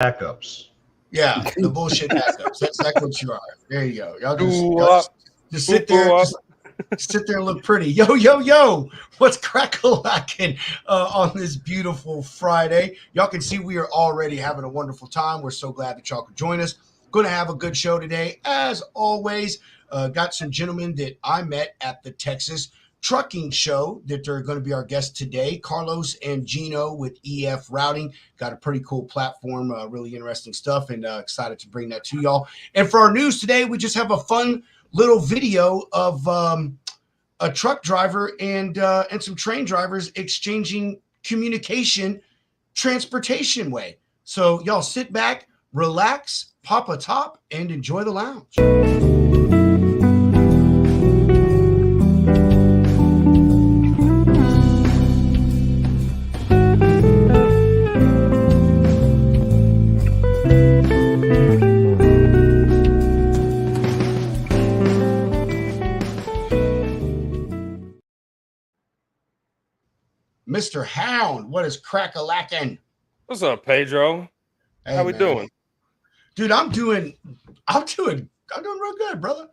backups. Yeah, the bullshit backups. That's what you are. There you go. Y'all just sit there, Boo-boo-up. just sit there and look pretty. Yo, yo, yo! What's crack-a-lacking on this beautiful Friday? Y'all can see we are already having a wonderful time. We're so glad that y'all could join us. Going to have a good show today, as always. Got some gentlemen that I met at the Texas Trucking Show that are going to be our guests today. Carlos and Gino with EF Routing. Got a pretty cool platform, really interesting stuff, and excited to bring that to y'all. And for our news today, we just have a fun little video of a truck driver and some train drivers exchanging communication transportation way. So y'all sit back, relax, pop a top, and enjoy the lounge. Mr. Hound, what is crack-a-lacking? What's up, Pedro? Hey, How we man. doing? Dude, I'm doing real good, brother.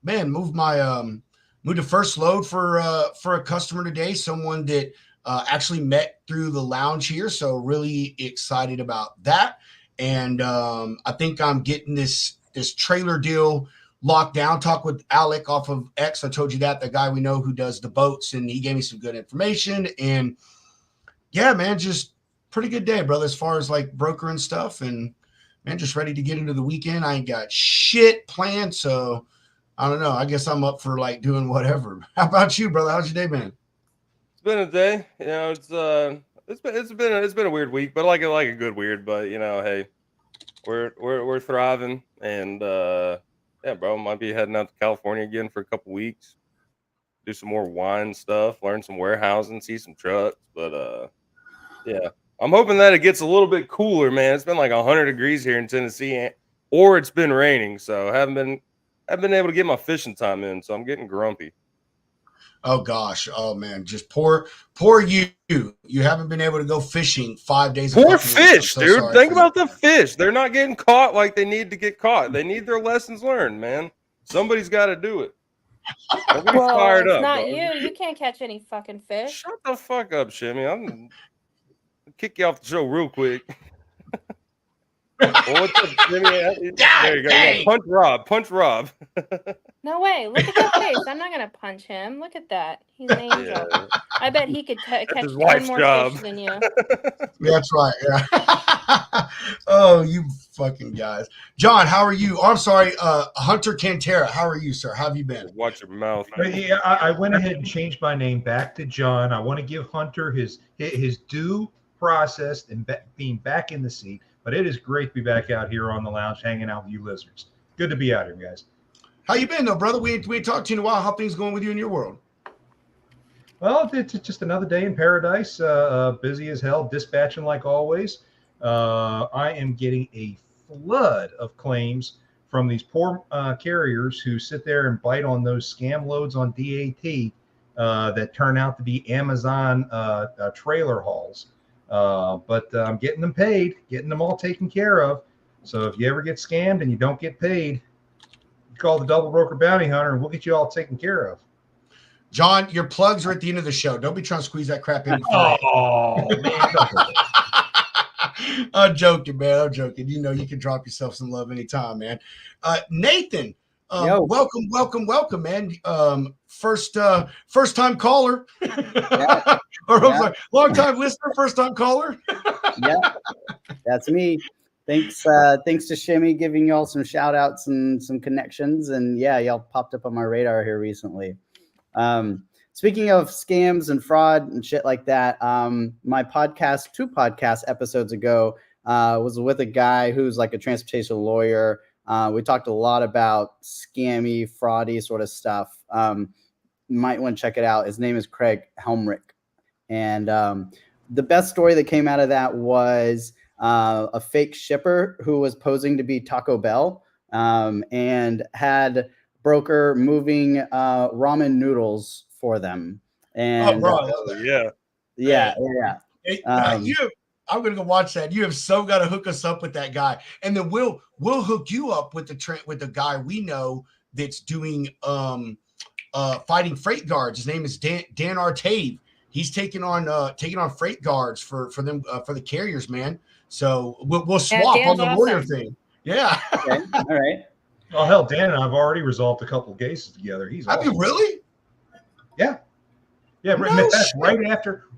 Man, moved the first load for a customer today, someone that actually met through the lounge here, so really excited about that. And I think I'm getting this trailer deal locked down. Talk with Alec off of X. I told you that, the guy we know who does the boats, and he gave me some good information. And yeah, man, just pretty good day, brother, as far as like broker and stuff. And man, just ready to get into the weekend. I ain't got shit planned, so I don't know. I guess I'm up for like doing whatever. How about you, brother? How's your day been? It's been a day. You know, it's been a weird week, but like a good weird. But you know, hey, we're thriving, and yeah, bro, might be heading out to California again for a couple weeks, do some more wine stuff, learn some warehousing, see some trucks. But yeah, I'm hoping that it gets a little bit cooler, man. It's been like 100 degrees here in Tennessee, or it's been raining, so I haven't been able to get my fishing time in, so I'm getting grumpy. Oh gosh, oh man, just poor you. You haven't been able to go fishing 5 days a Poor fucking week. I'm fish, so dude. sorry Think for you. about the fish. They're not getting caught like they need to get caught. They need their lessons learned, man. Somebody's got to do it. Don't get me Well, fired it's up, not dog. you. You can't catch any fucking fish. Shut the fuck up, Shimmy. I'm kick you off the show real quick. Well, what's up, Shimmy? There you go. Yeah, punch Rob. Punch Rob. No way. Look at that face. I'm not gonna punch him. Look at that. He's an angel. Yeah, I bet he could catch that's his 10 wife's more job. fish than you. That's right. Yeah. Oh, you fucking guys. John, how are you? Oh, I'm sorry, Hunter Cantera. How are you, sir? How have you been? Watch your mouth. But yeah, I went ahead and changed my name back to John. I want to give Hunter his due process and being back in the seat. But it is great to be back out here on the lounge, hanging out with you listeners. Good to be out here, guys. How you been, though, brother? We ain't talked to you in a while. How things going with you in your world? Well, it's just another day in paradise. Busy as hell, dispatching like always. I am getting a flood of claims from these poor carriers who sit there and bite on those scam loads on DAT that turn out to be Amazon trailer hauls. But I'm getting them paid, getting them all taken care of. So if you ever get scammed and you don't get paid, call the Double Broker Bounty Hunter and we'll get you all taken care of. John, your plugs are at the end of the show. Don't be trying to squeeze that crap in. Oh, man. I'm joking, man. I'm joking. You know, you can drop yourself some love anytime, man. Nathan, welcome, man. First time caller. Yeah. Or I'm sorry, long time listener, first time caller. Yeah, that's me. Thanks to Shimmy giving y'all some shout outs and some connections. And yeah, y'all popped up on my radar here recently. Speaking of scams and fraud and shit like that, my podcast, 2 podcast episodes ago, was with a guy who's like a transportation lawyer. We talked a lot about scammy, fraudy sort of stuff. Might want to check it out. His name is Craig Helmrich. And the best story that came out of that was a fake shipper who was posing to be Taco Bell and had broker moving ramen noodles for them. And oh, bro. Yeah. yeah. Hey, I'm gonna go watch that. You have so got to hook us up with that guy, and then we'll hook you up with the guy we know that's doing fighting freight guards. His name is Dan Artave. He's taking on freight guards for them for the carriers, man. So we'll swap on the lawyer thing. Yeah. Okay. All right. Oh hell, Dan and I've already resolved a couple of cases together. He's Have awesome. you really? Yeah. Yeah, No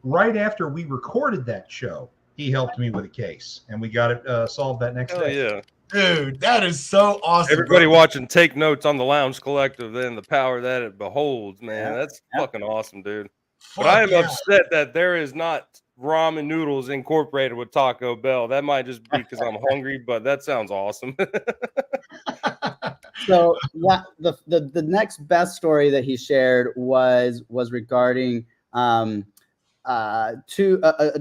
right after we recorded that show, he helped me with a case, and we got it solved that next day. Yeah, dude, that is so awesome. Everybody watching, take notes on the Lounge Collective and the power that it beholds, man. That's fucking awesome, dude. But I am upset that there is not ramen noodles incorporated with Taco Bell. That might just be because I'm hungry, but that sounds awesome. So the next best story that he shared was regarding a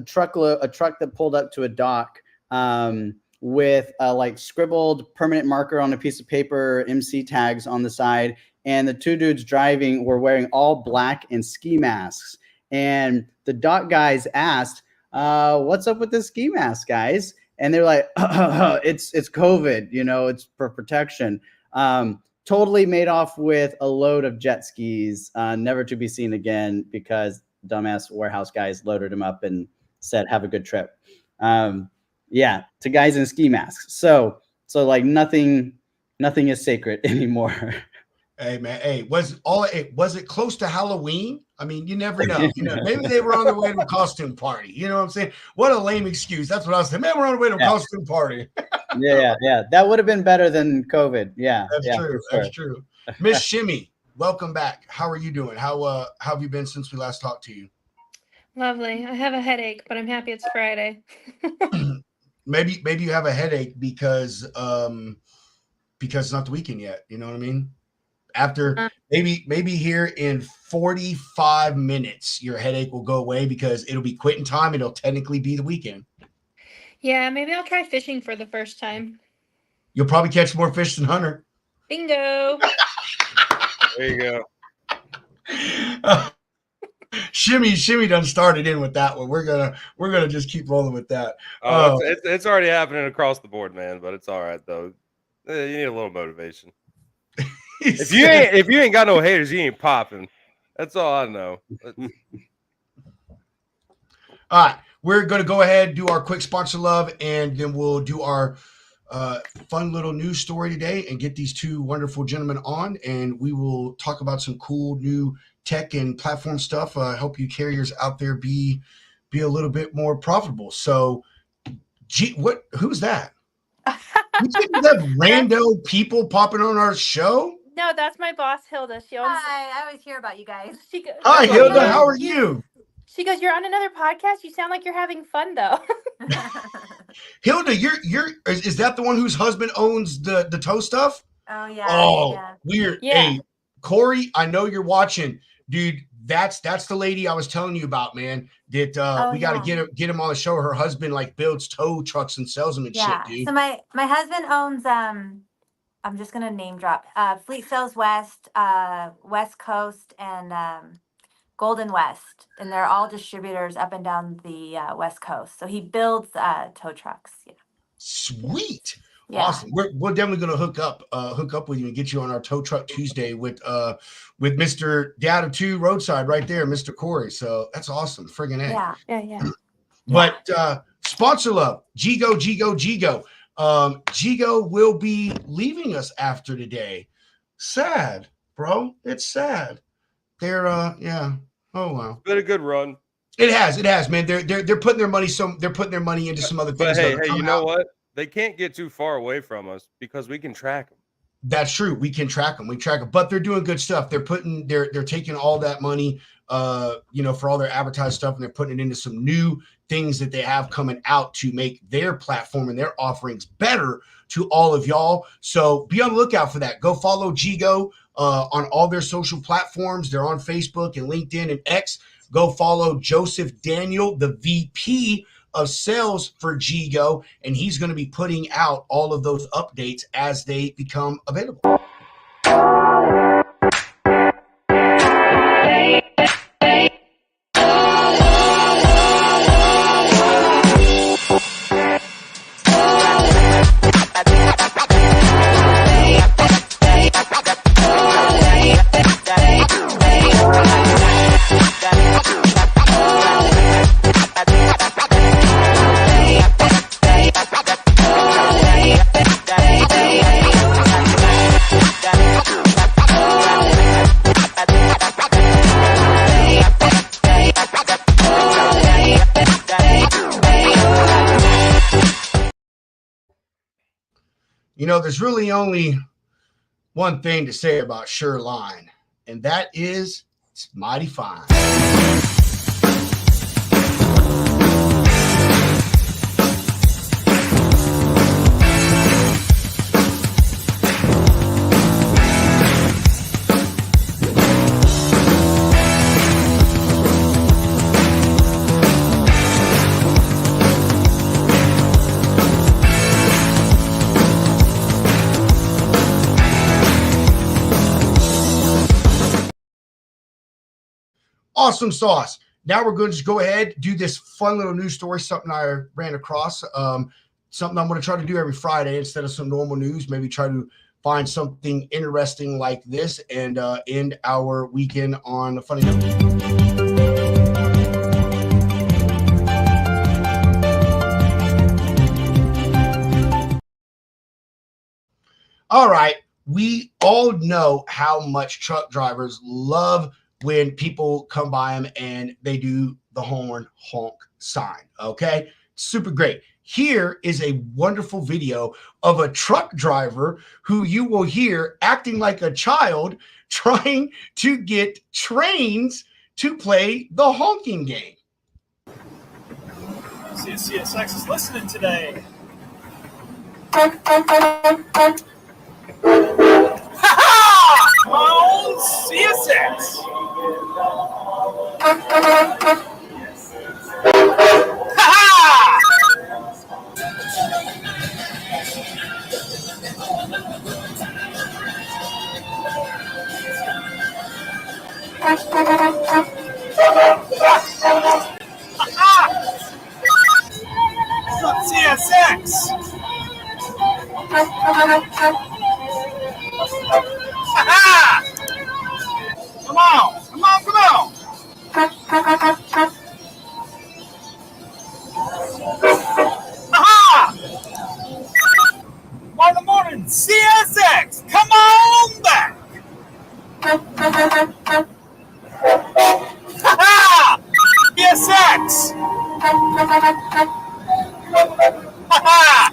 truck that pulled up to a dock with like scribbled permanent marker on a piece of paper, MC tags on the side, and the two dudes driving were wearing all black and ski masks. And the dock guys asked, "What's up with the ski mask, guys?" And they're like, "It's COVID, it's for protection." Totally made off with a load of jet skis, never to be seen again because dumbass warehouse guys loaded him up and said, "Have a good trip." Yeah, to guys in ski masks. So like nothing is sacred anymore. Hey man, hey, was it close to Halloween? I mean, you never know. Maybe they were on their way to a costume party. You know what I'm saying? What a lame excuse. That's what I was saying. Man, we're on the way to a costume party. Yeah. That would have been better than COVID. Yeah. That's true. Sure. That's true. Miss Shimmy, welcome back. How are you doing? How have you been since we last talked to you? Lovely. I have a headache, but I'm happy it's Friday. maybe you have a headache because it's not the weekend yet. You know what I mean? After maybe here in 45 minutes, your headache will go away because it'll be quitting time. It'll technically be the weekend. Yeah, maybe I'll try fishing for the first time. You'll probably catch more fish than Hunter. Bingo. There you go. Shimmy done started in with that one. We're gonna just keep rolling with that. It's already happening across the board, man. But it's all right though. You need a little motivation. If you ain't got no haters, you ain't popping. That's all I know. All right, we're gonna go ahead, do our quick sponsor love, and then we'll do our fun little news story today and get these two wonderful gentlemen on, and we will talk about some cool new tech and platform stuff. Help you carriers out there be a little bit more profitable. So, who's that? You think we have rando people popping on our show? No, that's my boss, Hilda. She owns... Hi, I always hear about you guys. Hi, Hilda. How are you? She goes, "You're on another podcast. You sound like you're having fun, though." Hilda, is that the one whose husband owns the toe stuff? Oh yeah. Oh, yeah. Weird. Yeah. Hey, Corey, I know you're watching, dude. That's the lady I was telling you about, man. That we got to get him on the show. Her husband like builds tow trucks and sells them and shit, dude. So my husband owns I'm just gonna name drop Fleet Sales West, West Coast, and Golden West, and they're all distributors up and down the West Coast. So he builds tow trucks. Yeah. Sweet. Yeah. Awesome. We're definitely gonna hook up with you and get you on our Tow Truck Tuesday with Mr. Dad of Two Roadside right there, Mr. Corey. So that's awesome. Friggin' A. Yeah. But sponsor love, Gigo. Gigo will be leaving us after today. Sad, bro. It's sad. They're yeah. Oh wow. It's been a good run. It has, man. They're putting their money into some other things. But hey, you know what? They can't get too far away from us because we can track them. That's true. We can track them. But they're doing good stuff. They're taking all that money, for all their advertised stuff, and they're putting it into some new things that they have coming out to make their platform and their offerings better to all of y'all. So be on the lookout for that. Go follow Gigo on all their social platforms. They're on Facebook and LinkedIn and X. Go follow Joseph Daniel, the VP of sales for Gigo, and he's going to be putting out all of those updates as they become available. You know, there's really only one thing to say about Shoreline, and that is it's mighty fine. Awesome sauce. Now we're going to just go ahead, do this fun little news story, something I ran across, something I'm going to try to do every Friday instead of some normal news, maybe try to find something interesting like this and end our weekend on a funny note. All right. We all know how much truck drivers love when people come by them and they do the horn honk sign. Okay. Super great. Here is a wonderful video of a truck driver who you will hear acting like a child trying to get trains to play the honking game. CSX is listening today. Oh, CSX. CSX. Come on, come on, come on. Aha! Morning, morning, CSX. Come on back. Aha! CSX. Aha!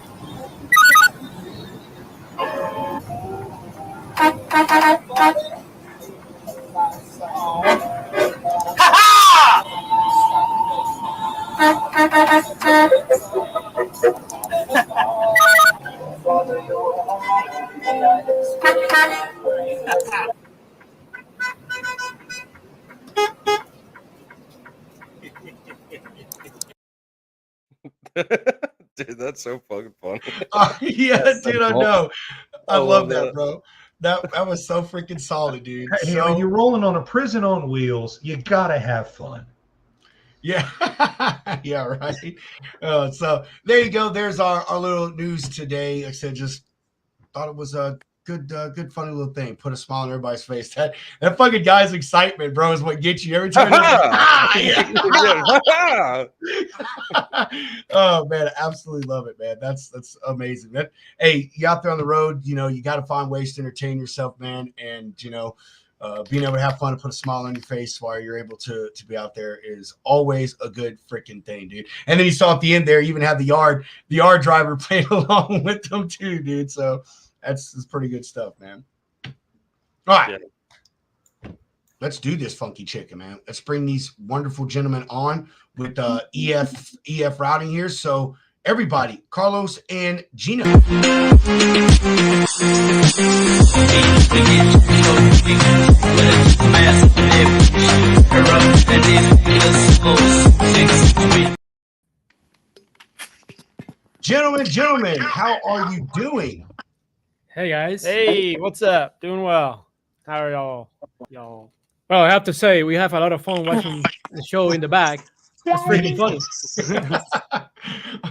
Dude, that's so fucking funny. Yeah, That's so dude, I cool. know. I love that, that. bro. That was so freaking solid, dude. Hey, So, when you're rolling on a prison on wheels, you gotta have fun. yeah, yeah, right. So there you go. There's our little news today. Like I said, just thought it was a good, funny little thing. Put a smile on everybody's face. That fucking guy's excitement, bro, is what gets you every time. Oh man, I absolutely love it, man. That's amazing. That, hey, you out there on the road, you know, you got to find ways to entertain yourself, man, and you know, being able to have fun and put a smile on your face while you're able to be out there is always a good freaking thing, dude. And then you saw at the end there, you even had the yard driver playing along with them too, dude. So that's pretty good stuff, man. All right. Yeah. Let's do this funky chicken, man. Let's bring these wonderful gentlemen on with EF routing here. So everybody, Carlos and Gino. Gentlemen, how are you doing? Hey guys. Hey, what's up? Doing well. How are y'all? Well, I have to say we have a lot of fun watching the show in the back. It's freaking funny.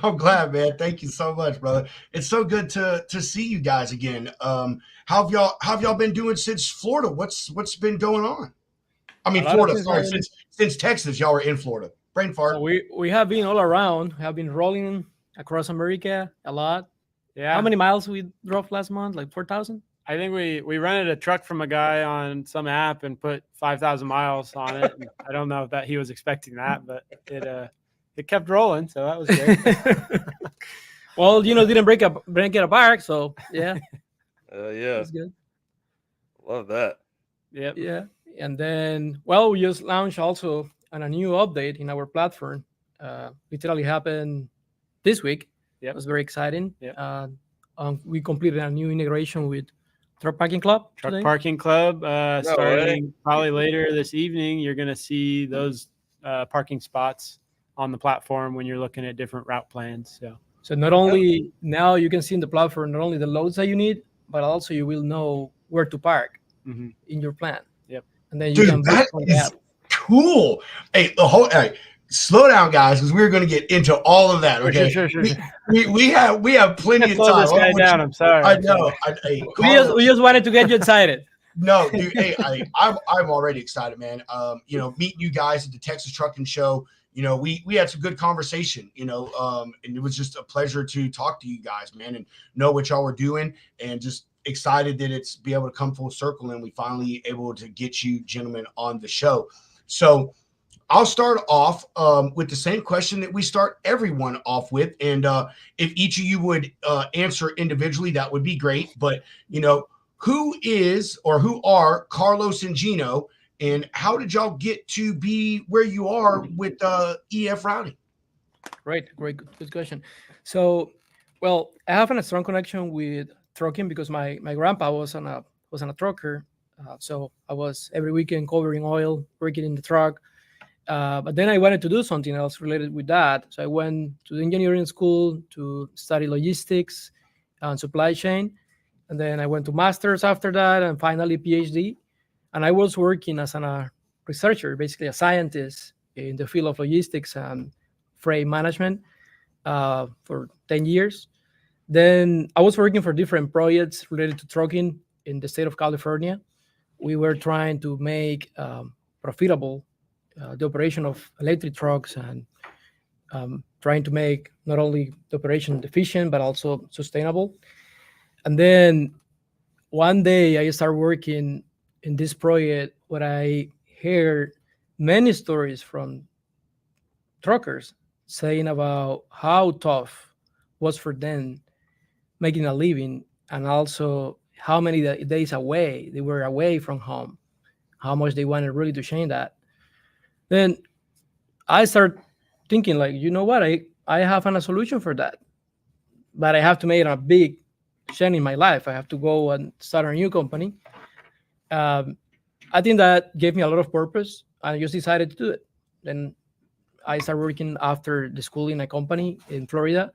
I'm glad, man. Thank you so much, brother. It's so good to see you guys again. How have y'all been doing since Florida? What's been going on? I mean, Florida. Sorry, since Texas, y'all were in Florida. Brain fart. We have been all around. We have been rolling across America a lot. Yeah. How many miles we drove last month? Like 4,000? I think we rented a truck from a guy on some app and put 5,000 miles on it. And I don't know if he was expecting that, but it kept rolling, so that was great. Well, didn't break it apart, so yeah, Yeah, that's good. love that. Yep. Yeah, and then we just launched also a new update in our platform. Literally happened this week. Yep. It was very exciting. Yep. We completed a new integration with Truck Parking Club. Truck today. Parking Club way. starting probably later this evening. You're going to see those parking spots on the platform when you're looking at different route plans. So not only now you can see in the platform not only the loads that you need, but also you will know where to park in your plan. Yep. And then you can Dude, that book from the is app. cool. Hey, slow down, guys, because we're going to get into all of that. Okay, Sure. we have plenty of Slow time. this guy down. I'm sorry. I know. Hey, We just wanted to get you excited. No, dude. Hey, I'm already excited, man. Meeting you guys at the Texas Trucking Show. We had some good conversation. And it was just a pleasure to talk to you guys, man, and know what y'all were doing, and just excited that it's be able to come full circle, and we finally able to get you gentlemen on the show. So I'll start off with the same question that we start everyone off with, and if each of you would answer individually, that would be great. But who is or who are Carlos and Gino, and how did y'all get to be where you are with EF routing? Great, good question. So, I have a strong connection with trucking because my grandpa was on a trucker. So I was every weekend covering oil, working in the truck. But then I wanted to do something else related with that. So I went to the engineering school to study logistics and supply chain. And then I went to master's after that, and finally PhD. And I was working as a researcher, basically a scientist in the field of logistics and freight management for 10 years. Then I was working for different projects related to trucking in the state of California. We were trying to make profitable the operation of electric trucks, and trying to make not only the operation efficient, but also sustainable. And then one day I started working in this project where I heard many stories from truckers saying about how tough was for them making a living, and also how many days away they were away from home, how much they wanted really to change that. Then I started thinking, like, you know what, I have a solution for that, but I have to make a big change in my life. I have to go and start a new company. I think that gave me a lot of purpose. I just decided to do it. Then I started working after the school in a company in Florida,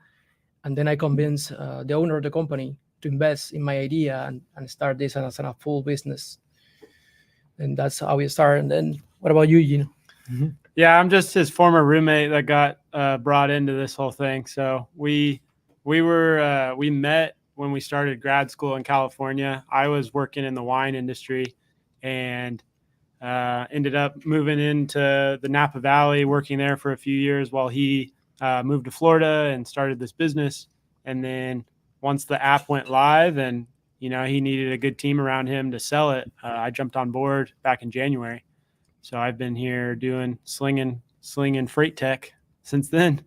and then I convinced the owner of the company to invest in my idea and start this as a full business. And that's how we started. And then what about you, Gino? Yeah, I'm just his former roommate that got brought into this whole thing. So we met when we started grad school in California. I was working in the wine industry, and ended up moving into the Napa Valley, working there for a few years while he moved to Florida and started this business. And then once the app went live and he needed a good team around him to sell it, I jumped on board back in January. So I've been here doing slinging freight tech since then.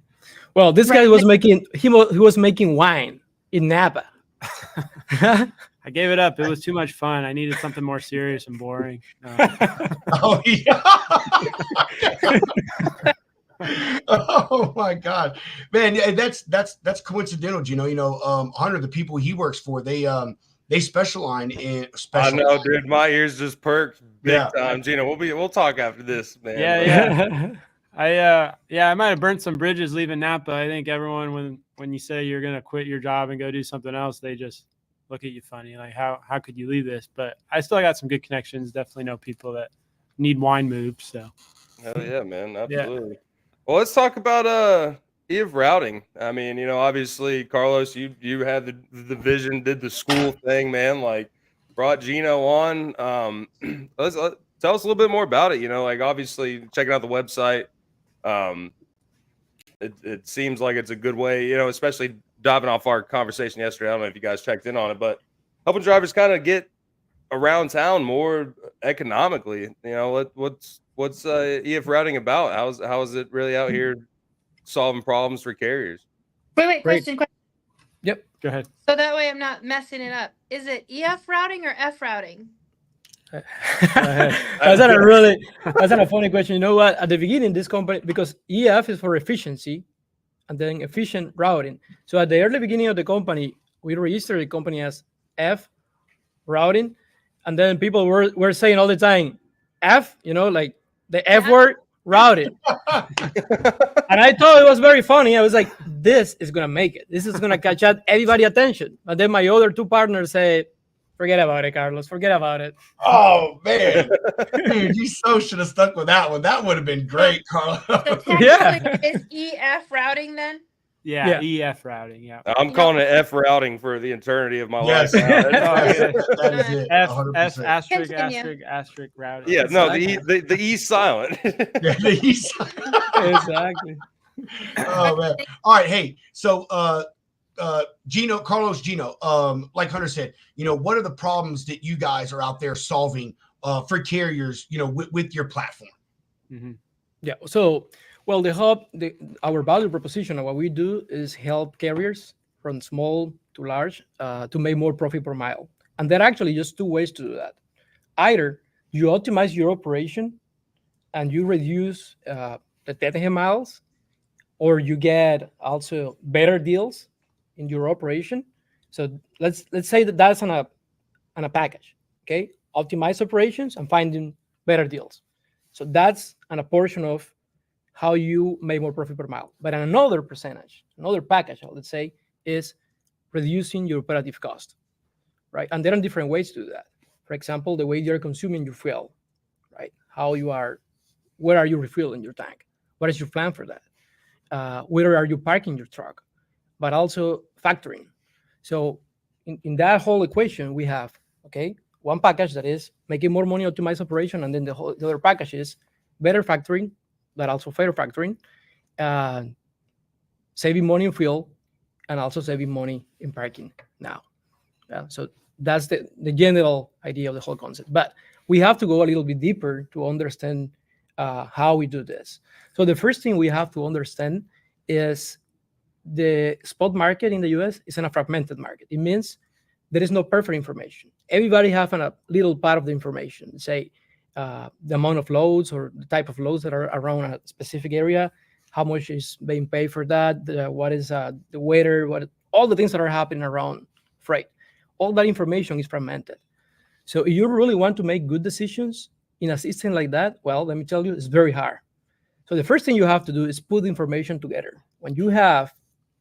Well, this guy was making wine in Napa. I gave it up. It was too much fun. I needed something more serious and boring. Oh yeah. Oh my God, man! That's coincidental, Gino. Hunter, the people he works for, they specialize in. I know, dude. My ears just perked big time, Gino. We'll talk after this, man. Yeah. I might have burnt some bridges leaving Napa. I think everyone, when you say you're gonna quit your job and go do something else, they just look at you funny, like how could you leave this? But I still got some good connections. Definitely know people that need wine moved. So hell yeah, man, absolutely. Yeah. Well, let's talk about EF routing. I mean, obviously, Carlos, you had the vision, did the school thing, man. Like, brought Gino on. Let's tell us a little bit more about it. Like, obviously, checking out the website. It seems like it's a good way, especially diving off our conversation yesterday. I don't know if you guys checked in on it, but helping drivers kind of get around town more economically. What's EF routing about? How is it really out here solving problems for carriers? Wait, question. Yep. Go ahead. So that way I'm not messing it up. Is it EF routing or F routing? That's a funny question. You know what? At the beginning, this company, because EF is for efficiency and then efficient routing. So at the early beginning of the company, we registered the company as F routing. And then people were saying all the time, F, like the F word, routing. And I thought it was very funny. I was like, this is going to make it. This is going to catch up everybody's attention. And then my other two partners say, forget about it, Carlos. Forget about it. Oh, man. Dude, you so should have stuck with that one. That would have been great, Carlos. So technically, is EF routing then? Yeah, EF routing. Yeah. I'm calling it F routing for the eternity of my Yes. life. Now. That is it. F 100%. asterisk Continue. asterisk asterisk routing. Yeah, no, the E's silent. Yeah, the East. Exactly. Oh, man. All right. Hey, so Carlos Gino, like Hunter said, what are the problems that you guys are out there solving for carriers, with your platform? Mhm. Yeah. So, well, our value proposition of what we do is help carriers from small to large to make more profit per mile. And there are actually just two ways to do that. Either you optimize your operation and you reduce the dead miles, or you get also better deals in your operation. So let's say that's on a package. Okay, optimize operations and finding better deals. So that's on a portion of how you make more profit per mile. But another percentage, another package, let's say, is reducing your operative cost, right? And there are different ways to do that. For example, the way you're consuming your fuel, right? Where are you refilling your tank? What is your plan for that? Where are you parking your truck? But also factoring. So in that whole equation, we have, one package that is making more money, optimize operation, and then the other package is better factoring, but also fair factoring, saving money in fuel, and also saving money in parking now. So that's the general idea of the whole concept. But we have to go a little bit deeper to understand how we do this. So the first thing we have to understand is the spot market in the US is in a fragmented market. It means there is no perfect information. Everybody has a little part of the information, say the amount of loads or the type of loads that are around a specific area, how much is being paid for that, what is the weather, all the things that are happening around freight. All that information is fragmented. So if you really want to make good decisions in a system like that, well, let me tell you, it's very hard. So the first thing you have to do is put information together. When you have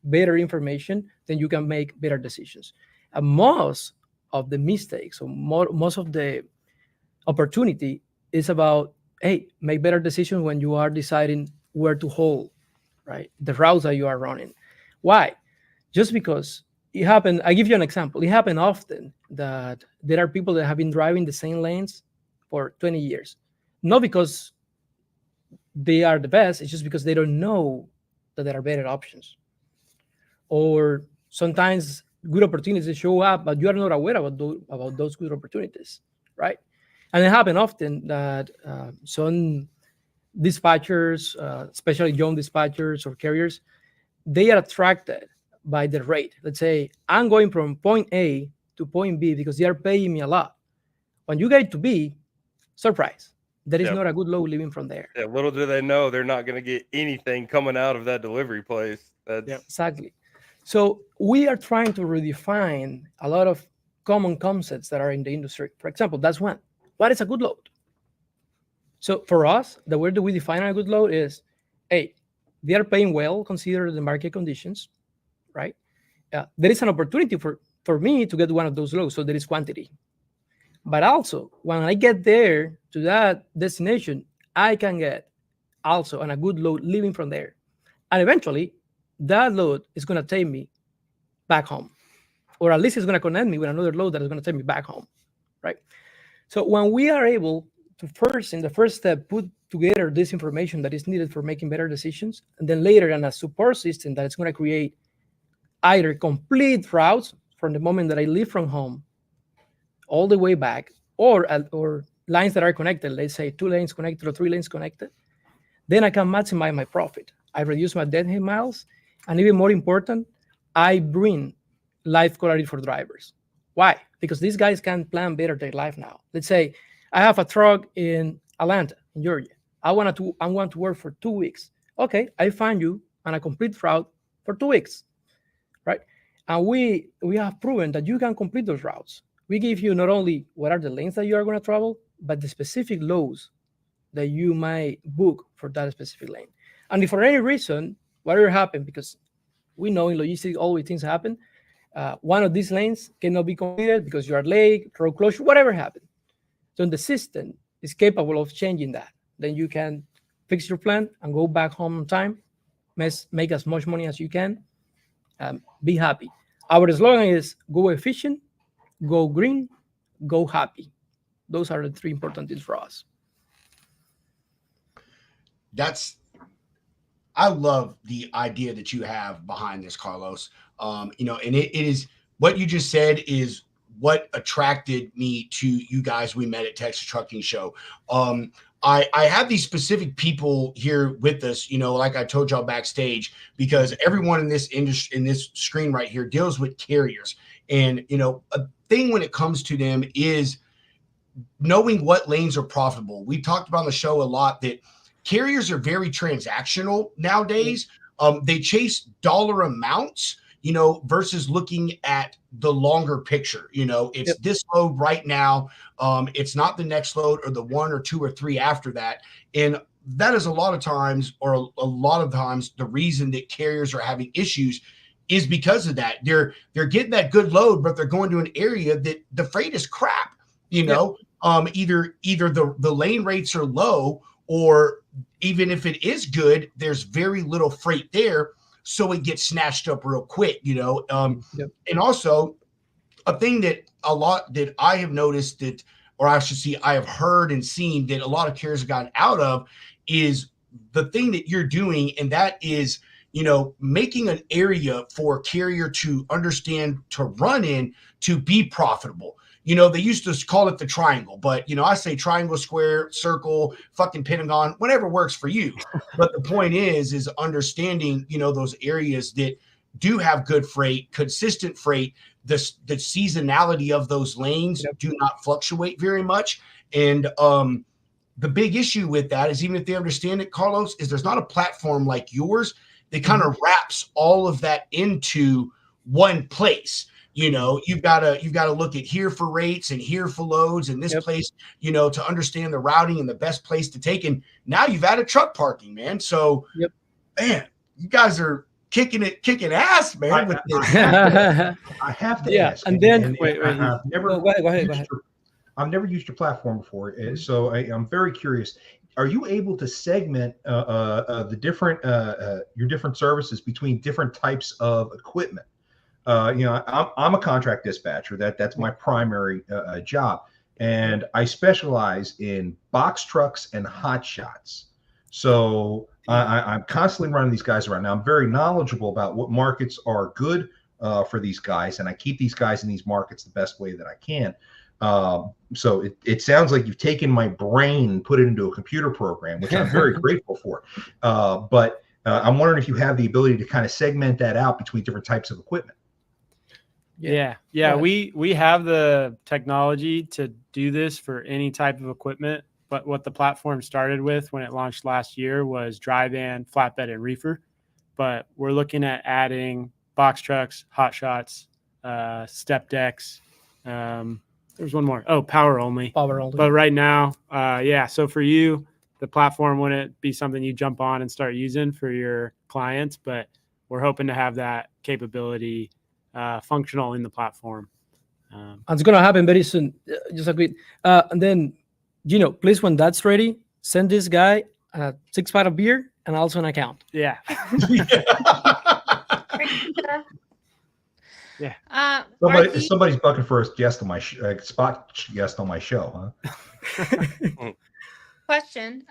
better information, then you can make better decisions. And most of the mistakes, or most of the opportunity is about, hey, make better decisions when you are deciding where to hold, right? The routes that you are running. Why? Just because it happened, I give you an example. It happened often that there are people that have been driving the same lanes for 20 years. Not because they are the best, it's just because they don't know that there are better options. Or sometimes good opportunities show up, but you are not aware about those good opportunities, right? And it happens often that some dispatchers, especially young dispatchers or carriers, they are attracted by the rate. Let's say, I'm going from point A to point B because they are paying me a lot. When you get to B, surprise, there is not a good load leaving from there. Yeah, little do they know they're not going to get anything coming out of that delivery place. Exactly. So we are trying to redefine a lot of common concepts that are in the industry. For example, that's one. What is a good load? So for us, the way that we define a good load is, hey, they are paying well, consider the market conditions, right? There is an opportunity for me to get one of those loads, so there is quantity. But also, when I get there to that destination, I can get also on a good load leaving from there. And eventually, that load is going to take me back home, or at least it's going to connect me with another load that is going to take me back home, right? So when we are able to in the first step, put together this information that is needed for making better decisions, and then later in a support system that is going to create either complete routes from the moment that I leave from home all the way back, or lines that are connected, let's say 2 lanes connected or 3 lanes connected, then I can maximize my profit. I reduce my deadhead miles, and even more important, I bring life quality for drivers. Why? Because these guys can plan better their life now. Let's say I have a truck in Atlanta, in Georgia. I want to work for 2 weeks. Okay, I find you on a complete route for 2 weeks, right? And we have proven that you can complete those routes. We give you not only what are the lanes that you are going to travel, but the specific loads that you might book for that specific lane. And if for any reason, whatever happened, because we know in logistics always things happen, one of these lanes cannot be completed because you are late, road closure, whatever happened. So the system is capable of changing that. Then you can fix your plan and go back home on time, make as much money as you can, be happy. Our slogan is go efficient, go green, go happy. Those are the three important things for us. I love the idea that you have behind this, Carlos. And it is what you just said is what attracted me to you guys we met at Texas Trucking Show. I have these specific people here with us, like I told y'all backstage, because everyone in this industry, in this screen right here, deals with carriers. And, a thing when it comes to them is knowing what lanes are profitable. We talked about on the show a lot that carriers are very transactional nowadays. They chase dollar amounts, versus looking at the longer picture. It's this load right now. It's not the next load or the 1 or 2 or 3 after that. And that is a lot of times the reason that carriers are having issues is because of that. They're getting that good load, but they're going to an area that the freight is crap. Either the lane rates are low, or even if it is good, there's very little freight there, so it gets snatched up real quick. And also a thing that I have noticed that, or I should say, I have heard and seen that a lot of carriers have gotten out of is the thing that you're doing, and that is, making an area for a carrier to understand, to run in, to be profitable. They used to call it the triangle, but, I say triangle, square, circle, fucking Pentagon, whatever works for you. But the point is understanding, those areas that do have good freight, consistent freight, the seasonality of those lanes do not fluctuate very much. And the big issue with that is, even if they understand it, Carlos, is there's not a platform like yours that kind of wraps all of that into one place. You've got to look at here for rates and here for loads and this place, to understand the routing and the best place to take. And now you've added truck parking, man. So, man, you guys are kicking ass, man. With this. I have to ask. And then wait. Go ahead. I've never used your platform before, so I'm very curious. Are you able to segment the different your different services between different types of equipment? I'm a contract dispatcher. That's my primary job, and I specialize in box trucks and hot shots. So I'm constantly running these guys around. Now I'm very knowledgeable about what markets are good for these guys, and I keep these guys in these markets the best way that I can. So it sounds like you've taken my brain and put it into a computer program, which I'm very grateful for. But I'm wondering if you have the ability to kind of segment that out between different types of equipment. Yeah. We have the technology to do this for any type of equipment. But what the platform started with when it launched last year was dry van, flatbed, and reefer. But we're looking at adding box trucks, hot shots, step decks. There's one more. Oh, power only. But right now, so for you, the platform wouldn't be something you jump on and start using for your clients, but we're hoping to have that capability functional in the platform. And it's going to happen very soon. Just agree. And then, please, when that's ready, send this guy a 6-pack of beer and also an account. Yeah. Yeah. Somebody's bucking for a guest on my spot guest on my show, huh? Question.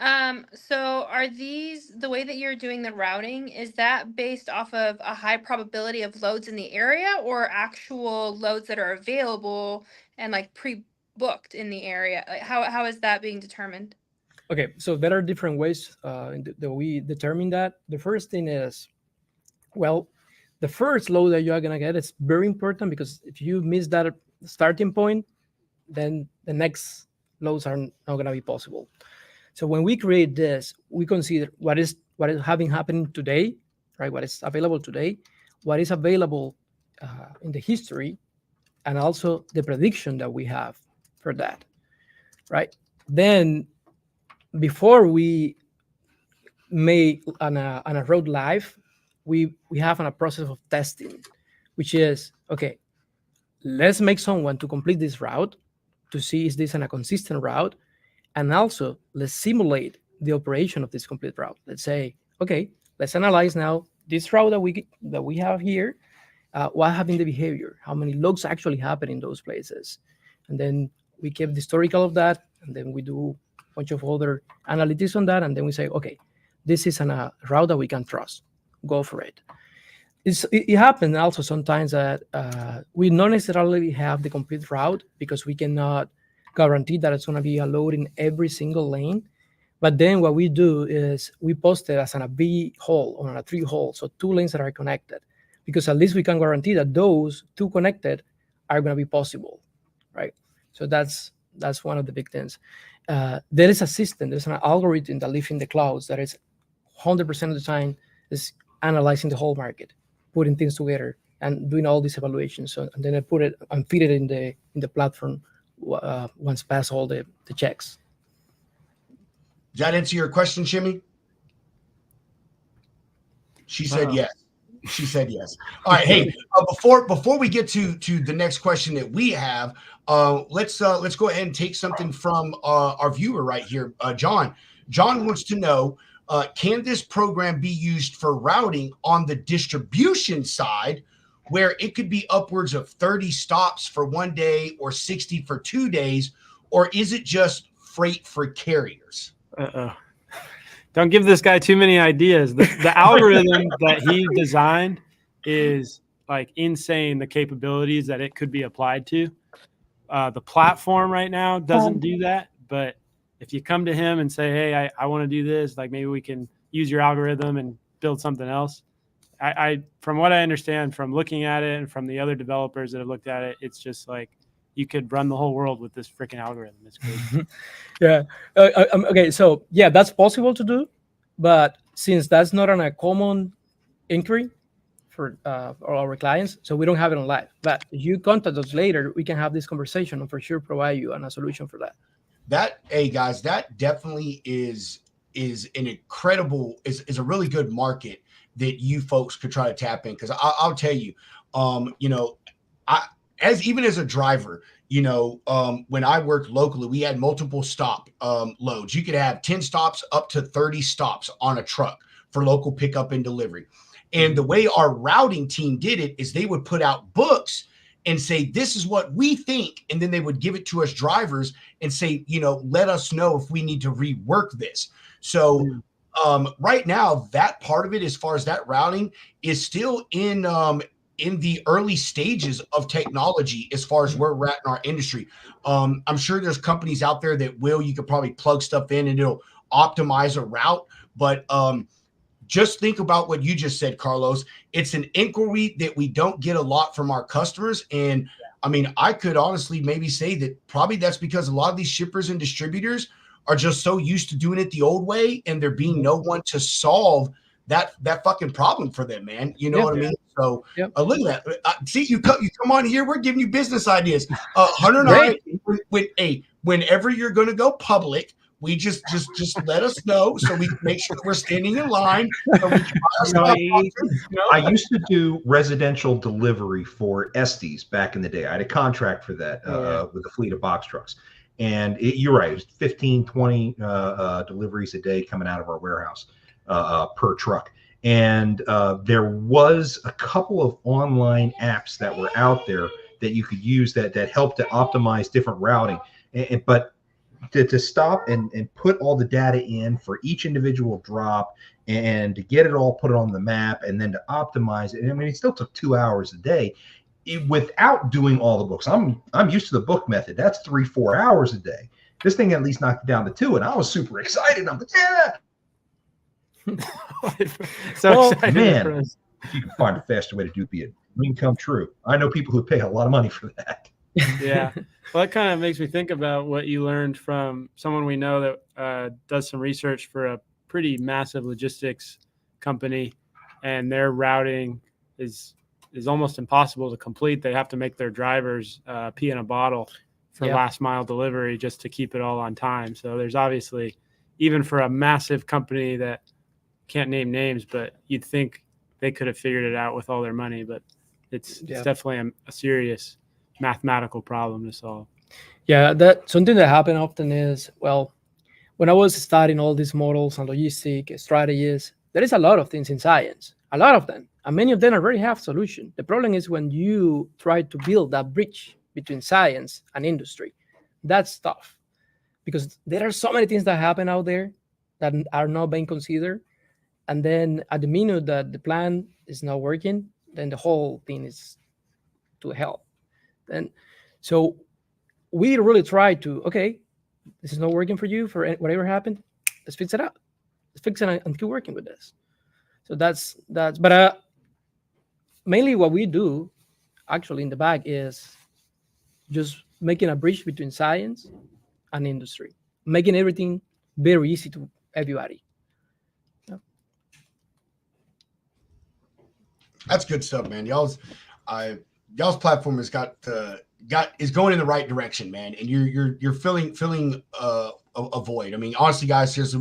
So are these, the way that you're doing the routing, is that based off of a high probability of loads in the area, or actual loads that are available and like pre-booked in the area? Like how is that being determined? Okay, so there are different ways that we determine that. The first thing is, well, the first load that you are going to get is very important, because if you miss that starting point, then the next loads are not going to be possible. So when we create this, we consider what is having happening today, right? What is available today, what is available in the history, and also the prediction that we have for that, right? Then before we make on a road live, we have a process of testing, which is, okay, let's make someone to complete this route to see is this a consistent route, and also let's simulate the operation of this complete route. Let's say, okay, let's analyze now this route that we have here. What have been the behavior? How many logs actually happen in those places? And then we keep the historical of that, and then we do a bunch of other analytics on that, and then we say, okay, this is a route that we can trust. Go for it. It happens also sometimes that we not necessarily have the complete route, because we cannot guarantee that it's going to be a load in every single lane. But then what we do is we post it as a V hole or a 3 hole, so 2 lanes that are connected, because at least we can guarantee that those 2 connected are going to be possible, right? So that's one of the big things. There is a system, there's an algorithm that lives in the clouds that is 100% of the time is analyzing the whole market, putting things together and doing all these evaluations. So, and then I put it and feed it in the platform once pass all the checks. Does that answer your question, Shimmy? She said yes. She said yes. All right. Hey, before we get to the next question that we have, let's go ahead and take something from our viewer right here, John. John wants to know, can this program be used for routing on the distribution side, where it could be upwards of 30 stops for 1 day or 60 for 2 days, or is it just freight for carriers? Don't give this guy too many ideas. The algorithm that he designed is like insane, the capabilities that it could be applied to. The platform right now doesn't do that, but if you come to him and say, hey, I want to do this, like maybe we can use your algorithm and build something else. I from what I understand from looking at it and from the other developers that have looked at it, it's just like you could run the whole world with this freaking algorithm. It's crazy. Yeah. Okay. So yeah, that's possible to do, but since that's not on a common inquiry for our clients, so we don't have it on live. But if you contact us later, we can have this conversation and for sure provide you a solution for that. Hey guys, that definitely is an incredible, is a really good market that you folks could try to tap in. Because I'll tell you, even as a driver, when I worked locally, we had multiple stop loads. You could have 10 stops up to 30 stops on a truck for local pickup and delivery. And the way our routing team did it is they would put out books and say, this is what we think. And then they would give it to us drivers and say, let us know if we need to rework this. So right now, that part of it, as far as that routing, is still in the early stages of technology as far as where we're at in our industry. I'm sure there's companies out there that you could probably plug stuff in and it'll optimize a route. But just think about what you just said, Carlos. It's an inquiry that we don't get a lot from our customers. And I mean, I could honestly maybe say that probably that's because a lot of these shippers and distributors are just so used to doing it the old way, and there being no one to solve that fucking problem for them, man. You know what I mean? So look at that. See, you come on here, we're giving you business ideas. Hunter and I, whenever you're going to go public, we just let us know so we can make sure that we're standing in line. So we can I used to do residential delivery for Estes back in the day. I had a contract for that with a fleet of box trucks. And you're right, it was 15, 20 deliveries a day coming out of our warehouse per truck. And there was a couple of online apps that were out there that you could use that helped to optimize different routing. But to stop and put all the data in for each individual drop and to get it all put on the map and then to optimize it. I mean, it still took 2 hours a day without doing all the books. I'm used to the book method. That's 3-4 hours a day. This thing at least knocked it down to 2, and I was super excited. I'm like, yeah. So excited, man. If you can find a faster way to do be a dream come true. I know people who pay a lot of money for that. Yeah. Well, that kind of makes me think about what you learned from someone we know that does some research for a pretty massive logistics company, and their routing is almost impossible to complete. They have to make their drivers pee in a bottle for last mile delivery just to keep it all on time. So there's obviously, even for a massive company that can't name names, but you'd think they could have figured it out with all their money, but it's definitely a serious mathematical problem to solve. Yeah, that something that happened often is, well, when I was studying all these models and logistic strategies, there is a lot of things in science, a lot of them, and many of them already have solution. The problem is when you try to build that bridge between science and industry. That's tough because there are so many things that happen out there that are not being considered. And then at the minute that the plan is not working, then the whole thing is to hell. And so we really try to, okay, this is not working for you, for whatever happened, let's fix it up. Let's fix it and keep working with this. So but mainly what we do actually in the back is just making a bridge between science and industry, making everything very easy to everybody. That's good stuff, man. Y'all's platform is is going in the right direction, man. And you're filling a void. I mean, honestly, guys, seriously,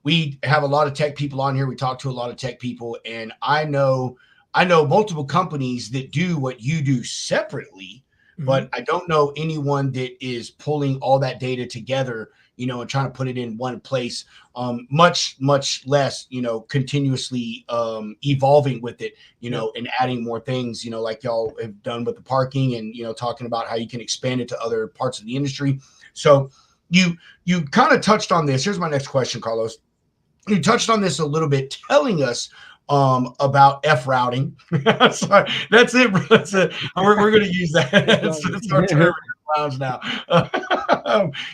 we have a lot of tech people on here. We talk to a lot of tech people, and I know multiple companies that do what you do separately, but I don't know anyone that is pulling all that data together, and trying to put it in one place, much less, continuously evolving with it, and adding more things, like y'all have done with the parking and, talking about how you can expand it to other parts of the industry. So you kind of touched on this. Here's my next question, Carlos. You touched on this a little bit, telling us about F routing. Sorry, that's it, bro. That's it. We're going to use that. It's our term in the lounge now.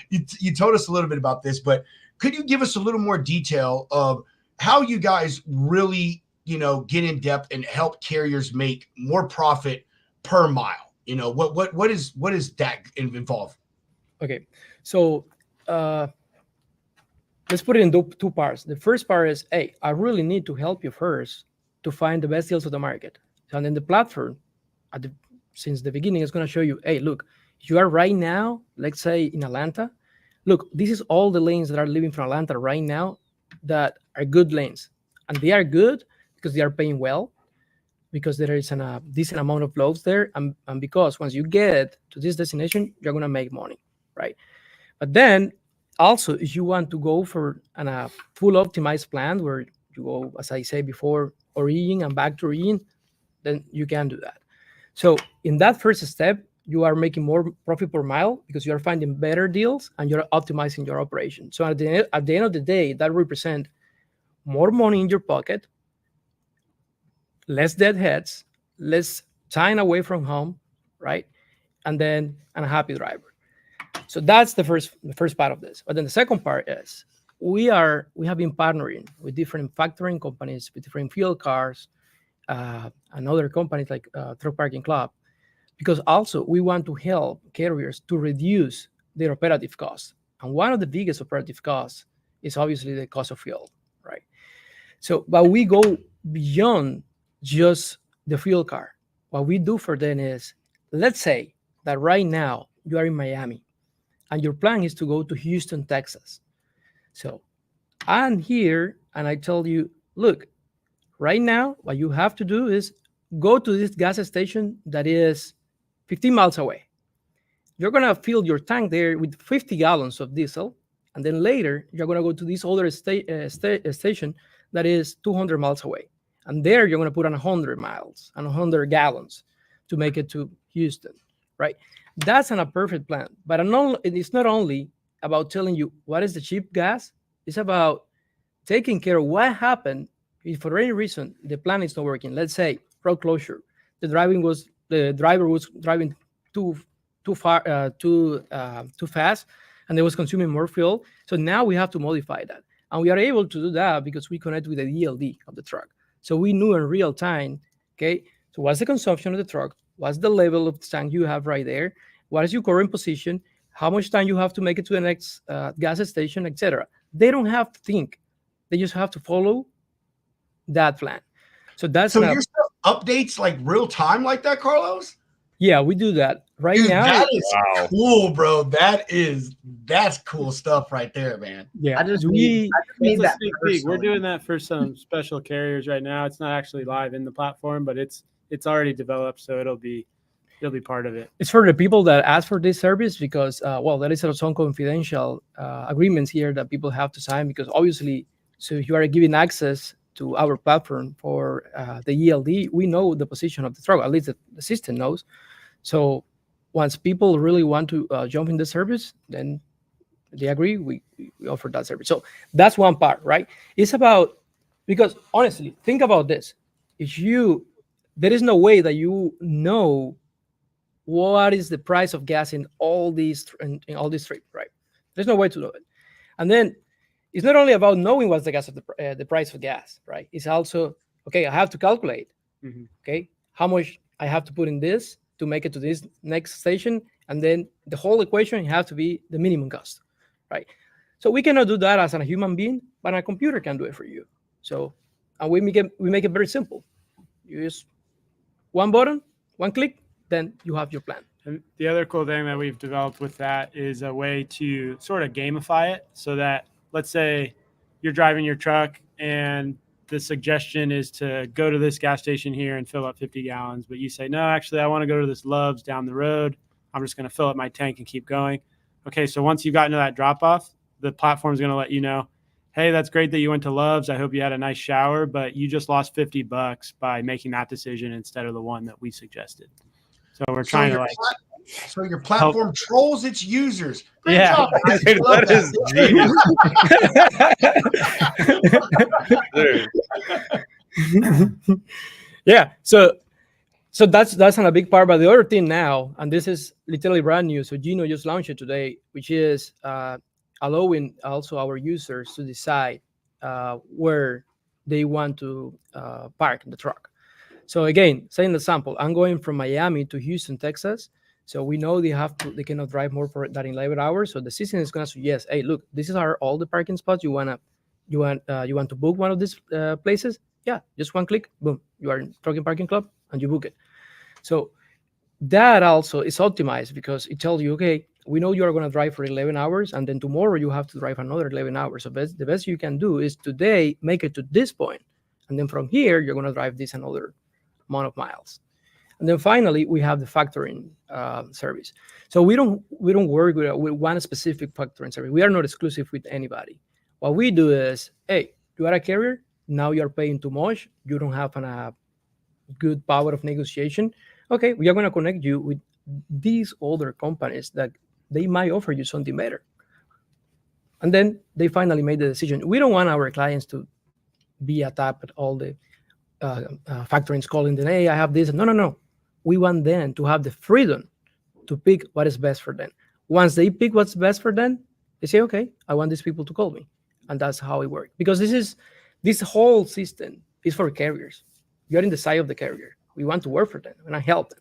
You told us a little bit about this, but could you give us a little more detail of how you guys really, get in depth and help carriers make more profit per mile? What is that involved? Okay, so let's put it in two parts. The first part is, hey, I really need to help you first to find the best deals of the market. And then the platform, since the beginning, is going to show you, hey, look, you are right now, let's say in Atlanta. Look, this is all the lanes that are leaving from Atlanta right now that are good lanes. And they are good because they are paying well, because there is a decent amount of loads there. And because once you get to this destination, you're going to make money, right? But then also, if you want to go for a full optimized plan where you go, as I said before, origin and back to origin, then you can do that. So in that first step, you are making more profit per mile because you are finding better deals and you're optimizing your operation. So at the end of the day, that represents more money in your pocket, less deadheads, less time away from home, right? And then a happy driver. So that's the first part of this. But then the second part is we have been partnering with different factoring companies, with different fuel cars, and other companies like Truck Parking Club, because also we want to help carriers to reduce their operative costs. And one of the biggest operative costs is obviously the cost of fuel, right? So, but we go beyond just the fuel car. What we do for them is, let's say that right now you are in Miami and your plan is to go to Houston, Texas. So I'm here and I tell you, look, right now, what you have to do is go to this gas station that is 15 miles away. You're going to fill your tank there with 50 gallons of diesel. And then later, you're going to go to this other station that is 200 miles away. And there, you're going to put on 100 miles and 100 gallons to make it to Houston, right? That's a perfect plan. But it's not only about telling you what is the cheap gas. It's about taking care of what happened if for any reason the plan is not working. Let's say road closure. The driver was driving too fast, and they was consuming more fuel. So now we have to modify that, and we are able to do that because we connect with the DLD of the truck. So we knew in real time, okay, so what's the consumption of the truck? What's the level of tank you have right there? What is your current position? How much time you have to make it to the next gas station, etc. They don't have to think. They just have to follow that plan. So that's so your stuff updates like real time like that, Carlos? Yeah, we do that right Dude, now. that is cool, bro. That's cool stuff right there, man. Yeah, I just It's need a that sneak peek. We're personally. doing that for some special carriers right now. It's not actually live in the platform, but it's already developed, so it'll be part of it. It's for the people that ask for this service because, there is some confidential agreements here that people have to sign because obviously, so if you are giving access to our platform for the ELD, we know the position of the truck, at least the system knows. So once people really want to jump in the service, then they agree, we offer that service. So that's one part, right? It's about, because honestly, think about this. There is no way that you know what is the price of gas in all these trips, right? There's no way to know it. And then it's not only about knowing what's the price of gas, right? It's also, okay, I have to calculate, okay, how much I have to put in this to make it to this next station. And then the whole equation has to be the minimum cost, right? So we cannot do that as a human being, but a computer can do it for you. So, and we make it very simple. You use one button, one click, then you have your plan. And the other cool thing that we've developed with that is a way to sort of gamify it so that, let's say you're driving your truck and the suggestion is to go to this gas station here and fill up 50 gallons. But you say, no, actually, I want to go to this Love's down the road. I'm just going to fill up my tank and keep going. Okay, so once you've gotten to that drop off, the platform is going to let you know, hey, that's great that you went to Love's. I hope you had a nice shower, but you just lost $50 by making that decision instead of the one that we suggested. So we're trying to so your platform trolls its users. Great Yeah. job, guys. Dude, Love that is that. Dude. Yeah. So that's not a big part. But the other thing now, and this is literally brand new. So Gino just launched it today, which is allowing also our users to decide where they want to park the truck. So again, say an example, I'm going from Miami to Houston, Texas. So we know they cannot drive more for that in 11 hours. So the system is going to suggest, hey, look, this is all the parking spots you want to book one of these places. Yeah, just one click, boom, you are in Trucking Parking Club and you book it. So that also is optimized because it tells you, okay, we know you are going to drive for 11 hours and then tomorrow you have to drive another 11 hours. So the best you can do is today make it to this point, and then from here you're going to drive this another amount of miles. And then finally we have the factoring service. So we don't work with one specific factoring service. We are not exclusive with anybody. What we do is, hey, you are a carrier, now you are paying too much, you don't have a good power of negotiation. Okay, we are going to connect you with these other companies that they might offer you something better. And then they finally made the decision. We don't want our clients to be attacked at all the factorings calling them, hey, I have this. No. We want them to have the freedom to pick what is best for them. Once they pick what's best for them, they say, okay, I want these people to call me. And that's how it works. Because this whole system is for carriers. You're in the side of the carrier. We want to work for them and I help them.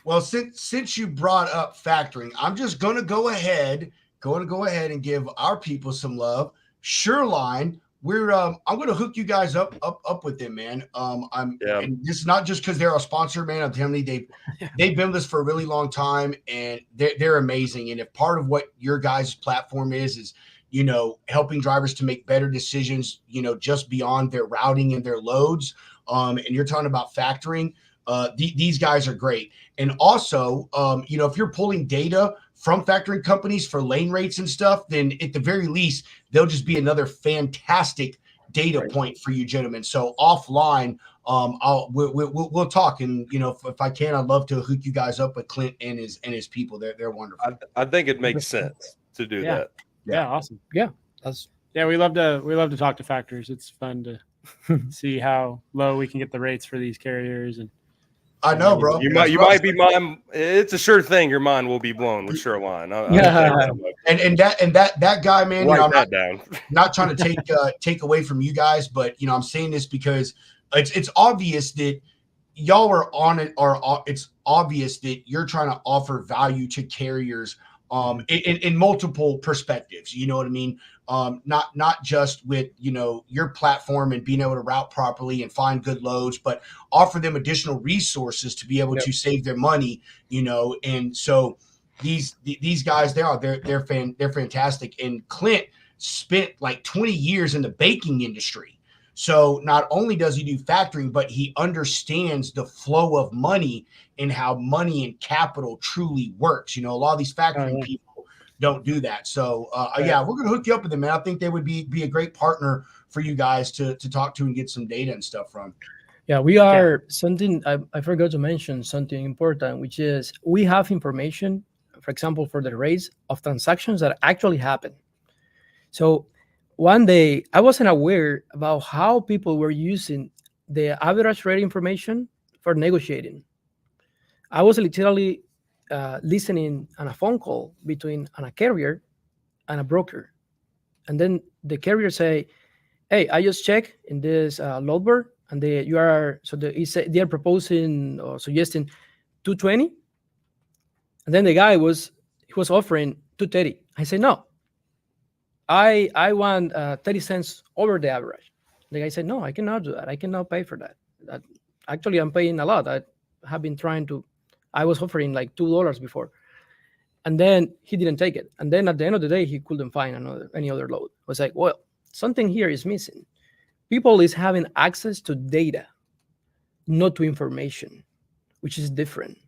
Well, since you brought up factoring, I'm just going to go ahead and give our people some love. Sureline, I'm going to hook you guys up with them, man. And this is not just because they're a sponsor, man. I'm telling you, they've been with us for a really long time, and they're amazing. And if part of what your guys' platform is helping drivers to make better decisions, just beyond their routing and their loads, and you're talking about factoring, these guys are great. And also, if you're pulling data from factoring companies for lane rates and stuff, then at the very least, they'll just be another fantastic data point for you gentlemen. So offline, we'll talk. And, if I can, I'd love to hook you guys up with Clint and his people. They're wonderful. I think it makes sense to do that. Yeah. Awesome. Yeah. We love to talk to factors. It's fun to see how low we can get the rates for these carriers. And I know, bro. You might be mind. It's a sure thing. Your mind will be blown with Shoreline. And that guy, man. Write I'm that down. not trying to take away from you guys, but I'm saying this because it's obvious that y'all are on it, or it's obvious that you're trying to offer value to carriers in multiple perspectives. You know what I mean? Not just with your platform and being able to route properly and find good loads, but offer them additional resources to be able to save their money. And so these guys, they're fantastic. And Clint spent like 20 years in the baking industry. So not only does he do factoring, but he understands the flow of money and how money and capital truly works. A lot of these factoring people don't do that. So we're going to hook you up with them, man. I think they would be a great partner for you guys to talk to and get some data and stuff from. Yeah, we are something I forgot to mention something important, which is we have information, for example, for the rates of transactions that actually happen. So one day I wasn't aware about how people were using the average rate information for negotiating. I was literally listening on a phone call between a carrier and a broker. And then the carrier say, hey, I just checked in this load board and they are proposing or suggesting 220. And then the guy was offering 230. I said, no, I want 30 cents over the average. The guy said, no, I cannot do that. I cannot pay for that. Actually, I'm paying a lot. I have been I was offering like $2 before. And then he didn't take it. And then at the end of the day, he couldn't find any other load. I was like, well, something here is missing. People is having access to data, not to information, which is different.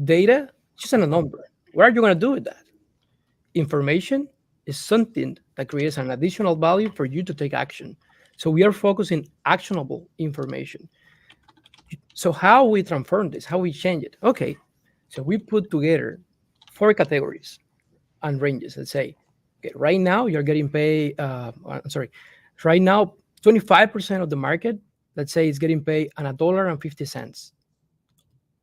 Data is just a number. What are you going to do with that? Information is something that creates an additional value for you to take action. So we are focusing actionable information. So how we transform this, how we change it? Okay, so we put together 4 categories and ranges that say, okay, right now you're getting paid, right now 25% of the market, let's say, is getting paid on $1.50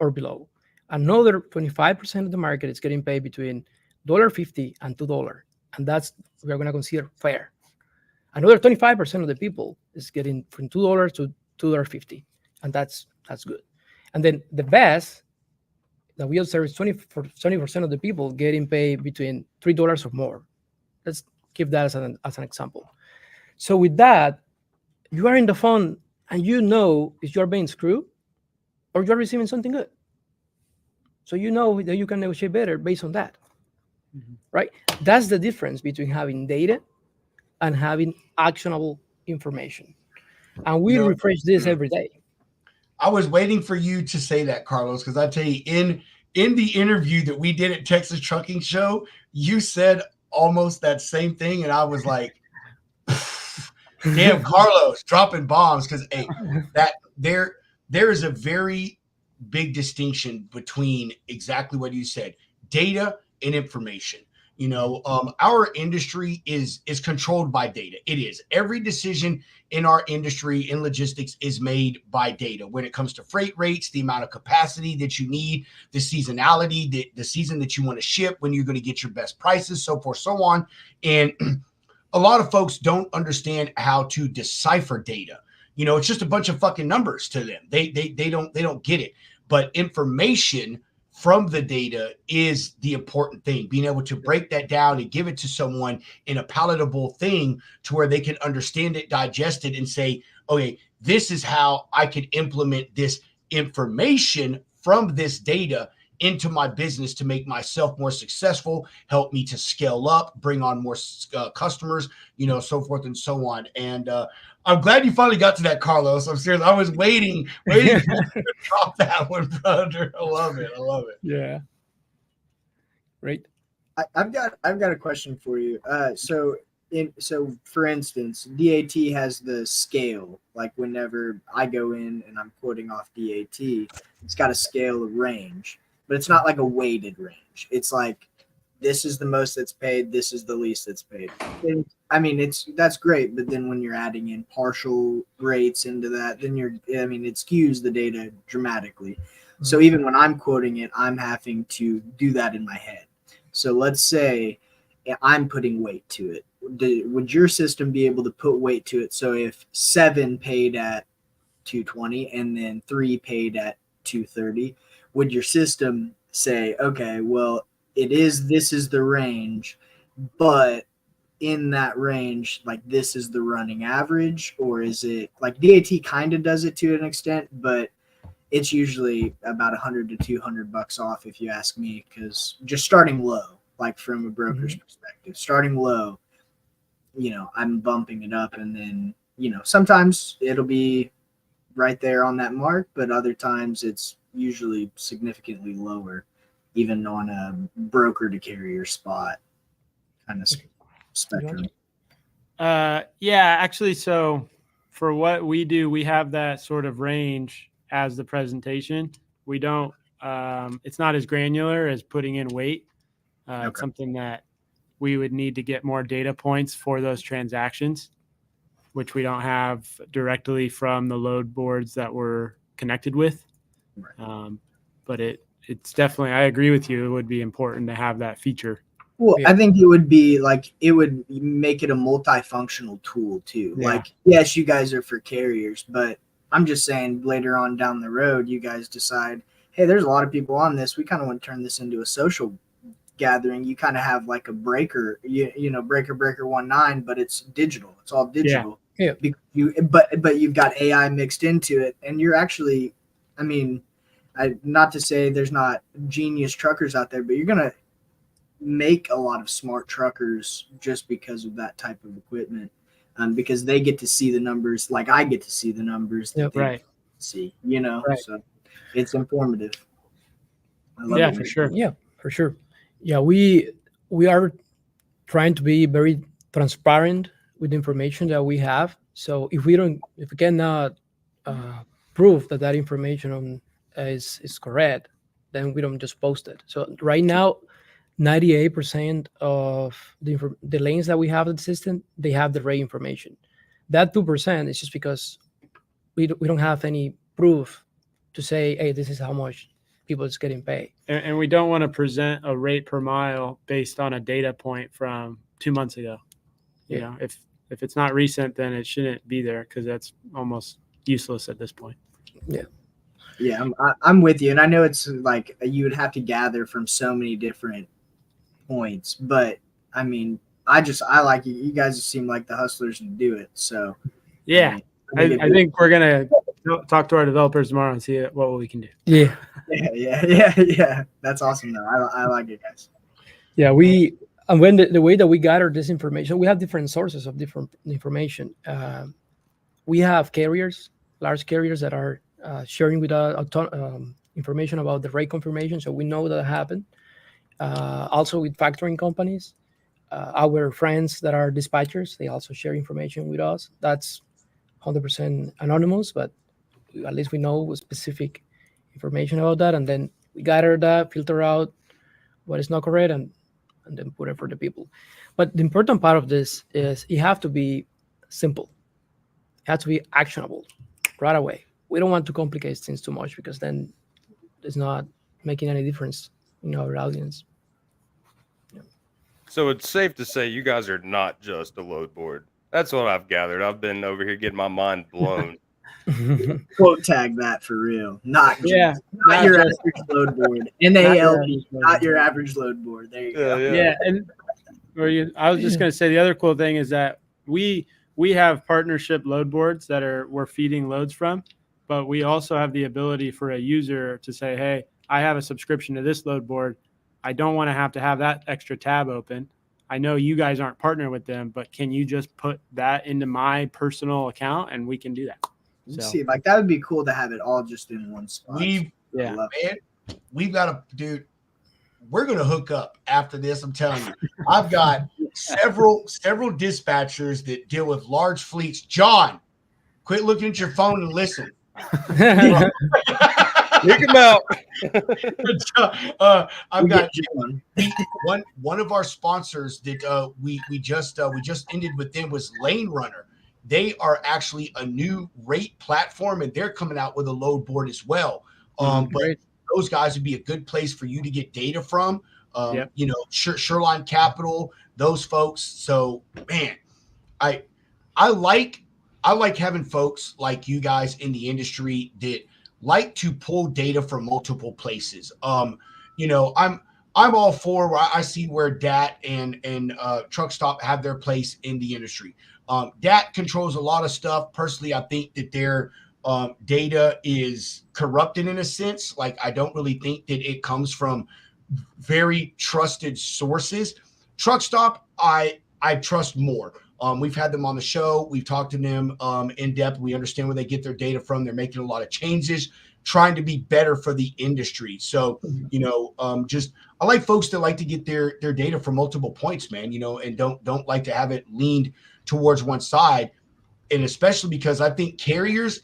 or below. Another 25% of the market is getting paid between $1.50 and $2. And that's, we're going to consider fair. Another 25% of the people is getting from $2 to $2.50. And that's good. And then the best that we observe is 20% of the people getting paid between $3 or more. Let's give that as an example. So with that, you are in the phone and if you're being screwed or you're receiving something good. So you know that you can negotiate better based on that. Right? That's the difference between having data and having actionable information. And we refresh this every day. I was waiting for you to say that, Carlos, because I tell you, in the interview that we did at Texas Trucking Show, you said almost that same thing, and I was like, damn, Carlos dropping bombs, because that there is a very big distinction between exactly what you said, data and information. Our industry is controlled by data. It is. Every decision in our industry in logistics is made by data. When it comes to freight rates, the amount of capacity that you need, the seasonality, the season that you want to ship, when you're going to get your best prices, so forth, so on. And a lot of folks don't understand how to decipher data. It's just a bunch of fucking numbers to them. They don't get it. But information from the data is the important thing, being able to break that down and give it to someone in a palatable thing to where they can understand it, digest it, and say, okay, this is how I could implement this information from this data into my business to make myself more successful, help me to scale up, bring on more customers, so forth and so on. And I'm glad you finally got to that, Carlos. I'm serious. I was waiting for you to drop that one, brother. I love it. Yeah. Great. I've got a question for you. So for instance, DAT has the scale. Like whenever I go in and I'm quoting off DAT, it's got a scale of range, but it's not like a weighted range. It's like, this is the most that's paid, this is the least that's paid. And, that's great, but then when you're adding in partial rates into that, then it skews the data dramatically. So even when I'm quoting it, I'm having to do that in my head. So let's say I'm putting weight to it. Would your system be able to put weight to it? So if 7 paid at 220 and then 3 paid at 230, would your system say, okay, well, this is the range, but in that range, like this is the running average? Or is it like DAT kind of does it to an extent, but it's usually about 100 to 200 bucks off if you ask me, because just starting low, like from a broker's perspective, starting low, I'm bumping it up, and then sometimes it'll be right there on that mark, but other times it's usually significantly lower, even on a broker to carrier spot kind of spectrum. Yeah, actually, so for what we do, we have that sort of range as the presentation. We don't, it's not as granular as putting in weight. It's something that we would need to get more data points for those transactions, which we don't have directly from the load boards that we're connected with. But it's definitely, I agree with you, it would be important to have that feature. Well, I think it would be like, it would make it a multifunctional tool too. Yeah. Like, yes, you guys are for carriers, but I'm just saying later on down the road, you guys decide, hey, there's a lot of people on this. We kind of want to turn this into a social gathering. You kind of have like a breaker, breaker 19, but it's digital. It's all digital. Yeah. But you've got AI mixed into it, and you're actually, not to say there's not genius truckers out there, but you're gonna make a lot of smart truckers just because of that type of equipment, because they get to see the numbers like I get to see the numbers that they see, so it's informative. I love it. For sure. Yeah, for sure. Yeah, we are trying to be very transparent with the information that we have. So if we cannot prove that information is correct, then we don't just post it. So right now, 98% of the lanes that we have in the system, they have the rate information. That 2% is just because we don't have any proof to say, hey, this is how much people is getting paid. And we don't want to present a rate per mile based on a data point from 2 months ago. You know, if it's not recent, then it shouldn't be there, because that's almost useless at this point. Yeah, I'm with you, and I know it's like you would have to gather from so many different points, but I like you. You guys seem like the hustlers to do it. So yeah, I think we're gonna talk to our developers tomorrow and see what we can do. Yeah. That's awesome though. I like it, guys. Yeah, when the way that we gather this information, we have different sources of different information. We have carriers, large carriers that are sharing with us information about the rate confirmation, so we know that happened. Also with factoring companies, our friends that are dispatchers, they also share information with us. That's 100% anonymous, but at least we know specific information about that, and then we gather that, filter out what is not correct, and then put it for the people. But the important part of this is it have to be simple. It has to be actionable right away. We don't want to complicate things too much, because then it's not making any difference in our audience. So it's safe to say you guys are not just a load board. That's what I've gathered. I've been over here getting my mind blown. Quote tag that for real. Not your average load board. NALB, not your average load board. There you go. Yeah, and I was just gonna say the other cool thing is that we have partnership load boards that we're feeding loads from, but we also have the ability for a user to say, hey, I have a subscription to this load board. I don't want to have that extra tab open. I know you guys aren't partnered with them, but can you just put that into my personal account, and we can do that. See, like that would be cool to have it all just in one spot. We've got dude. We're gonna hook up after this. I'm telling you, I've got several dispatchers that deal with large fleets. John, quit looking at your phone and listen. Kick him out. I've got one of our sponsors that we just ended with them was Lane Runner. They are actually a new rate platform, and they're coming out with a load board as well. But those guys would be a good place for you to get data from. Yep. You know, Shoreline Capital, those folks. So, man, I like having folks like you guys in the industry that like to pull data from multiple places. You know, I'm all for where I see where DAT and Truck Stop have their place in the industry. DAT controls a lot of stuff. Personally, I think that their data is corrupted in a sense. Like, I don't really think that it comes from very trusted sources. Truck Stop, I trust more. We've had them on the show. We've talked to them in depth. We understand where they get their data from. They're making a lot of changes, trying to be better for the industry. So, you know, I like folks that like to get their data from multiple points, man, you know, and don't like to have it leaned towards one side. And especially because I think carriers,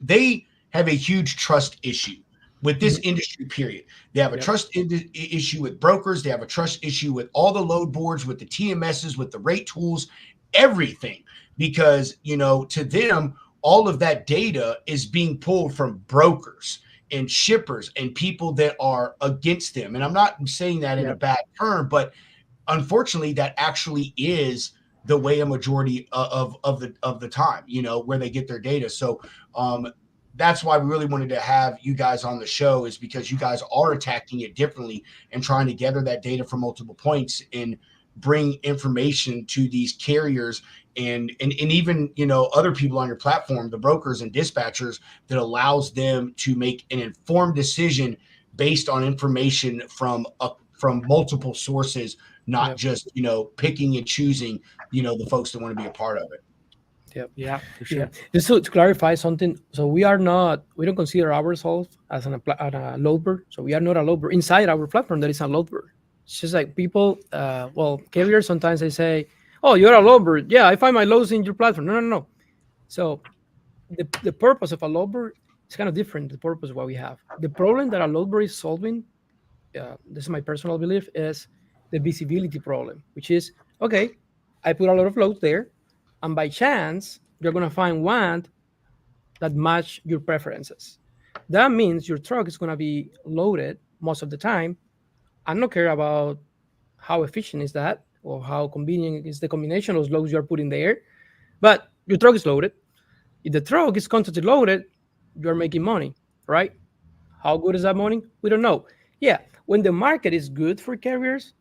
they have a huge trust issue with this industry, period. They have a trust issue with brokers. They have a trust issue with all the load boards, with the TMSs, with the rate tools, everything. Because, you know, to them, all of that data is being pulled from brokers and shippers and people that are against them. And I'm not saying that in a bad term, but unfortunately, that actually is the way a majority of the time, you know, where they get their data. So, that's why we really wanted to have you guys on the show, is because you guys are attacking it differently and trying to gather that data from multiple points and bring information to these carriers and even, you know, other people on your platform, the brokers and dispatchers, that allows them to make an informed decision based on information from multiple sources, not just, you know, picking and choosing, you know, the folks that want to be a part of it. Yeah, for sure. Yeah. Just to clarify something, so we don't consider ourselves as a load bird. So we are not a load bird. Inside our platform, there is a load bird. It's just like people, carriers, sometimes they say, oh, you're a load bird. Yeah, I find my loads in your platform. No. So the purpose of a load bird is kind of different. The purpose of what we have. The problem that a load bird is solving, this is my personal belief, is the visibility problem, which is, okay, I put a lot of loads there, and by chance, you're going to find one that match your preferences. That means your truck is going to be loaded most of the time. I don't care about how efficient is that or how convenient is the combination of those loads you're putting there, but your truck is loaded. If the truck is constantly loaded, you're making money, right? How good is that money? We don't know. Yeah, when the market is good for carriers,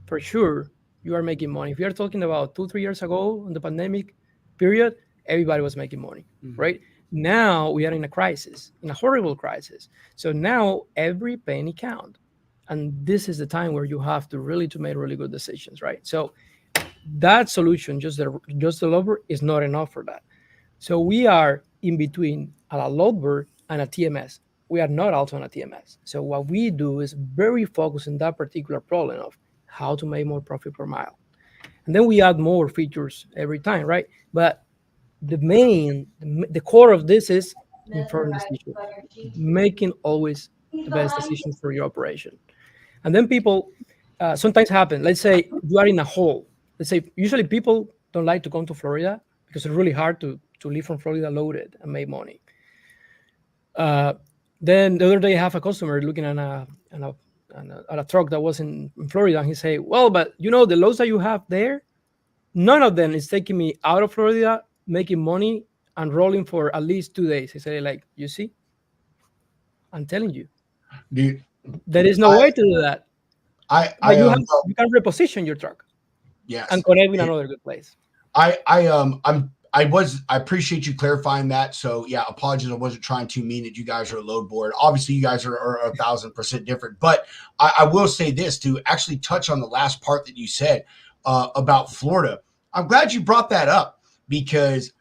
for sure, you are making money. If you're talking about 2-3 years ago in the pandemic period, everybody was making money, right? Now we are in a crisis, in a horrible crisis. So now every penny counts. And this is the time where you have to make really good decisions, right? So that solution, just the load bird, is not enough for that. So we are in between a load bird and a TMS. We are not also on a TMS. So what we do is very focused on that particular problem of how to make more profit per mile. And then we add more features every time, right? But the core of this is informed decision, making always the best decisions for your operation. And then people sometimes happen. Let's say you are in a hole. Let's say usually people don't like to come to Florida because it's really hard to live from Florida loaded and make money. Then the other day I have a customer looking at a truck that was in Florida, and he say, well, but you know, the loads that you have there, none of them is taking me out of Florida, making money and rolling for at least 2 days. He said, like, you see, I'm telling you, dude, there is no way to do that. You can reposition your truck, yes, and connect with another good place. I appreciate you clarifying that. So yeah, apologies. I wasn't trying to mean that you guys are a load board. Obviously, you guys are 1,000% different. But I will say this, to actually touch on the last part that you said about Florida. I'm glad you brought that up, because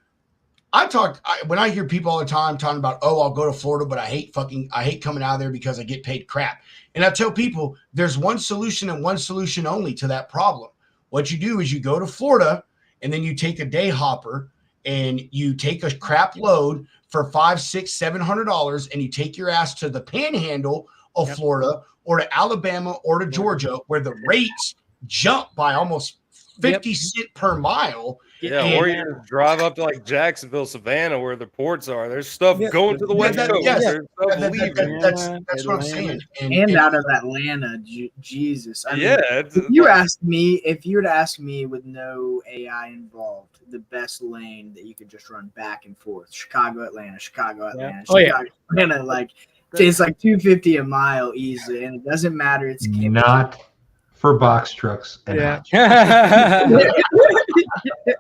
when I hear people all the time talking about, oh, I'll go to Florida, but I hate coming out of there because I get paid crap. And I tell people there's one solution and one solution only to that problem. What you do is you go to Florida, and then you take a day hopper and you take a crap load for $500, $600, $700, and you take your ass to the panhandle of Florida or to Alabama or to Georgia, where the rates jump by almost 50 cents per mile. Yeah, or you just drive up to like Jacksonville, Savannah, where the ports are. There's stuff going to the West Coast. Yes. There's stuff leaving. That's what I'm saying. And out of Atlanta, Jesus. I mean, Yeah, if you were to ask me with no AI involved, the best lane that you could just run back and forth, Chicago, Atlanta, Chicago, Atlanta, Chicago, Atlanta, like it's like 250 a mile easily, and it doesn't matter. It's not for box trucks. And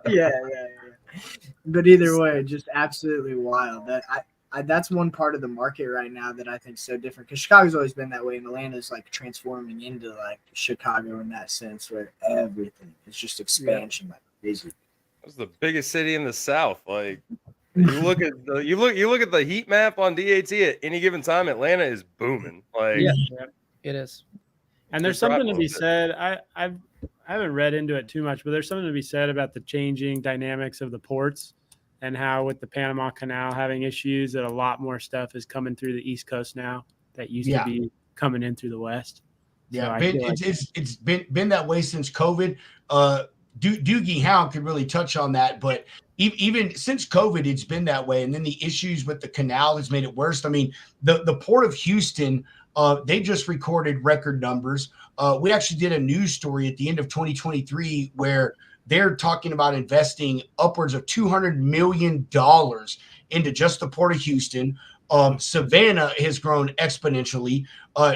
yeah. But either way, just absolutely wild. That's one part of the market right now that I think is so different, because Chicago's always been that way, and Atlanta's like transforming into like Chicago in that sense, where everything is just expansion like crazy. It's the biggest city in the South. Like you look at the heat map on DAT at any given time, Atlanta is booming. Like it is. And there's something to be said. I haven't read into it too much, but there's something to be said about the changing dynamics of the ports and how with the Panama Canal having issues, that a lot more stuff is coming through the East Coast now that used to be coming in through the West. Yeah, it's been that way since COVID. Doogie Hound could really touch on that, but even since COVID, it's been that way. And then the issues with the canal has made it worse. I mean, the Port of Houston, they just recorded record numbers. We actually did a news story at the end of 2023 where they're talking about investing upwards of $200 million into just the Port of Houston. Savannah has grown exponentially.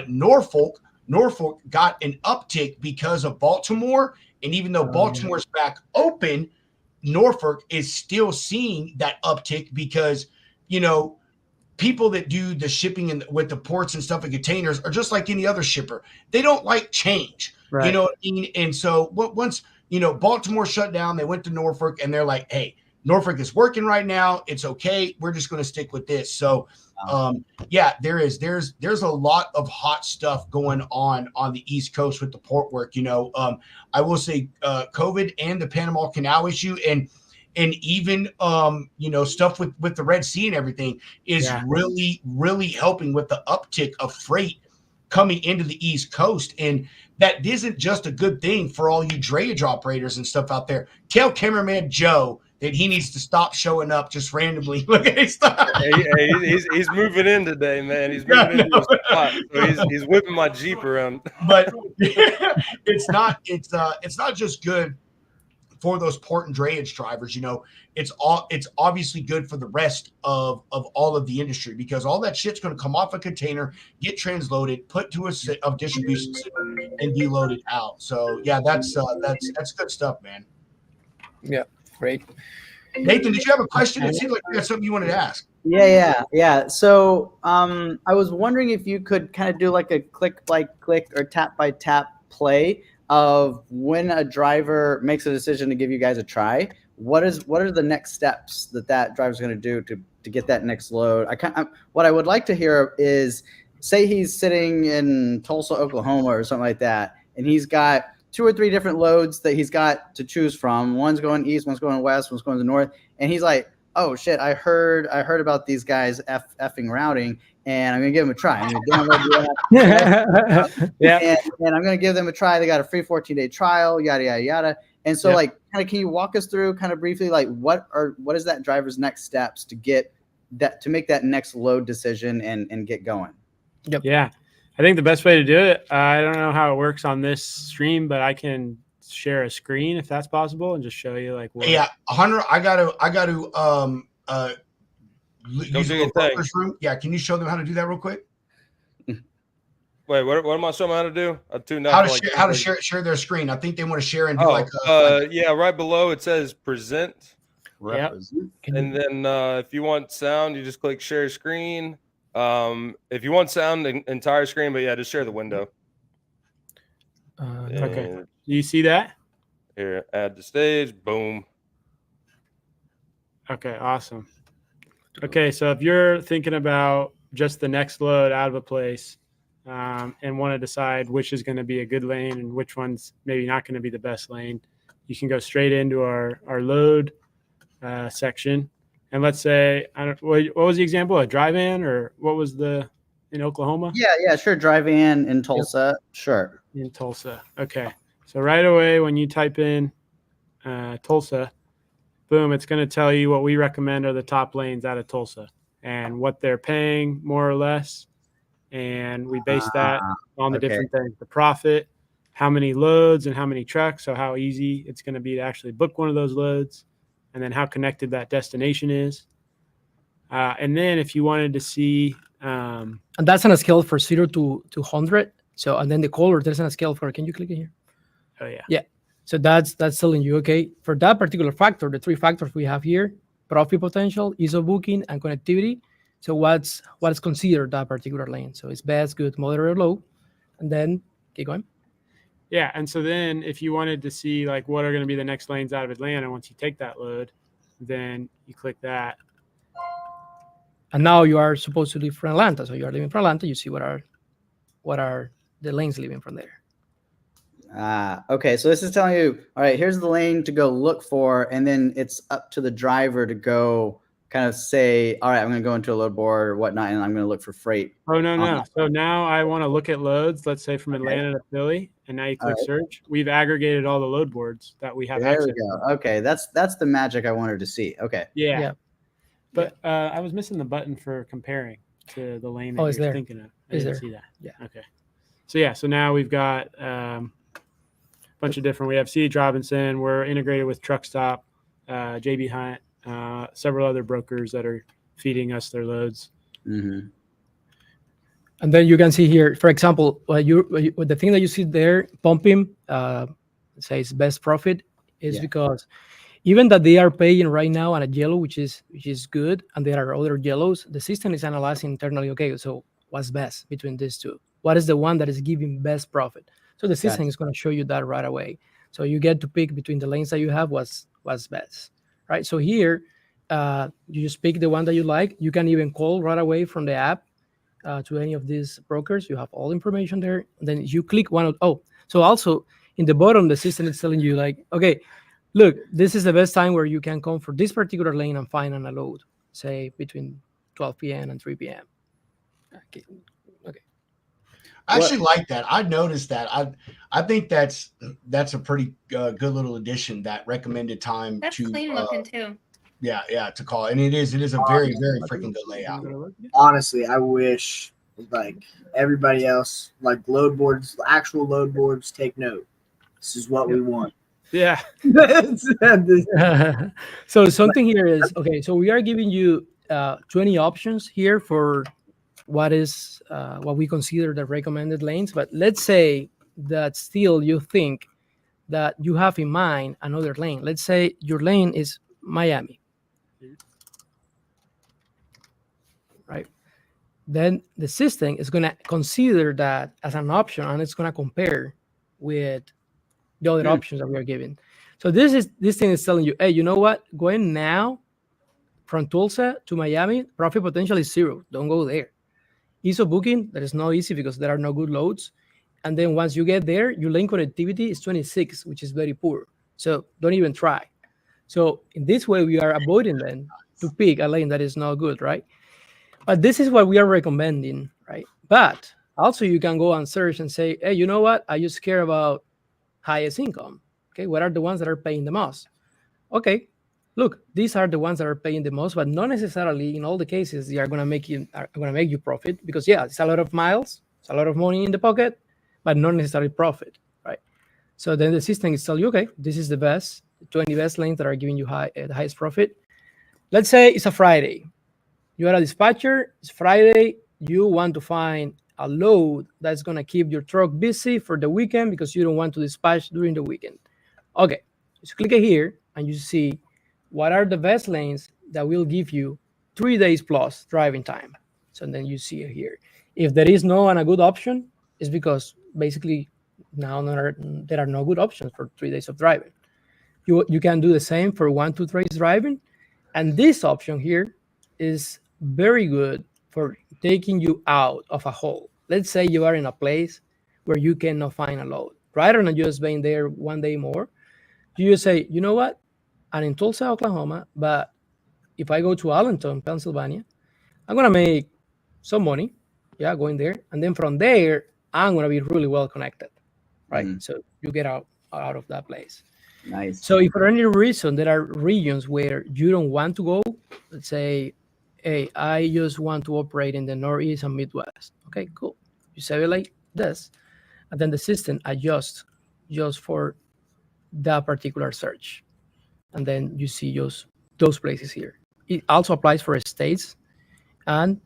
Norfolk got an uptick because of Baltimore. And even though Baltimore's back open, Norfolk is still seeing that uptick because, people that do the shipping with the ports and stuff and containers are just like any other shipper. They don't like change, right. You know what I mean? And so once, Baltimore shut down, they went to Norfolk and they're like, hey, Norfolk is working right now. It's okay. We're just going to stick with this. So, there's a lot of hot stuff going on the East Coast with the port work. I will say COVID and the Panama Canal issue and even stuff with the Red Sea and everything is really, really helping with the uptick of freight coming into the East Coast. And that isn't just a good thing for all you drayage operators and stuff out there. Tell cameraman Joe that he needs to stop showing up just randomly. Look at his stuff. He's moving in today, man. He's moving into his spot. So he's whipping my Jeep around. But it's not just good for those port and drayage drivers. It's obviously good for the rest of all of the industry, because all that shit's going to come off a container, get transloaded, put to a distribution center, and be loaded out. So that's good stuff, man. Yeah, great. Nathan, did you have a question? It seems like you got something you wanted to ask. Yeah. So I was wondering if you could kind of do like a click by click or tap by tap play of when a driver makes a decision to give you guys a try. What are the next steps that driver's going to do to get that next load? What I would like to hear is, say he's sitting in Tulsa, Oklahoma or something like that, and he's got 2 or 3 different loads that he's got to choose from. One's going east, one's going west, one's going to the north, and he's like, oh shit, I heard about these guys effing routing, and I'm gonna give them a try. I'm gonna download the app, and I'm gonna give them a try. They got a free 14-day trial, yada yada yada. And so, kind of, can you walk us through, kind of briefly, what is that driver's next steps to make that next load decision and get going? Yep. Yeah, I think the best way to do it. I don't know how it works on this stream, but I can share a screen if that's possible and just show you what. Yeah, Hunter, I got to use the broker's room. Yeah, can you show them how to do that real quick? Wait, what am I showing them how to do? How to share their screen. I think they want to share and do right below it says present. Yep. And then if you want sound, you just click share screen. If you want sound, entire screen, but just share the window. Okay. Do you see that? Here, add to stage. Boom. Okay, awesome. Okay, so if you're thinking about just the next load out of a place and want to decide which is going to be a good lane and which one's maybe not going to be the best lane, you can go straight into our load section. And let's say, what was the example? A drive-in, or what was in Oklahoma? Yeah, sure. Drive-in in Tulsa. Yep. Sure. In Tulsa. Okay. So right away when you type in Tulsa, boom, it's going to tell you what we recommend are the top lanes out of Tulsa and what they're paying more or less. And we base that on the different things, the profit, how many loads and how many trucks. So how easy it's going to be to actually book one of those loads, and then how connected that destination is. And then if you wanted to see, and that's on a scale for 0 to 100. So, and then the color, there's on a scale for, can you click it here? Oh yeah. Yeah. So that's telling you, okay, for that particular factor, the 3 factors we have here, profit potential, ease of booking, and connectivity. So what's considered that particular lane? So it's best, good, moderate, or low. And then keep going. Yeah. And so then if you wanted to see like what are going to be the next lanes out of Atlanta once you take that load, then you click that. And now you are supposed to leave from Atlanta. So you are leaving from Atlanta. You see what are the lanes leaving from there. Okay, so this is telling you, all right, here's the lane to go look for, and then it's up to the driver to go kind of say, all right, I'm going to go into a load board or whatnot, and I'm going to look for freight. Oh, no. So now I want to look at loads, let's say from Atlanta to Philly, and now you click search. We've aggregated all the load boards that we have access to. There we go. Okay, that's the magic I wanted to see. Okay. Yeah. But I was missing the button for comparing to the lane that you're thinking of. I didn't see that. Yeah. Okay. So yeah, so now we've got bunch of different. We have C.H. Robinson. We're integrated with Truck Stop, JB Hunt, several other brokers that are feeding us their loads. Mm-hmm. And then you can see here, for example, the thing that you see there, pumping, says best profit, is because even that they are paying right now on a yellow, which is good, and there are other yellows, the system is analyzing internally, okay, so what's best between these two? What is the one that is giving best profit? So the system is going to show you that right away. So you get to pick between the lanes that you have what's best, right? So here, you just pick the one that you like. You can even call right away from the app to any of these brokers. You have all information there. And then you click one of, so also in the bottom, the system is telling you like, okay, look, this is the best time where you can come for this particular lane and find on a load, say between 12 p.m. and 3 p.m. Okay. I actually like that. I noticed that. I think that's a pretty good little addition. That recommended time. That's to clean looking too. Yeah, to call, and it is a very freaking good layout. Honestly, I wish like everybody else, like load boards, actual load boards, take note. This is what we want. Yeah. So something here is okay. So we are giving you 20 options here for what we consider the recommended lanes. But let's say that still you think that you have in mind another lane. Let's say your lane is Miami, right? Then the system is going to consider that as an option, and it's going to compare with the other options that we are giving. So this thing is telling you, hey, you know what? Going now from Tulsa to Miami, profit potential is 0. Don't go there. Ease of booking, that is not easy because there are no good loads. And then once you get there, your lane connectivity is 26, which is very poor. So don't even try. So in this way, we are avoiding then to pick a lane that is not good, right? But this is what we are recommending, right? But also you can go and search and say, hey, you know what? I just care about highest income. Okay, what are the ones that are paying the most? Okay, look, these are the ones that are paying the most, but not necessarily in all the cases they are going to make you profit, because it's a lot of miles, it's a lot of money in the pocket, but not necessarily profit, right? So then the system is telling you, okay, this is the best, 20 best lanes that are giving you the highest profit. Let's say it's a Friday. You are a dispatcher, it's Friday, you want to find a load that's going to keep your truck busy for the weekend because you don't want to dispatch during the weekend. Okay, just click here and you see what are the best lanes that will give you 3 days plus driving time. So then you see it here. If there is no and a good option, it's because basically now there are no good options for 3 days of driving. You can do the same for 1 to 3 days driving. And this option here is very good for taking you out of a hole. Let's say you are in a place where you cannot find a load. Rather than just being there 1 day more, you just say, you know what? I'm in Tulsa, Oklahoma, but if I go to Allentown, Pennsylvania, I'm going to make some money, going there. And then from there, I'm going to be really well connected, right? So you get out of that place. Nice. So if for any reason there are regions where you don't want to go, let's say, hey, I just want to operate in the Northeast and Midwest. Okay, cool. You save it like this, and then the system adjusts just for that particular search. And then you see just those places here. It also applies for states, and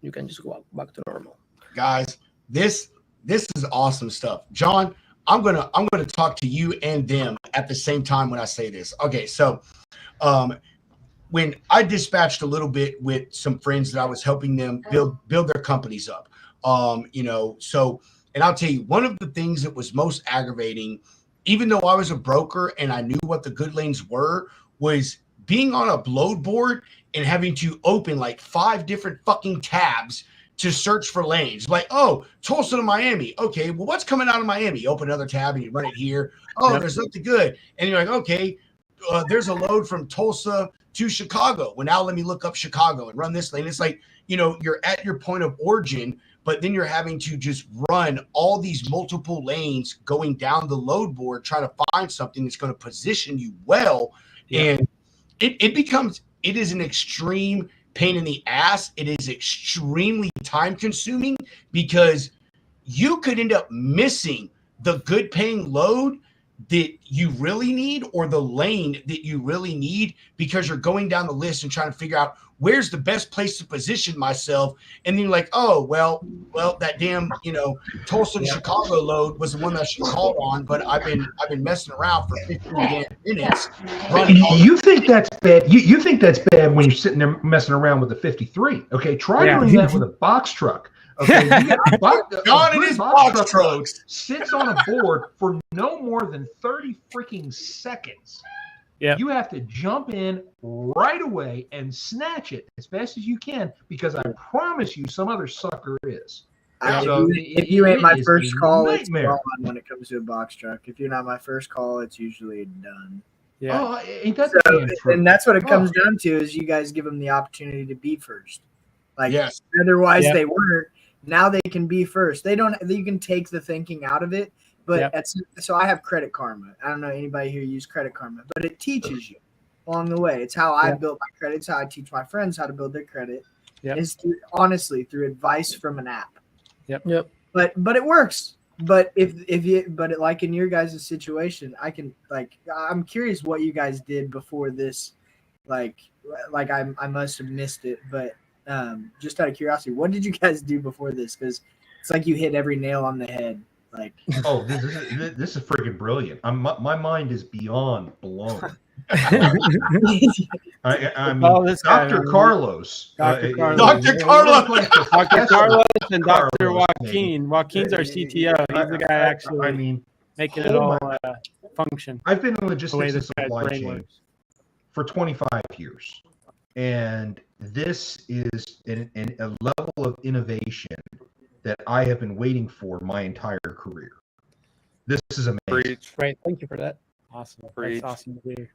you can just go back to normal. Guys, this is awesome stuff. John, I'm gonna talk to you and them at the same time when I say this. Okay, so when I dispatched a little bit with some friends that I was helping them build their companies up, so, and I'll tell you, one of the things that was most aggravating, even though I was a broker and I knew what the good lanes were, was being on a load board and having to open like 5 different fucking tabs to search for lanes. Like, oh, Tulsa to Miami. Okay, well, what's coming out of Miami? Open another tab and you run it here. Oh, there's nothing good. And you're like, okay, there's a load from Tulsa to Chicago. Well, now let me look up Chicago and run this lane. It's like, you're at your point of origin, but then you're having to just run all these multiple lanes going down the load board, trying to find something that's going to position you well. Yeah. And it is an extreme pain in the ass. It is extremely time consuming because you could end up missing the good paying load that you really need or the lane that you really need because you're going down the list and trying to figure out where's the best place to position myself. And then you're like, oh, well, that damn, Tulsa to Chicago load was the one that I should call on, but I've been messing around for 15 minutes. You think that's bad? You think that's bad when you're sitting there messing around with the 53? Okay, try doing that with a box truck. Okay, John and his box truck sits on a board for no more than 30 freaking seconds. Yeah, you have to jump in right away and snatch it as fast as you can because I promise you, some other sucker is. So if you ain't my first call, it's gone when it comes to a box truck. If you're not my first call, it's usually done. Yeah, oh, ain't that and that's what it comes down to is you guys give them the opportunity to be first. Like, yes. Otherwise they weren't. Now they can be first. They don't. You can take the thinking out of it. But so I have Credit Karma. I don't know anybody here use Credit Karma, but it teaches you along the way. It's how I built my credit. It's how I teach my friends how to build their credit. Is honestly through advice from an app. Yep. But it works. But like in your guys' situation, I'm curious what you guys did before this. Like I must have missed it, but. Just out of curiosity, what did you guys do before this? Because it's like you hit every nail on the head. Like, oh, this is freaking brilliant. My mind is beyond blown. I mean, Dr. Carlos, Dr. Carlos, and Dr. Joaquin. Joaquin's our CTO. He's the guy actually making it all function. I've been in logistics and supply chain for 25 years. And this is a level of innovation that I have been waiting for my entire career. This is amazing. Great. Thank you for that. Awesome. That's awesome to hear.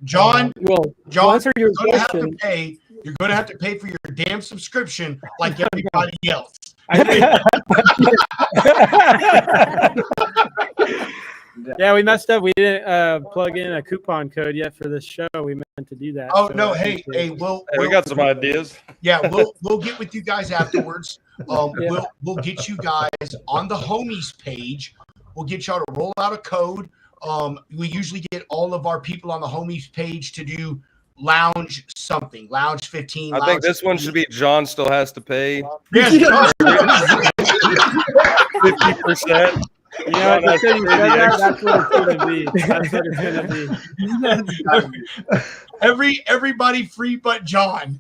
John, to answer your question, you're going to have to pay for your damn subscription like everybody else. Yeah, we messed up. We didn't plug in a coupon code yet for this show. We meant to do that. Oh, so no. Hey, we got some ideas. Yeah, we'll get with you guys afterwards. We'll get you guys on the homies page. We'll get y'all to roll out a code. We usually get all of our people on the homies page to do lounge 15. I think this one should be John still has to pay. Yes, 50%. You know, that's what it's going to be. That's what it's going to be. Everybody free but John.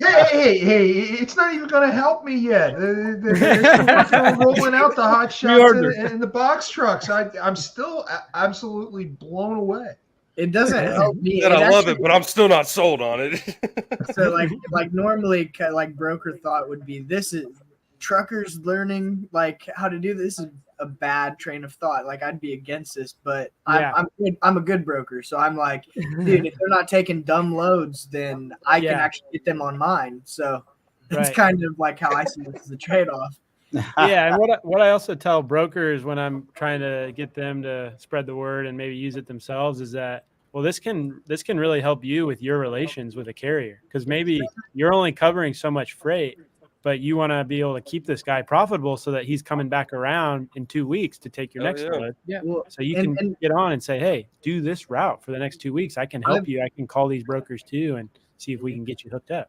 hey, it's not even going to help me yet. They're still rolling out the hot shots and the box trucks. I'm still absolutely blown away. It doesn't help me. I love it, but I'm still not sold on it. So like normally, like broker thought would be this is truckers learning like how to do this is a bad train of thought. Like I'd be against this, but I'm a good broker, so I'm like, dude, if they're not taking dumb loads, then I can actually get them on mine. So it's kind of like how I see this as a trade-off. Yeah, and what I also tell brokers when I'm trying to get them to spread the word and maybe use it themselves is that, well, this can really help you with your relations with a carrier, because maybe you're only covering so much freight, but you want to be able to keep this guy profitable so that he's coming back around in 2 weeks to take your next load. Yeah. Well, So you can get on and say, hey, do this route for the next 2 weeks. I can help you. I can call these brokers too and see if we can get you hooked up.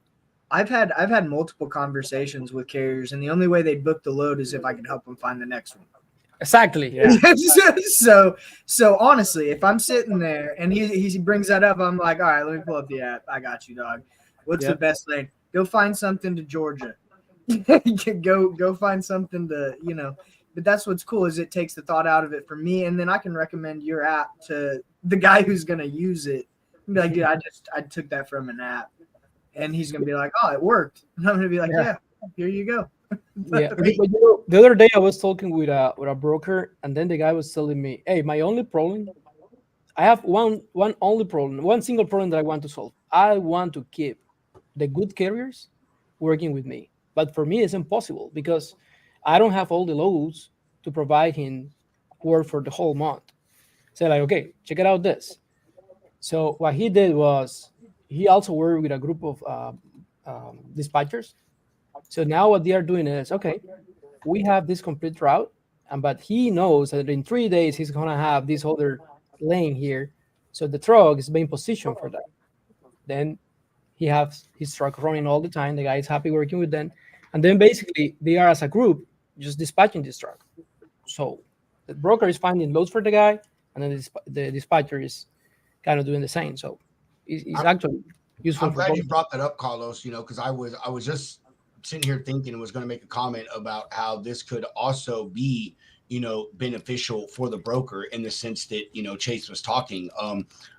I've had multiple conversations with carriers, and the only way they book the load is if I can help them find the next one. Exactly. Yeah. so honestly, if I'm sitting there and he brings that up, I'm like, all right, let me pull up the app. I got you, dog. What's the best lane? Go find something to Georgia. go find something to, but that's what's cool is it takes the thought out of it for me, and then I can recommend your app to the guy who's gonna use it. Be like, dude, I took that from an app, and he's gonna be like, oh, it worked, and I'm gonna be like, yeah here you go. Yeah. But the other day I was talking with a broker, and then the guy was telling me, hey, my only problem, I have one single problem that I want to solve. I want to keep the good carriers working with me. But for me, it's impossible because I don't have all the loads to provide him work for the whole month. So like, okay, check it out this. So what he did was he also worked with a group of dispatchers. So now what they are doing is, okay, we have this complete route, but he knows that in 3 days he's gonna have this other lane here. So the truck is being positioned for that. Then he has his truck running all the time. The guy is happy working with them. And then basically they are as a group just dispatching this truck. So the broker is finding loads for the guy, and then the dispatcher is kind of doing the same. So it's actually useful. I'm glad you brought that up, Carlos, because I was just sitting here thinking and was going to make a comment about how this could also be, beneficial for the broker in the sense that, Chase was talking.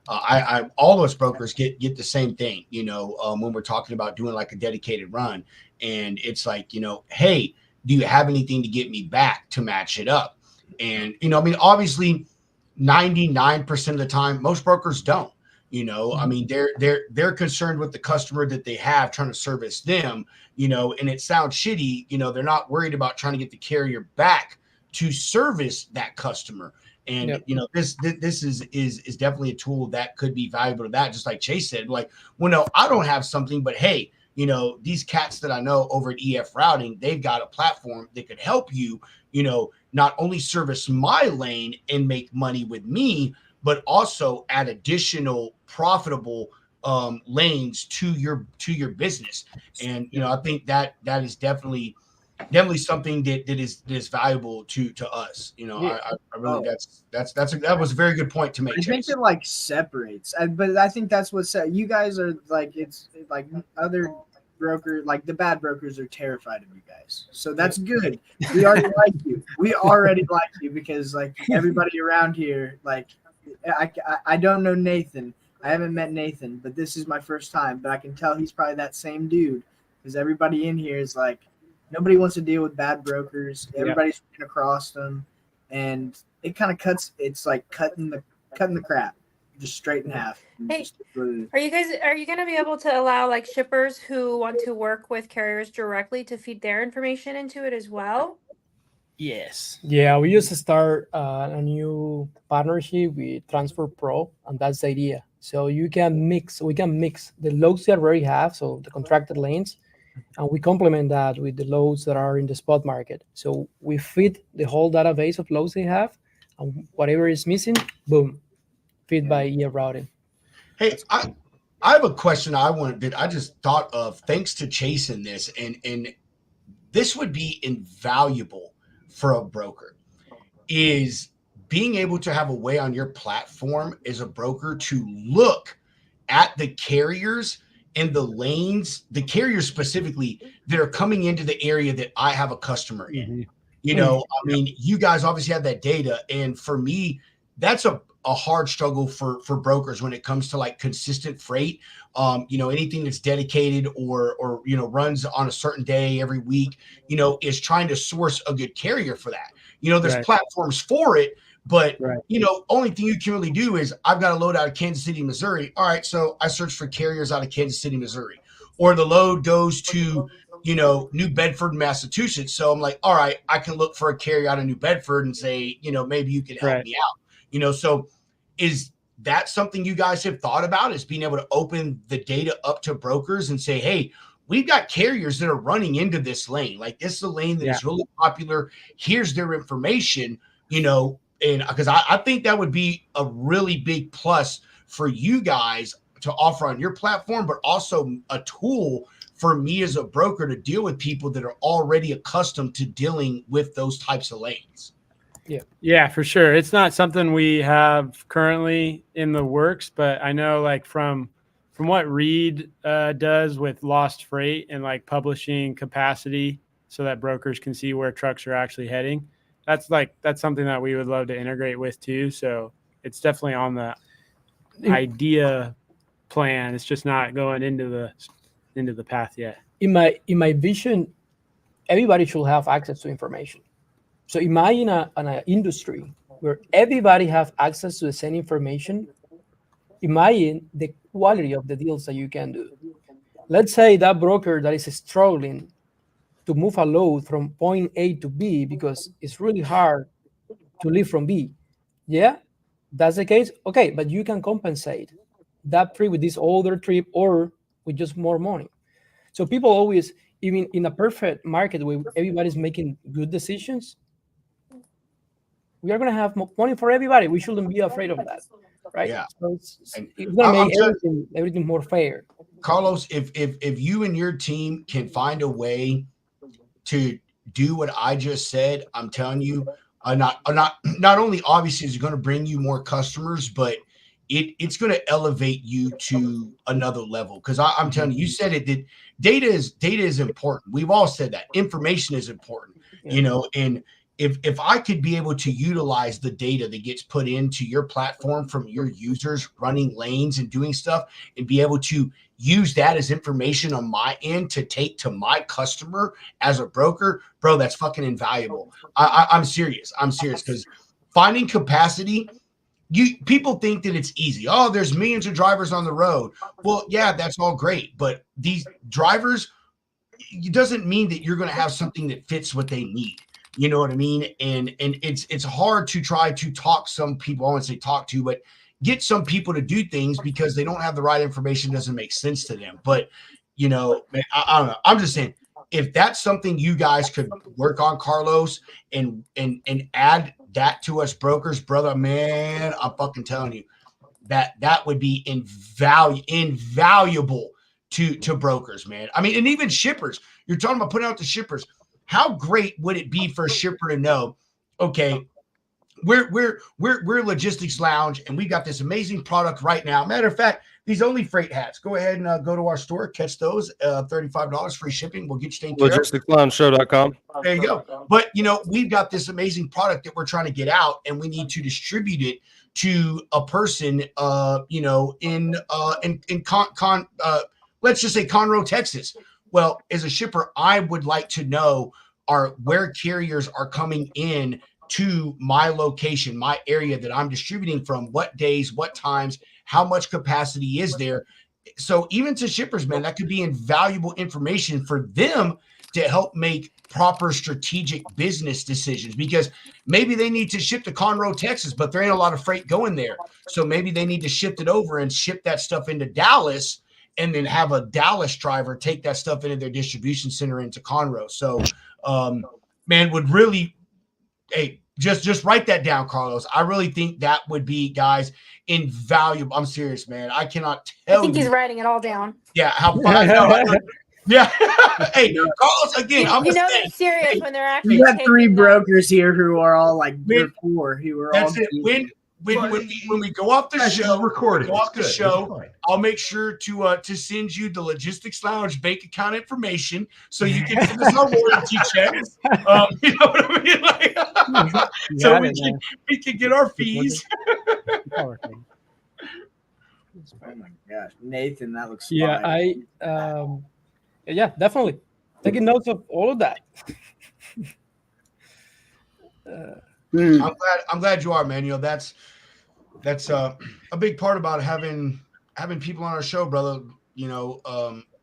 I all those brokers get the same thing, when we're talking about doing like a dedicated run, and it's like, hey, do you have anything to get me back to match it up? And, obviously 99% of the time, most brokers don't. They're concerned with the customer that they have, trying to service them, and it sounds shitty. They're not worried about trying to get the carrier back to service that customer. And, this is definitely a tool that could be valuable to that. Just like Chase said, like, well, no, I don't have something, but hey, these cats that I know over at EF Routing, they've got a platform that could help you, not only service my lane and make money with me, but also add additional profitable lanes to your business. And I think that is definitely something that is valuable to us. I really that was a very good point to make. I think it like separates, but I think that's what you guys are like. It's like other broker, like the bad brokers are terrified of you guys, so that's good. We already like you. We already like you because like everybody around here, like I don't know Nathan. I haven't met Nathan, but this is my first time. But I can tell he's probably that same dude because everybody in here is like, nobody wants to deal with bad brokers. Everybody's looking across them, and it kind of cuts. It's like cutting the crap just straight in half. Hey, are you going to be able to allow like shippers who want to work with carriers directly to feed their information into it as well? Yes. Yeah, we used to start a new partnership with Transfer Pro, and that's the idea. So we can mix the loads that we already have, so the contracted lanes, and we complement that with the loads that are in the spot market. So we feed the whole database of loads they have, and whatever is missing, boom, feed by EF routing. Hey, I have a question that I just thought of thanks to Chase in this, and this would be invaluable for a broker, is being able to have a way on your platform as a broker to look at the carriers and the lanes, the carriers specifically that are coming into the area that I have a customer in. You guys obviously have that data. And for me, that's a hard struggle for brokers when it comes to like consistent freight. Anything that's dedicated or runs on a certain day every week, is trying to source a good carrier for that. There's platforms for it, but only thing you can really do is I've got a load out of Kansas City, Missouri. All right, so I search for carriers out of Kansas City, Missouri, or the load goes to New Bedford, Massachusetts. So I'm like, all right, I can look for a carrier out of New Bedford and say, maybe you could help me out. So is that something you guys have thought about, is being able to open the data up to brokers and say, hey, we've got carriers that are running into this lane. Like, this is a lane that is really popular. Here's their information, and because I think that would be a really big plus for you guys to offer on your platform, but also a tool for me as a broker to deal with people that are already accustomed to dealing with those types of lanes. Yeah, for sure. It's not something we have currently in the works, but I know like from what Reed does with lost freight and like publishing capacity so that brokers can see where trucks are actually heading. That's something that we would love to integrate with too. So it's definitely on the idea plan. It's just not going into the path yet. In my vision, everybody should have access to information. So imagine an industry where everybody have access to the same information. Imagine the quality of the deals that you can do. Let's say that broker that is struggling to move a load from point A to B because it's really hard to leave from B. Yeah, that's the case. Okay, but you can compensate that trip with this older trip or with just more money. So people always, even in a perfect market where everybody's making good decisions, we are going to have money for everybody. We shouldn't be afraid of that, right? Yeah. So it's going to make everything more fair. Carlos, if you and your team can find a way to do what I just said, I'm telling you, not only obviously is it going to bring you more customers, but it's going to elevate you to another level. Because I'm telling you, you said it, that data is important. We've all said that information is important, and if I could be able to utilize the data that gets put into your platform from your users running lanes and doing stuff, and be able to use that as information on my end to take to my customer as a broker, bro, that's fucking invaluable. I'm serious. Because finding capacity, people think that it's easy. Oh, there's millions of drivers on the road. Well, yeah, that's all great. But these drivers, it doesn't mean that you're going to have something that fits what they need. You know what I mean? And it's hard to try to talk some people, I won't say talk to, but get some people to do things because they don't have the right information. Doesn't make sense to them. But, man, I don't know. I'm just saying, if that's something you guys could work on, Carlos, and add that to us brokers, brother, man, I'm fucking telling you that would be invaluable to brokers, man. I mean, and even shippers. You're talking about putting out the shippers. How great would it be for a shipper to know, okay, we're Logistics Lounge, and we got this amazing product right now. Matter of fact, these Only Freight hats. Go ahead and go to our store, catch those. $35 free shipping. We'll get you taken care of. LogisticsLoungeShow.com. There you go. But we've got this amazing product that we're trying to get out, and we need to distribute it to a person, in let's just say Conroe, Texas. Well, as a shipper, I would like to know where carriers are coming in to my location, my area that I'm distributing from, what days, what times, how much capacity is there. So even to shippers, man, that could be invaluable information for them to help make proper strategic business decisions, because maybe they need to ship to Conroe, Texas, but there ain't a lot of freight going there. So maybe they need to shift it over and ship that stuff into Dallas, and then have a Dallas driver take that stuff into their distribution center into Conroe. So, man, would really, hey, just write that down, Carlos. I really think that would be, guys, invaluable. I'm serious, man. I cannot tell you. I think he's writing it all down. Yeah, how fun. I know. Yeah. Hey, Carlos, again, they're serious when they're actually. You have three brokers here who are all like four who are all. That's it. When we go off the show, I'll make sure to send you the Logistics Lounge bank account information so you can send us our royalty checks. You know what I mean? Like, so we can get our fees. Oh my gosh, Nathan, that looks. Yeah, fine. Yeah, definitely taking notes of all of that. I'm glad you are, man. That's a big part about having people on our show, brother.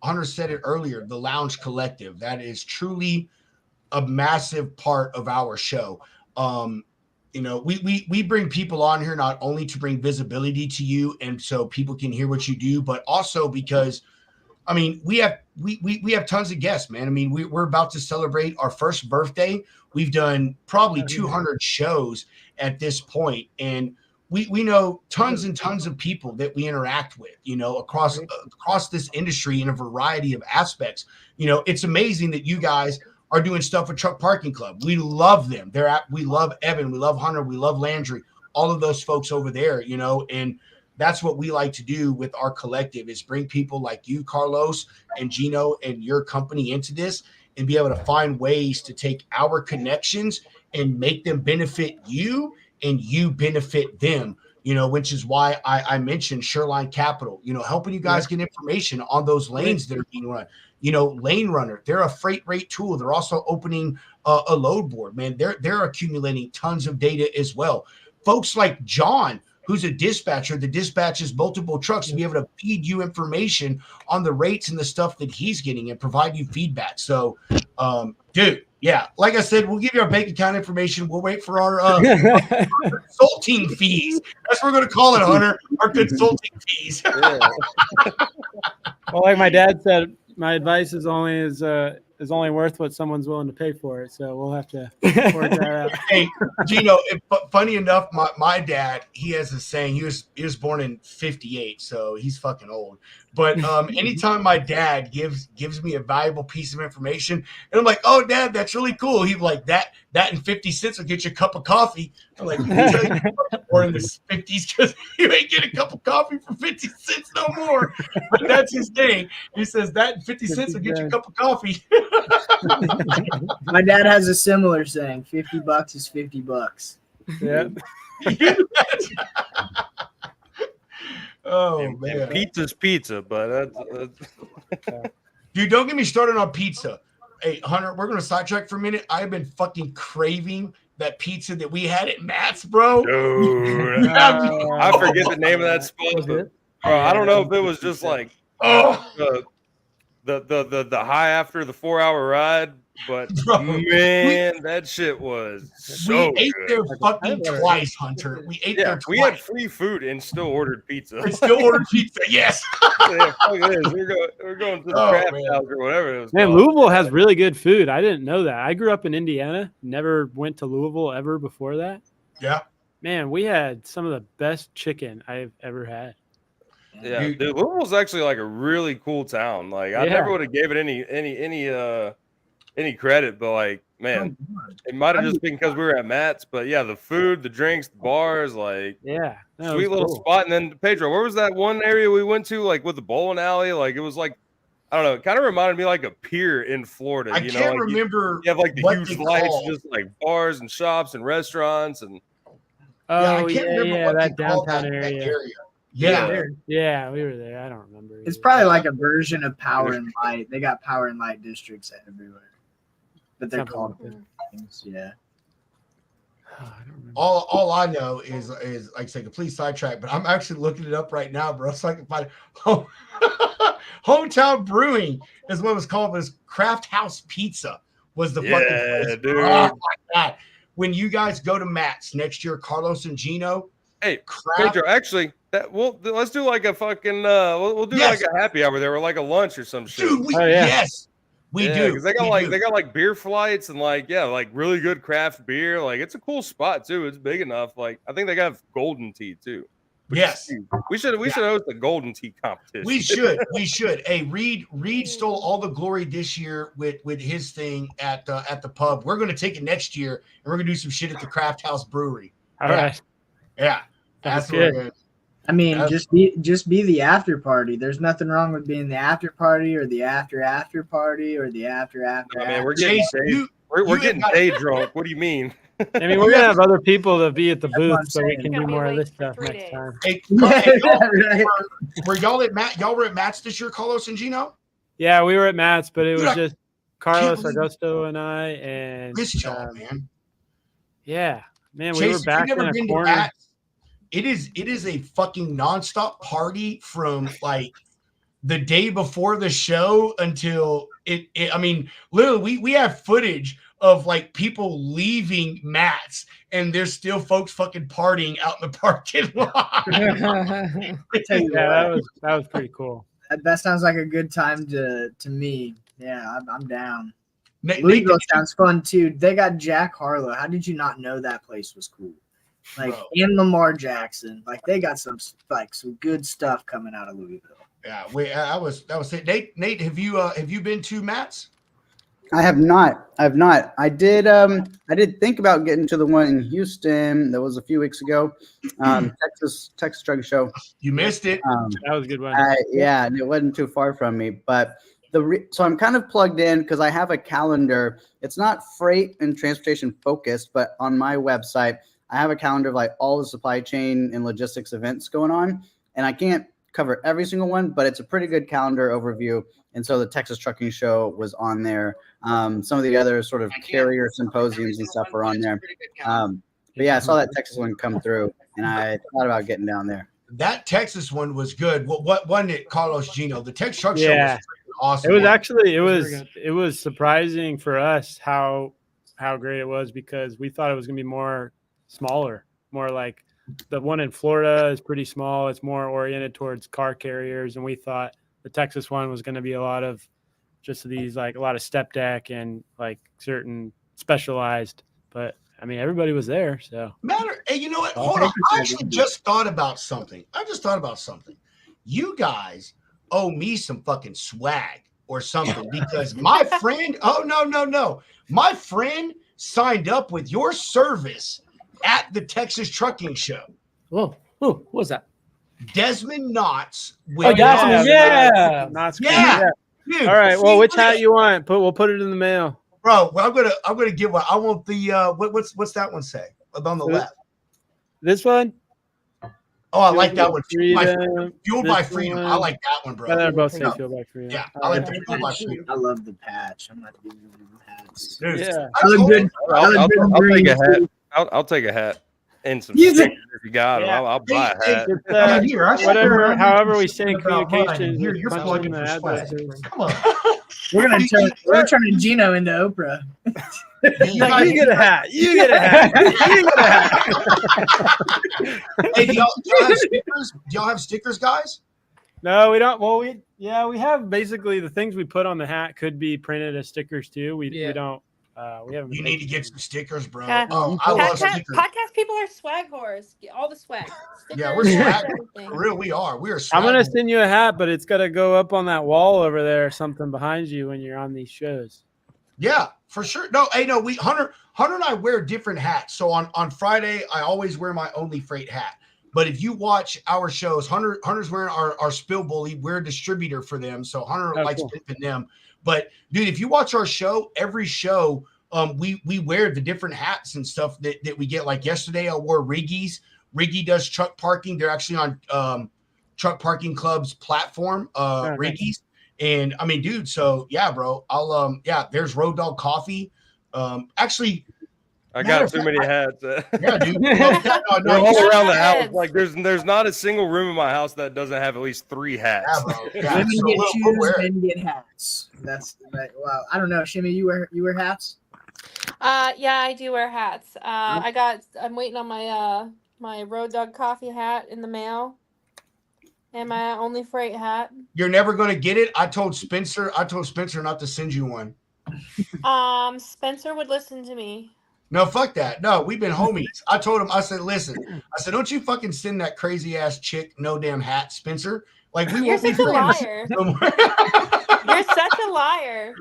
Hunter said it earlier, the Lounge Collective. That is truly a massive part of our show. We bring people on here not only to bring visibility to you and so people can hear what you do, but also because we have tons of guests, man. We're about to celebrate our first birthday. We've done probably 200 shows at this point, and we know tons and tons of people that we interact with, across this industry in a variety of aspects. It's amazing that you guys are doing stuff with Truck Parking Club. We love them. We love Evan, we love Hunter, we love Landry, all of those folks over there, and that's what we like to do with our collective is bring people like you, Carlos and Gino, and your company into this and be able to find ways to take our connections and make them benefit you and you benefit them, which is why I mentioned Shoreline Capital, helping you guys get information on those lanes that are being run. Lane Runner, they're a freight rate tool. They're also opening a load board, man. They're accumulating tons of data as well. Folks like John, who's a dispatcher that dispatches multiple trucks to be able to feed you information on the rates and the stuff that he's getting and provide you feedback. So, dude, yeah, like I said, we'll give you our bank account information. We'll wait for our consulting fees. That's what we're going to call it, Hunter, our consulting fees. Well, like my dad said, my advice is only worth what someone's willing to pay for it. So we'll have to work that out. Hey, Gino, funny enough, my dad, he has a saying. He was born in 58, so he's fucking old. But anytime my dad gives me a valuable piece of information, and I'm like, "Oh, Dad, that's really cool." He's like, "That and 50 cents will get you a cup of coffee." I'm like, "You're born in the 50s because you ain't get a cup of coffee for 50 cents no more." But that's his thing. He says that and 50 cents will get you a cup of coffee. My dad has a similar saying: $50 is $50. Yeah. Oh, and man. pizza's pizza, but that's Dude, don't get me started on pizza. Hey, Hunter, we're going to sidetrack for a minute. I've been fucking craving that pizza that we had at Matt's, bro. dude. I forget the name of that spot, but I don't know if it was just like the high after the 4-hour ride, but man, that shit was so we ate good. there fucking twice, Hunter. We ate there twice. We had free food and still ordered pizza. I still ordered pizza, yes. Yeah, fuck it is. We're going to the craft house or whatever it was. Man, called. Louisville has really good food. I didn't know that. I grew up in Indiana, never went to Louisville ever before that. Yeah. Man, we had some of the best chicken I've ever had. Yeah, dude, Louisville's actually like a really cool town. Like I never would have gave it any credit, but like, man, it might have just been because we were at Matt's. But yeah, the food, the drinks, the bars, like sweet little spot. And then Pedro, where was that one area we went to, like with the bowling alley? Like it was like, I don't know, it kind of reminded me like a pier in Florida. I can't remember. You have like the huge lights, just like bars and shops and restaurants and. Oh I can't remember what that they called downtown that area. Yeah, we were there. I don't remember. It's probably like a version of Power and Light. They got Power and Light districts everywhere, but they're called different things. Yeah. All I know is like I say, complete sidetrack, but I'm actually looking it up right now, bro, so I can find it. Hometown Brewing is what it was called, but it's Craft House Pizza was the fucking place. Dude. Like that. When you guys go to Matt's next year, Carlos and Gino. Hey, Pedro, actually, let's do like a fucking we'll do like a happy hour there or like a lunch or some shit. Dude, yes. We do. Because they got like beer flights and like really good craft beer. Like it's a cool spot too. It's big enough. Like I think they got golden tea too. Yes. We should host a golden tea competition. We should. Hey, Reed stole all the glory this year with his thing at the pub. We're gonna take it next year and we're gonna do some shit at the Craft House Brewery. All right. Yeah. That's good. I mean, just be the after party. There's nothing wrong with being the after party or the after party or the after. No, man, we're getting we're getting day drunk. What do you mean? I mean, we're gonna have other people to be at the booth so we can do more of this stuff next time. Hey, were y'all at Matt? Y'all were at Matt's this year, Carlos and Gino? Yeah, we were at Matt's, but it was just Carlos Augusto and I and man. Yeah, man, Chase, we were back in a corner. It is a fucking nonstop party from like the day before the show until it I mean, literally, we have footage of like people leaving mats, and there's still folks fucking partying out in the parking lot. I tell you Yeah, what, that was pretty cool. that sounds like a good time to me. Yeah, I'm down. Nate, Louisville sounds fun too. They got Jack Harlow. How did you not know that place was cool? Like, Bro. and Lamar Jackson. Like, they got some good stuff coming out of Louisville. Yeah, that was it. Nate, have you been to Matt's? I have not. I did think about getting to the one in Houston. That was a few weeks ago. Texas Truck Show. You missed it. That was a good one. Yeah, and it wasn't too far from me. But so I'm kind of plugged in because I have a calendar. It's not freight and transportation focused, but on my website, I have a calendar of like all the supply chain and logistics events going on. And I can't cover every single one, but it's a pretty good calendar overview. And so the Texas Trucking Show was on there. Some of the other sort of carrier symposiums and stuff were on there. But yeah, I saw that Texas one come through, and I thought about getting down there. That Texas one was good. What wasn't it, Carlos Gino? The Texas Truck Show was awesome. It was actually it was surprising for us how great it was, because we thought it was gonna be more smaller, more like the one in Florida is pretty small. It's more oriented towards car carriers, and we thought the Texas one was going to be a lot of just these, like a lot of step deck and like certain specialized. But I mean, everybody was there. So Hey, you know what? Hold on. I actually just thought about something. You guys owe me some fucking swag or something, because my friend. Oh no. My friend signed up with your service at the Texas Trucking Show. Whoa, what was that? Desmond Knotts. Yeah. Dude, all right. Well, which hat you want? We'll put it in the mail, bro. Well, I'm gonna give one. I want the what's that one say on the left? This one. Oh, I like that one. Fueled by Freedom. I like that one, bro. They're both say Fueled by Freedom. Yeah, I like the Fueled by Freedom. I love the patch. I'm not giving you hats. Dude, yeah. I'll take a hat. I'll take a hat and some stickers if you got them. I'll buy a hat. Whatever, however we stay in communication. Here, you're plugging for swag. Come on. We're gonna turn Gino into Oprah. You get a hat. You get a hat. Hey, do y'all have stickers? Do y'all have stickers, guys? No, we don't. Well, we have basically the things we put on the hat could be printed as stickers too. We don't. We haven't. You need to get some stickers, bro. Yeah. Oh, I love stickers. Podcast people are swag whores. Get all the swag. Stickers, Yeah, we're swag. everything. For real, we are. We are swag. I'm gonna send you a hat, but it's gotta go up on that wall over there or something behind you when you're on these shows. Yeah, for sure. No, we Hunter and I wear different hats. So on Friday, I always wear my Only Freight hat. But if you watch our shows, Hunter's wearing our Spill Bully. We're a distributor for them, so Hunter likes pimping them. But dude, if you watch our show, every show, we wear the different hats and stuff that we get. Like yesterday, I wore Riggy's. Riggy does truck parking. They're actually on Truck Parking Club's platform, Riggy's. And I mean, dude, so yeah, bro. There's Road Dog Coffee. Actually, I got too many hats. Yeah, dude. They're all around the house. Like there's not a single room in my house that doesn't have at least 3 hats. Yeah, bro. Yeah, Women get shoes, men get hats. Wow. I don't know, Shimmy. You wear hats? Yeah, I do wear hats. I'm waiting on my Road Dog Coffee hat in the mail. And my Only Freight hat. You're never gonna get it. I told Spencer not to send you one. Spencer would listen to me. No, fuck that. No, we've been homies. I told him, I said, listen, don't you fucking send that crazy ass chick no damn hat, Spencer. Like we You're won't be such a friends. liar. You're such a liar.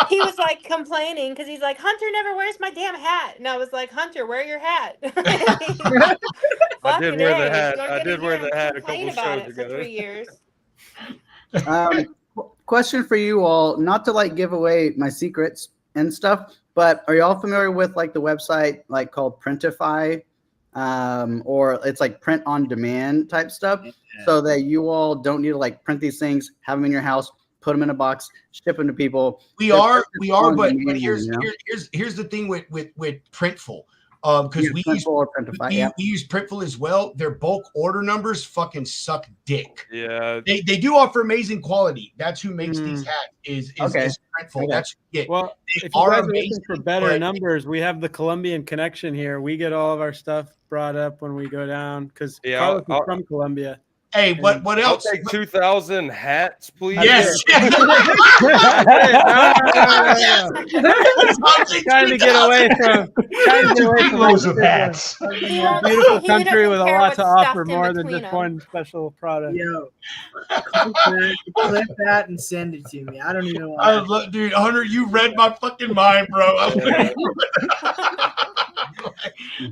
He was like complaining because he's like, Hunter never wears my damn hat. And I was like, Hunter, wear your hat. I did wear the hat. I did wear the hat a couple shows ago. For 3 years. Question for you all, not to like give away my secrets and stuff, but are y'all familiar with like the website like called Printify? Or it's like print on demand type stuff, so that you all don't need to like print these things, have them in your house, put them in a box, ship them to people. We are, but here's the thing with Printful. because we use Printful as well. Their bulk order numbers fucking suck dick. Yeah, they do offer amazing quality. That's who makes these hats is Printful. Okay. That's it. Well, They if you are guys are amazing, looking for better but- numbers, we have the Colombian connection here. We get all of our stuff brought up when we go down because Yeah, Carlos is I'll- from Colombia. Hey, what I'll else? take 2,000 hats, please. Yes. No. Trying to get away from Kilos of hats. He won't- beautiful he country doesn't with a care lot what's to offer stuffed in more than between just 'em. one special product. Yo, clip that and send it to me. I don't even want. Dude, Hunter, you read my fucking mind, bro.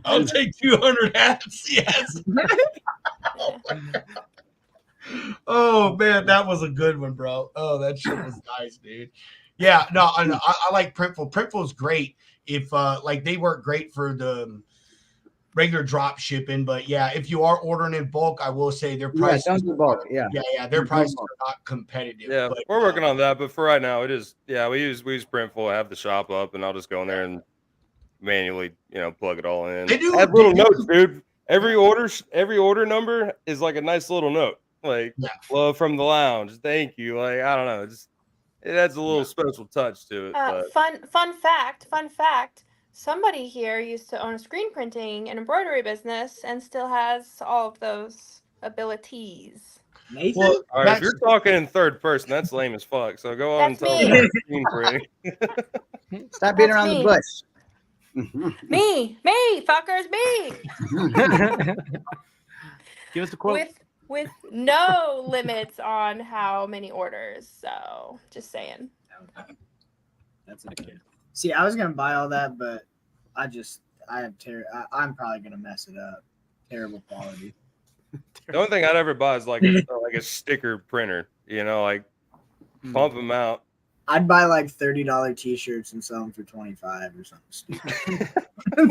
I'll take 200 hats. Yes. Oh man, that was a good one, bro. Oh, that shit was nice, dude. Yeah, no, I like Printful. Printful's great. If like they work great for the regular drop shipping, but yeah, if you are ordering in bulk, I will say their prices. Don't do bulk. Yeah, their prices are not competitive. Yeah, but, we're working on that, but for right now, it is. Yeah, we use Printful. I have the shop up, and I'll just go in there and manually, plug it all in. They do add little notes, dude. Every order number is like a nice little note, like love from the lounge, thank you. Like I don't know, it adds a little special touch to it. But. Fun fact. Somebody here used to own a screen printing and embroidery business and still has all of those abilities. Nathan? Well, all right, if you're talking in third person, that's lame as fuck. So go on and talk about screen printing. Stop beating around the bush. Me, fuckers, me. Give us a quote. With no limits on how many orders. So just saying. That's okay. See, I was gonna buy all that, but I'm probably gonna mess it up. Terrible quality. The only thing I'd ever buy is like a sticker printer. Like pump them out. I'd buy like $30 t-shirts and sell them for 25 or something stupid.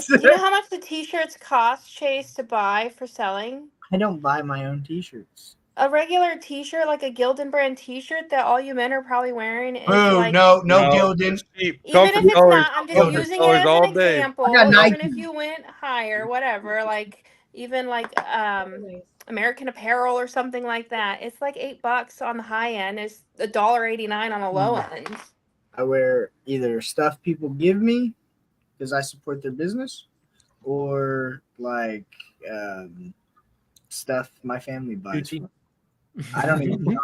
You know how much the t-shirts cost, Chase, to buy for selling? I don't buy my own t-shirts. A regular t-shirt, like a Gildan brand t-shirt that all you men are probably wearing is no Gildan. Even if it's not, I'm just using it as an example. Even if you went higher, whatever, like even like American Apparel or something like that, it's like $8 on the high end. It's $1.89 on the low end. I wear either stuff people give me because I support their business, or like stuff my family buys. I don't even know.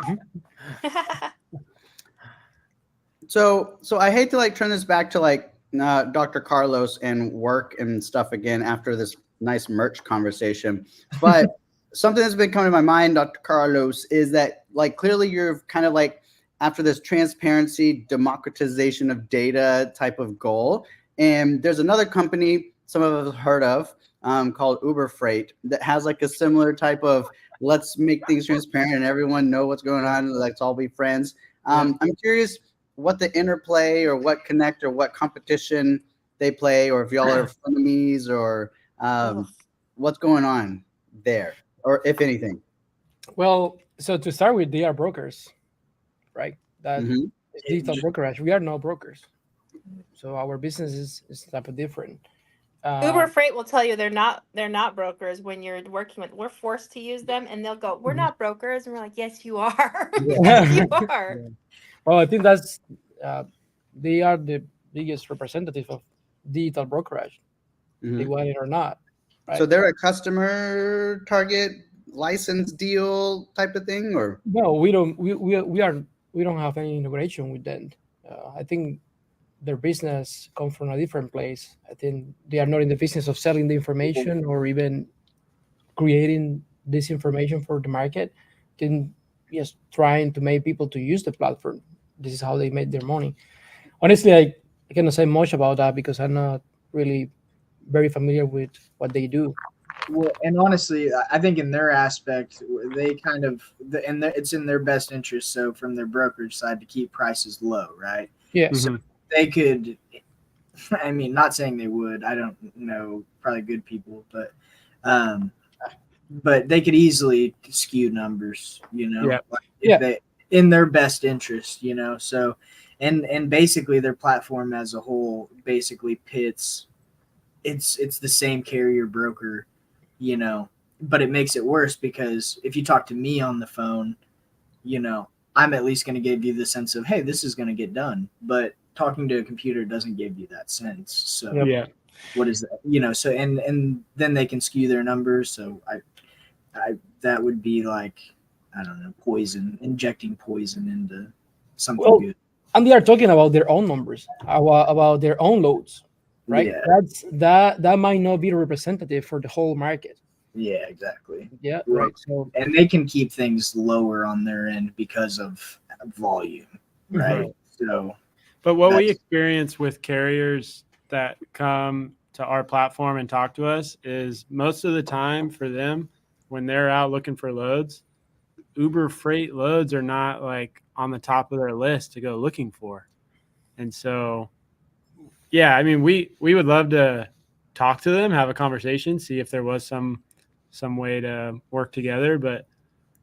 So I hate to like turn this back to like Dr. Carlos and work and stuff again after this nice merch conversation, but something that's been coming to my mind, Dr. Carlos, is that like clearly you're kind of like after this transparency, democratization of data type of goal, and there's another company some of us have heard of called Uber Freight that has like a similar type of let's make things transparent and everyone know what's going on. Let's all be friends. I'm curious what the interplay or what connect or what competition they play, or if y'all are frenemies or what's going on there, or if anything. Well, so to start with, they are brokers, right? That is digital brokerage. We are no brokers, so our business is type of different. Uber Freight will tell you they're not brokers when you're working with. We're forced to use them, and they'll go, "We're not brokers," and we're like, "Yes, you are. Yes, you are." Well, I think that's they are the biggest representative of digital brokerage, they want it or not. Right? So they're a customer target license deal type of thing, or no? We don't. We don't have any integration with them. I think their business comes from a different place. I think they are not in the business of selling the information or even creating this information for the market. They're just trying to make people to use the platform. This is how they make their money. Honestly, I cannot say much about that because I'm not really very familiar with what they do. Well, and honestly, I think in their aspect, they kind of, it's in their best interest. So from their brokerage side to keep prices low, right? Yeah. So they could, I mean, not saying they would, I don't know, probably good people, but they could easily skew numbers, like if they, in their best interest, so, and basically their platform as a whole basically pits it's the same carrier broker, but it makes it worse because if you talk to me on the phone, I'm at least going to give you the sense of, hey, this is going to get done. But talking to a computer doesn't give you that sense. So Yeah. what is that? So and then they can skew their numbers. So I that would be like, I don't know, injecting poison into something good. And they are talking about their own numbers, about their own loads, right? Yeah. That might not be representative for the whole market. Yeah, exactly. Yeah, Well, right. So, and they can keep things lower on their end because of volume, right? So, but what we experience with carriers that come to our platform and talk to us is most of the time for them, when they're out looking for loads, Uber Freight loads are not like on the top of their list to go looking for. And so, yeah, I mean, we would love to talk to them, have a conversation, see if there was some way to work together. But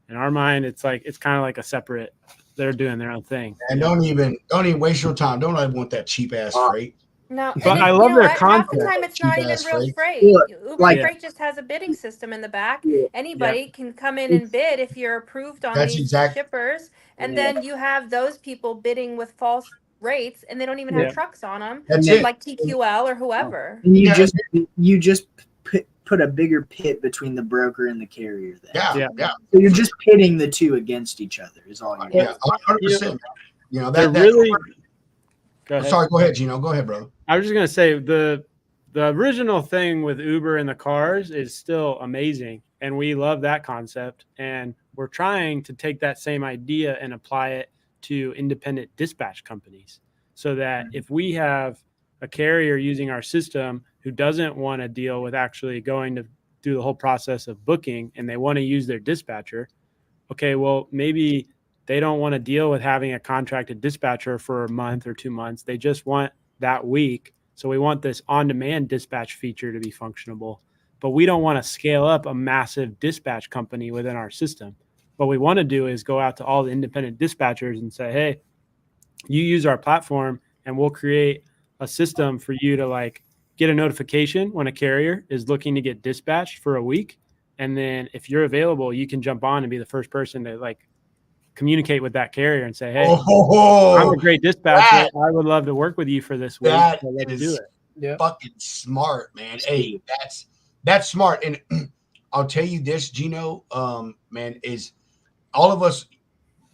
in our mind, it's kind of like a separate, they're doing their own thing. And don't even waste your time. Don't even want that cheap ass freight. No, but I love their concept. Half the time it's not even real freight. Uber Freight just has a bidding system in the back. Anybody can come in and bid if you're approved on these shippers, and then you have those people bidding with false rates, and they don't even have trucks on them. That's it. Like TQL or whoever. And you just put a bigger pit between the broker and the carrier. Then. Yeah. So you're just pitting the two against each other. Is all you're doing. Yeah, 100%. That really. Go ahead. Sorry, go ahead, Gino. Go ahead, bro. I was just gonna say the original thing with Uber and the cars is still amazing, and we love that concept. And we're trying to take that same idea and apply it to independent dispatch companies, so that if we have a carrier using our system who doesn't want to deal with actually going to do the whole process of booking, and they want to use their dispatcher, okay, well, maybe they don't want to deal with having a contracted dispatcher for a month or 2 months. They just want that week. So we want this on-demand dispatch feature to be functionable, but we don't want to scale up a massive dispatch company within our system. What we want to do is go out to all the independent dispatchers and say, hey, you use our platform and we'll create a system for you to get a notification when a carrier is looking to get dispatched for a week. And then if you're available, you can jump on and be the first person to communicate with that carrier and say, hey, I'm a great dispatcher. I would love to work with you for this week. That so let's do it. Yeah. Fucking smart, man. Hey, that's smart. And I'll tell you this, Gino, man, is all of us,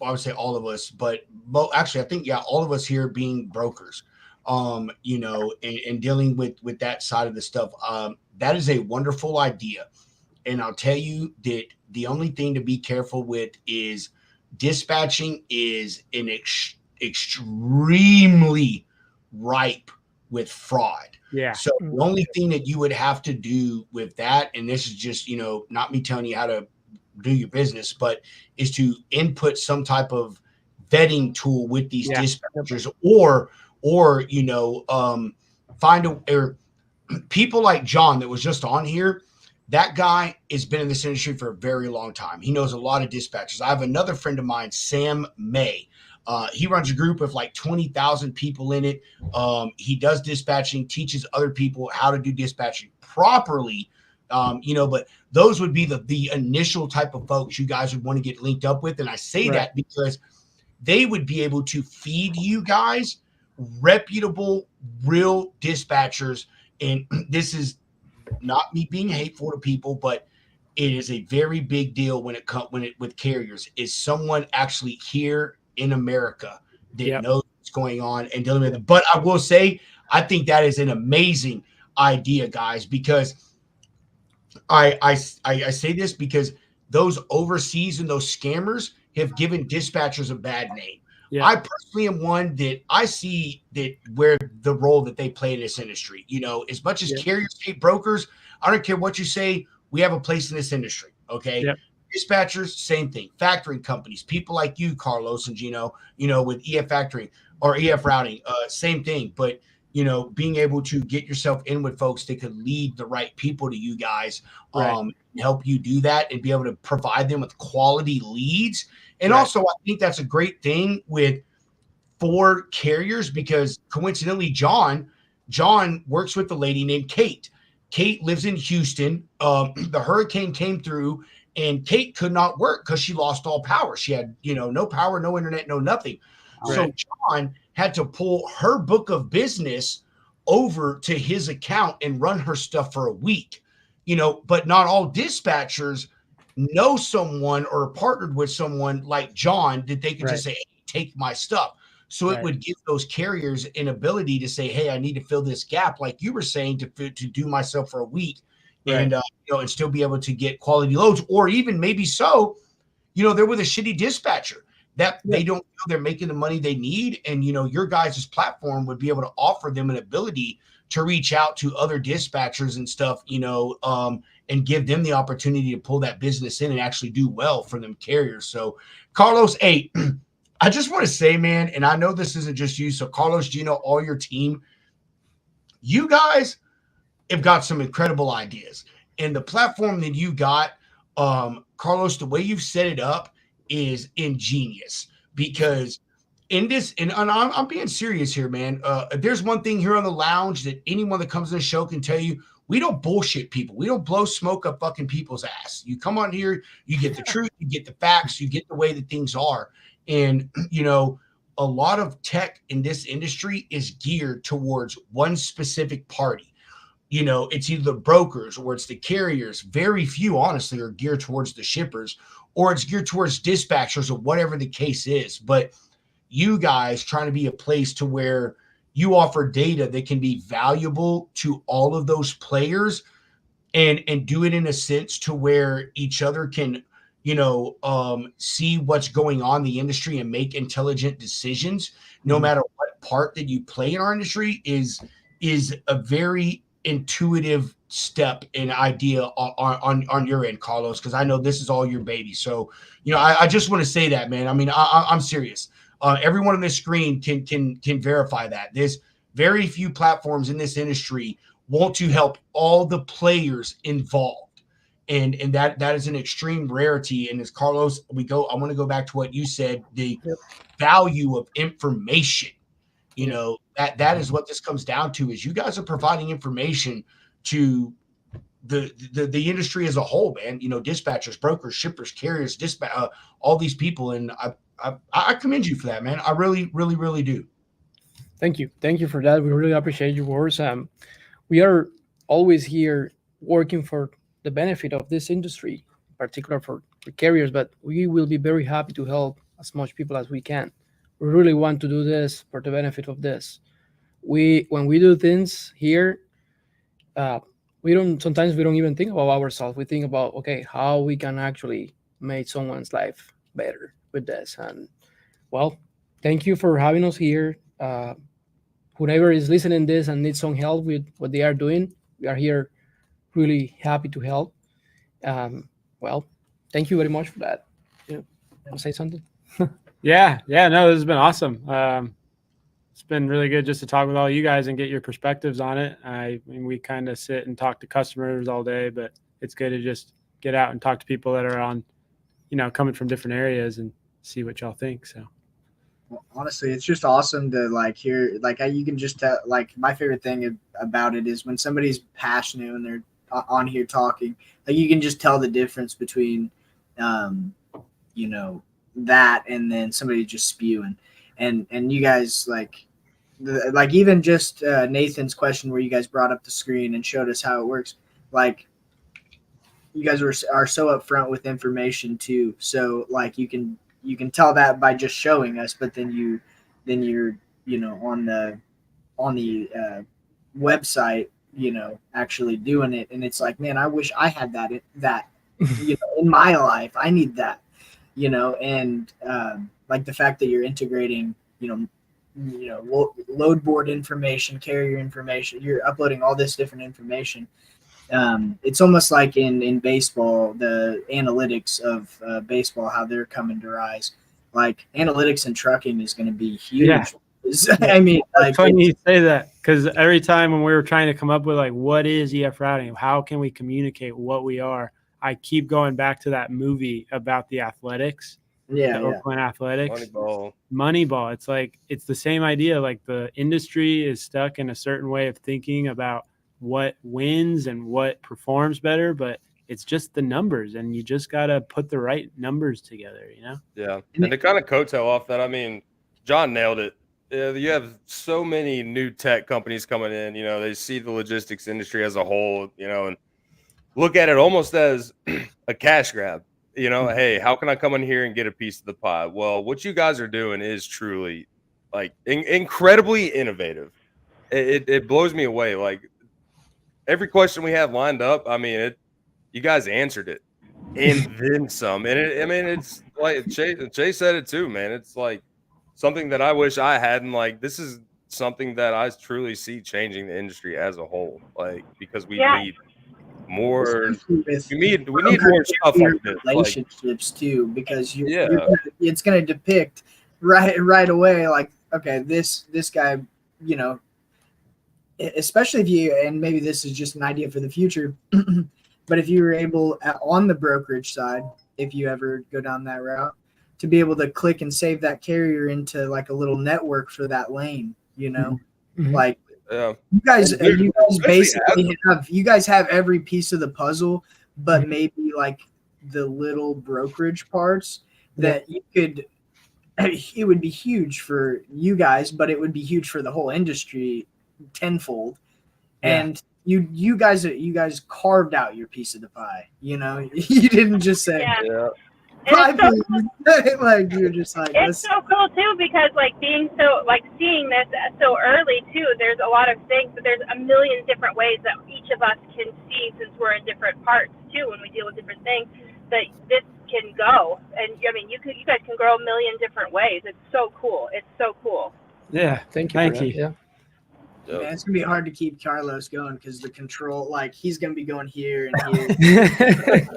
well, I would say all of us, but actually I think, all of us here being brokers, and dealing with that side of the stuff. That is a wonderful idea. And I'll tell you that the only thing to be careful with is dispatching is an extremely ripe with fraud. Yeah. So the only thing that you would have to do with that, and this is just, not me telling you how to do your business, but is to input some type of vetting tool with these dispatchers or find or people like John that was just on here. That guy has been in this industry for a very long time. He knows a lot of dispatchers. I have another friend of mine, Sam May. He runs a group of 20,000 people in it. He does dispatching, teaches other people how to do dispatching properly. But those would be the initial type of folks you guys would want to get linked up with. And I say that because they would be able to feed you guys reputable, real dispatchers. And this is not me being hateful to people, but it is a very big deal when it with carriers is someone actually here in America that knows what's going on and dealing with it. But I will say, I think that is an amazing idea, guys, because I say this because those overseas and those scammers have given dispatchers a bad name. Yeah. I personally am one that I see that where the role that they play in this industry, as much as carriers hate brokers, I don't care what you say, we have a place in this industry. Okay. Yep. Dispatchers, same thing. Factoring companies, people like you, Carlos and Gino, with EF factoring or EF routing, same thing. But, being able to get yourself in with folks that could lead the right people to you guys, help you do that and be able to provide them with quality leads. And also, I think that's a great thing for carriers because coincidentally, John, John works with a lady named Kate. Kate lives in Houston. The hurricane came through, and Kate could not work because she lost all power. She had, no power, no internet, no nothing. Right. So John had to pull her book of business over to his account and run her stuff for a week. But not all dispatchers know someone or partnered with someone like John that they could just say, hey, take my stuff. So it would give those carriers an ability to say, hey, I need to fill this gap, like you were saying, to do myself for a week and still be able to get quality loads. Or even maybe they're with a shitty dispatcher that they don't feel they're making the money they need. And, your guys' platform would be able to offer them an ability to reach out to other dispatchers and stuff, and give them the opportunity to pull that business in and actually do well for them carriers. So Carlos, hey, I just want to say, man, and I know this isn't just you. So Carlos, Gino, all your team, you guys have got some incredible ideas. And the platform that you got, Carlos, the way you've set it up is ingenious, because in this, and I'm being serious here, man. There's one thing here on the lounge that anyone that comes on the show can tell you: we don't bullshit people. We don't blow smoke up fucking people's ass. You come on here, you get the truth, you get the facts, you get the way that things are. And, a lot of tech in this industry is geared towards one specific party. It's either the brokers or it's the carriers. Very few, honestly, are geared towards the shippers, or it's geared towards dispatchers, or whatever the case is. But you guys trying to be a place to where you offer data that can be valuable to all of those players, and do it in a sense to where each other can, see what's going on in the industry and make intelligent decisions, no matter what part that you play in our industry, is a very intuitive step and idea on your end, Carlos, because I know this is all your baby. So, I just want to say that, man. I mean, I'm serious. Everyone on this screen can verify that. There's very few platforms in this industry want to help all the players involved. And that is an extreme rarity. And as Carlos, I want to go back to what you said, the value of information. That is what this comes down to, is you guys are providing information to the industry as a whole, man. Dispatchers, brokers, shippers, carriers, all these people. And I commend you for that, man. I really, really, really do. Thank you for that. We really appreciate your words. We are always here working for the benefit of this industry, in particular for carriers, but we will be very happy to help as much people as we can. We really want to do this for the benefit of this. When we do things here, sometimes we don't even think about ourselves. We think about, okay, how we can actually make someone's life better with this. And well, thank you for having us here. Whoever is listening to this and needs some help with what they are doing, we are here really happy to help. Well, thank you very much for that. Want to say something? Yeah, no, this has been awesome. It's been really good just to talk with all you guys and get your perspectives on it. I mean, we kind of sit and talk to customers all day, but it's good to just get out and talk to people that are on, coming from different areas and see what y'all think. So. Well, honestly, it's just awesome to hear, you can just tell, my favorite thing about it is when somebody's passionate and they're on here talking, you can just tell the difference between, that and then somebody just spewing. And you guys, even just Nathan's question where you guys brought up the screen and showed us how it works, you guys are so upfront with information too. So you can tell that by just showing us, but then you're on the website, actually doing it, and it's like, man, I wish I had that in my life. I need that, and the fact that you're integrating, load board information, carrier information, you're uploading all this different information. It's almost like in baseball, the analytics of baseball, how they're coming to rise. Analytics and trucking is going to be huge. Yeah. I mean, it's funny you say that, because every time when we were trying to come up with what is EF routing, how can we communicate what we are, I keep going back to that movie about the athletics Yeah, yeah. Oakland Athletics. Moneyball. It's like, it's the same idea. Like the industry is stuck in a certain way of thinking about what wins and what performs better, but it's just the numbers, and you just got to put the right numbers together, you know? Yeah. And to kind of coattail off that, I mean, John nailed it. You have so many new tech companies coming in, you know, they see the logistics industry as a whole, you know, and look at it almost as a cash grab. You know, hey, how can I come in here and get a piece of the pie? Well, what you guys are doing is truly like incredibly innovative. It blows me away. Like every question we have lined up, I mean, you guys answered it and then some. And I mean, it's like Jay said it too, man. It's like something that I wish I had. And like, this is something that I truly see changing the industry as a whole. Like, because we need more. We need more stuff like this. Relationships too, because it's going to depict right away. Like, okay, this guy, you know, especially if you, and maybe this is just an idea for the future, but if you were able on the brokerage side, if you ever go down that route, to be able to click and save that carrier into like a little network for that lane, you know, like. You guys basically have every piece of the puzzle, but maybe like the little brokerage parts that you could. It would be huge for you guys, but it would be huge for the whole industry tenfold. And you guys carved out your piece of the pie. You know, you didn't just say. Like you're just like it's so cool too, because like being so like seeing this so early too, there's a lot of things, but there's a million different ways that each of us can see, since we're in different parts too when we deal with different things, that this can go. And I mean, you guys can grow a million different ways. It's so cool. Yeah, thank you. Yeah, it's gonna be hard to keep Carlos going because the control, like he's gonna be going here and here.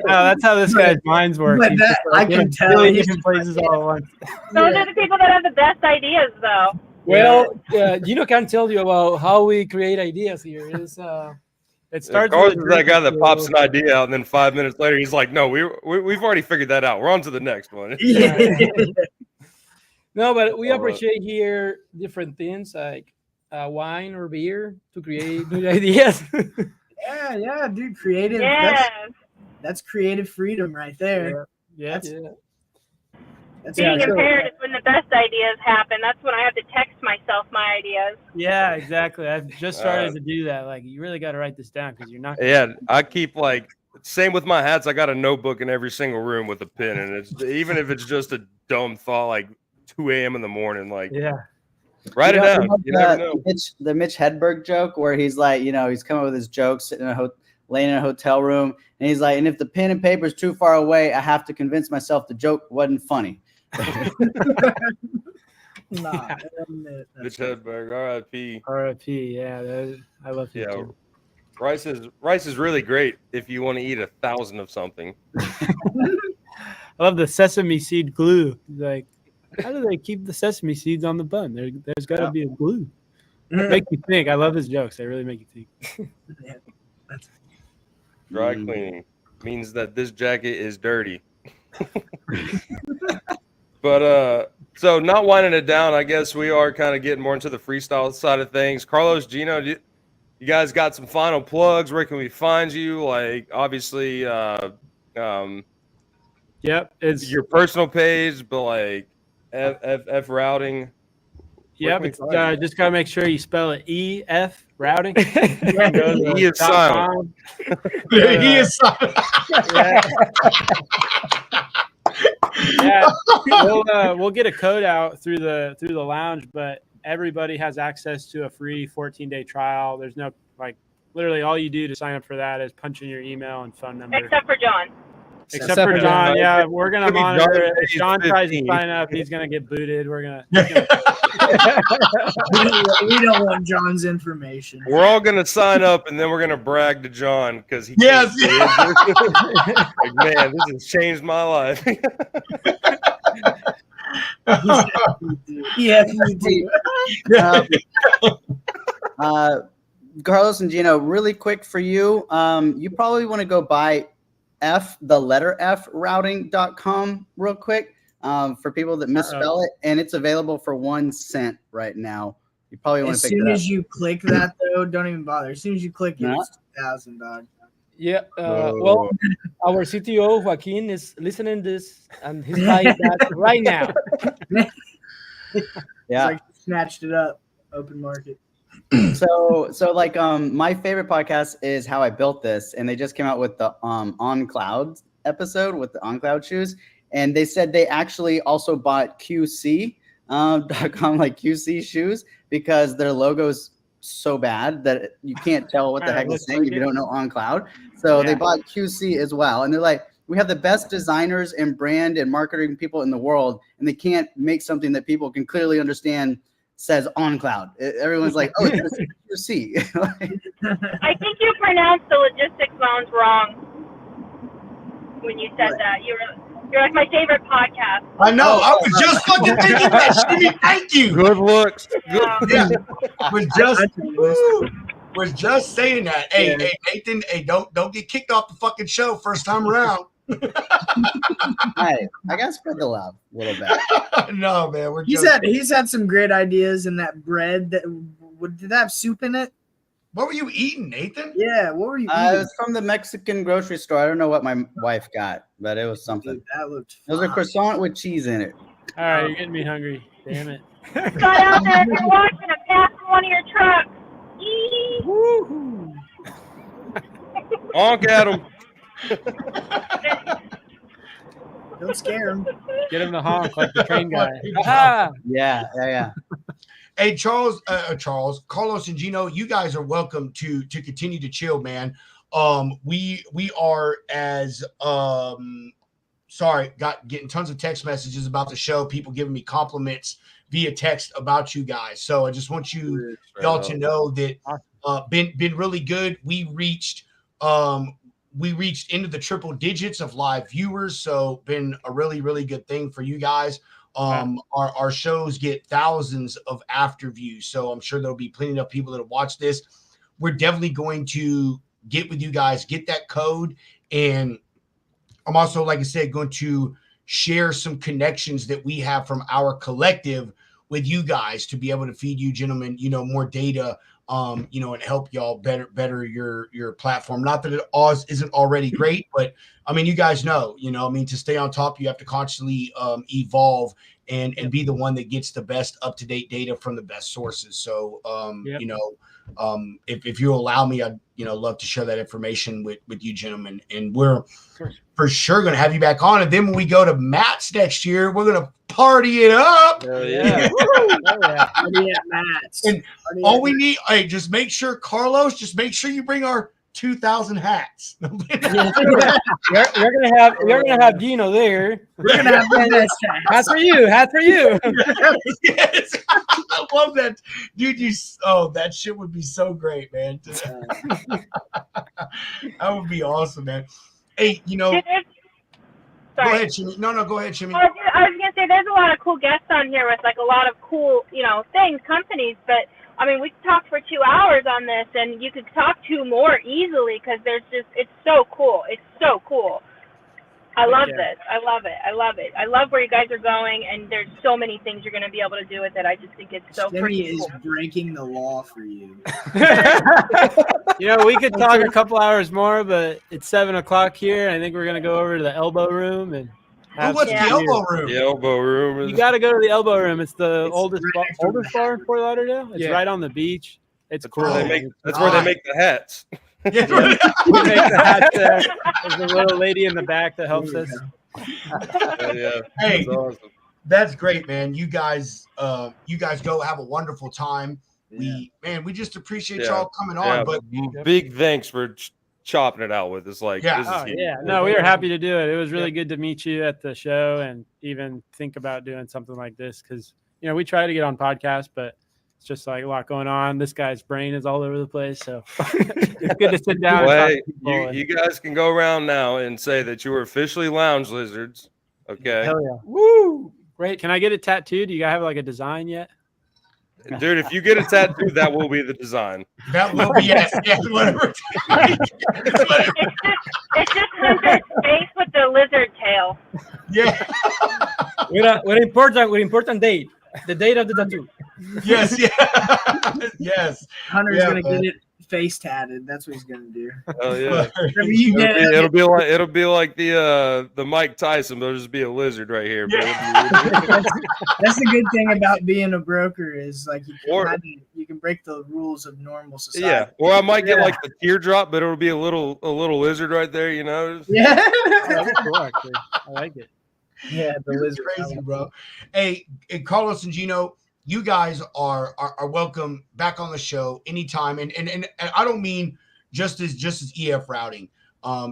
No, that's how this guy's minds work. But that, I can tell really different places all at once. Those are the people that have the best ideas, though. Well, Gino can tell you about how we create ideas here. It starts. Carlos is that guy that pops an idea out, and then 5 minutes later, he's like, "No, we've already figured that out. We're on to the next one." No, but we appreciate here different things like wine or beer to create new ideas. yeah, dude, creative. That's creative freedom right there. That's being impaired is when the best ideas happen. That's when I have to text myself my ideas. Yeah, exactly. I've just started to do that. Like, you really got to write this down because you're not. Yeah, I keep like same with my hats. I got a notebook in every single room with a pen, and it's even if it's just a dumb thought, like 2 a.m. in the morning, like write it down. You never know. The Mitch Hedberg joke where he's like, you know, he's coming up with his jokes, sitting laying in a hotel room, and he's like, and if the pen and paper is too far away, I have to convince myself the joke wasn't funny. Mitch Hedberg, R.I.P. R.I.P. Yeah, I love him. Yeah, too. Rice is really great if you want to eat 1,000 of something. I love the sesame seed glue. Like, how do they keep the sesame seeds on the bun? There's got to be a glue. Make you think. I love his jokes. They really make you think. Dry cleaning means that this jacket is dirty. But so not winding it down, I guess we are kind of getting more into the freestyle side of things. Carlos, Gino, you guys got some final plugs? Where can we find you? Like, obviously, it's your personal page, but like F routing. Yep, it's just gotta make sure you spell it EF routing. E is silent. He is silent. Yeah, we'll get a code out through the lounge, but everybody has access to a free 14-day trial. There's no literally all you do to sign up for that is punch in your email and phone number. Except for John. Except for John, yeah, we're gonna monitor it. If John tries to sign up, he's gonna get booted. We're gonna. We don't want John's information. We're all gonna sign up, and then we're gonna brag to John because he. Yes. Like, man, this has changed my life. Yes, we do. Carlos and Gino, really quick for you. You probably want to go buy the letter F routing.com real quick. for people that misspell it, and it's available for 1 cent right now. You probably want As to pick it soon up. as you click that, though, don't even bother. As soon as you click it, No? it's 2,000, dog. Yeah. Well, our CTO Joaquin is listening this, and he's buying that right now. Yeah. It's like snatched it up, open market. So like my favorite podcast is How I Built This, and they just came out with the On Cloud episode with the On Cloud shoes, and they said they actually also bought QC.com, like QC shoes, because their logo's so bad that you can't tell what the heck it's saying if you don't know On Cloud. So they bought QC as well, and they're like, we have the best designers and brand and marketing people in the world, and they can't make something that people can clearly understand says On Cloud. Everyone's like, oh, it's QC. I think you pronounced the logistics lounge wrong when you said that. You're like my favorite podcast. I know. I was just fucking thinking that. Jimmy, thank you. Good looks. Yeah. Was just saying that. Hey, Nathan. Hey, don't get kicked off the fucking show first time around. Hey, I gotta spread the love a little bit. No, man. He's had some great ideas in that bread. Did that have soup in it? What were you eating, Nathan? Yeah, what were you eating? It was from the Mexican grocery store. I don't know what my wife got, but it was something. Dude, that looked It was a croissant with cheese in it. All right, you're getting me hungry. Damn it. Got out there if you're watching and pass one of your trucks. Yee. Woo-hoo. Honk at him. Don't scare him. Get him to honk like the train guy. Aha! Yeah. Hey, Carlos and Gino, you guys are welcome to continue to chill, man. We are as getting tons of text messages about the show, people giving me compliments via text about you guys. So I just want y'all to know that been really good. We reached into the triple digits of live viewers, so been a really, really good thing for you guys. Our shows get thousands of after views, so I'm sure there'll be plenty of people that'll watch this. We're definitely going to get with you guys, get that code, and I'm also, like I said, going to share some connections that we have from our collective with you guys to be able to feed you gentlemen, more data, and help y'all better your platform. Not that it isn't already great, but I mean, you guys know, to stay on top, you have to constantly evolve and be the one that gets the best up-to-date data from the best sources. So, if you allow me, I'd, love to share that information with you gentlemen, and we're for sure going to have you back on. And then when we go to Matt's next year, we're going to party it up. Hell yeah. Party at Matt's. And all we need, just make sure, Carlos, you bring our 2,000 hats. You're gonna have Gino there. We're gonna have the best Hats for you. Hats for you. Yes, I love that, dude. That shit would be so great, man. That would be awesome, man. Hey, Sorry. Go ahead, Shimmy. No, go ahead, Shimmy. I was gonna say there's a lot of cool guests on here with like a lot of cool, things, companies, but I mean, we could talk for 2 hours on this, and you could talk 2 more easily because it's so cool. It's so cool. I love this. I love it. I love where you guys are going, and there's so many things you're going to be able to do with it. I just think it's so Jimmy freaking is cool. breaking the law for you. We could talk a couple hours more, but it's 7:00 here. I think we're gonna go over to the elbow room and. What's the elbow room? The elbow room. You got to go to the elbow room. It's the oldest bar in Fort Lauderdale. It's right on the beach. It's cool. Where they make the hats. We make the hats there. There's a little lady in the back that helps us. Yeah. Hey, That's awesome. That's great, man. You guys go have a wonderful time. We just appreciate y'all coming on. But big thanks for chopping it out with us. Like, this is No, we were happy to do it. It was really good to meet you at the show and even think about doing something like this because we try to get on podcasts, but it's just like a lot going on. This guy's brain is all over the place, so it's good to sit down. You guys can go around now and say that you were officially Lounge Lizards. Okay. Hell yeah! Woo! Great. Can I get it tattooed? Do you guys have like a design yet? Dude, if you get a tattoo, that will be the design. That will be whatever. It's just Hunter's face with the lizard tail. Yeah. We with important date, the date of the tattoo. Yes, yeah, yes. Hunter's Yeah, gonna man. get it face tatted. That's what he's gonna do. Oh yeah. Whatever you get, It'll be like the Mike Tyson, but it'll just be a lizard right here. But that's the good thing about being a broker is like Or- you can break the rules of normal yeah, society. or I might get like the teardrop, but it'll be a little lizard right there, you know. Yeah. Oh, that's cool, actually. I like it. Yeah, the You're lizard. crazy, bro. Hey, Carlos and Gino, you guys are welcome back on the show anytime. And I don't mean just as EF routing.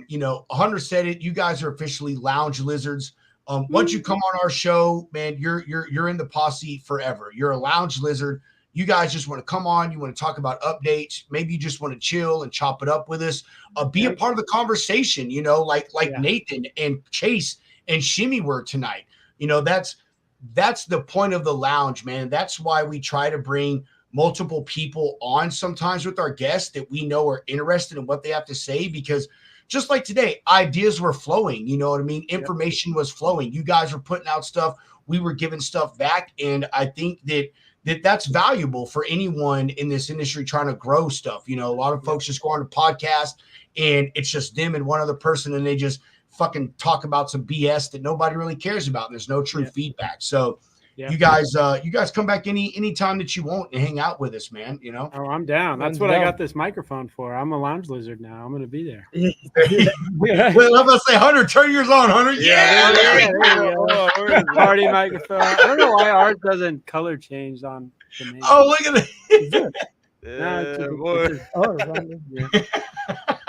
You know, Hunter said it. You guys are officially lounge lizards. Once you come on our show, man, you're in the posse forever. You're a lounge lizard. You guys just want to come on. You want to talk about updates. Maybe you just want to chill and chop it up with us. Be a part of the conversation. You know, like Nathan and Chase and Shimmy were tonight. You know, that's the point of the lounge, man. That's why we try to bring multiple people on sometimes with our guests that we know are interested in what they have to say, because just like today, ideas were flowing. You know what I mean? Information was flowing. You guys were putting out stuff. We were giving stuff back. And I think that's valuable for anyone in this industry trying to grow stuff. You know, a lot of folks just go on a podcast and it's just them and one other person, and they just fucking talk about some BS that nobody really cares about. There's no true feedback. So you guys come back anytime that you want and hang out with us, man. You know? Oh, I'm down. That's what I got this microphone for. I'm a lounge lizard now. I'm going to be there. Well, I'm going to say, Hunter, turn yours on, Hunter. Party microphone. I don't know why ours doesn't color change on the name. Oh, look at that.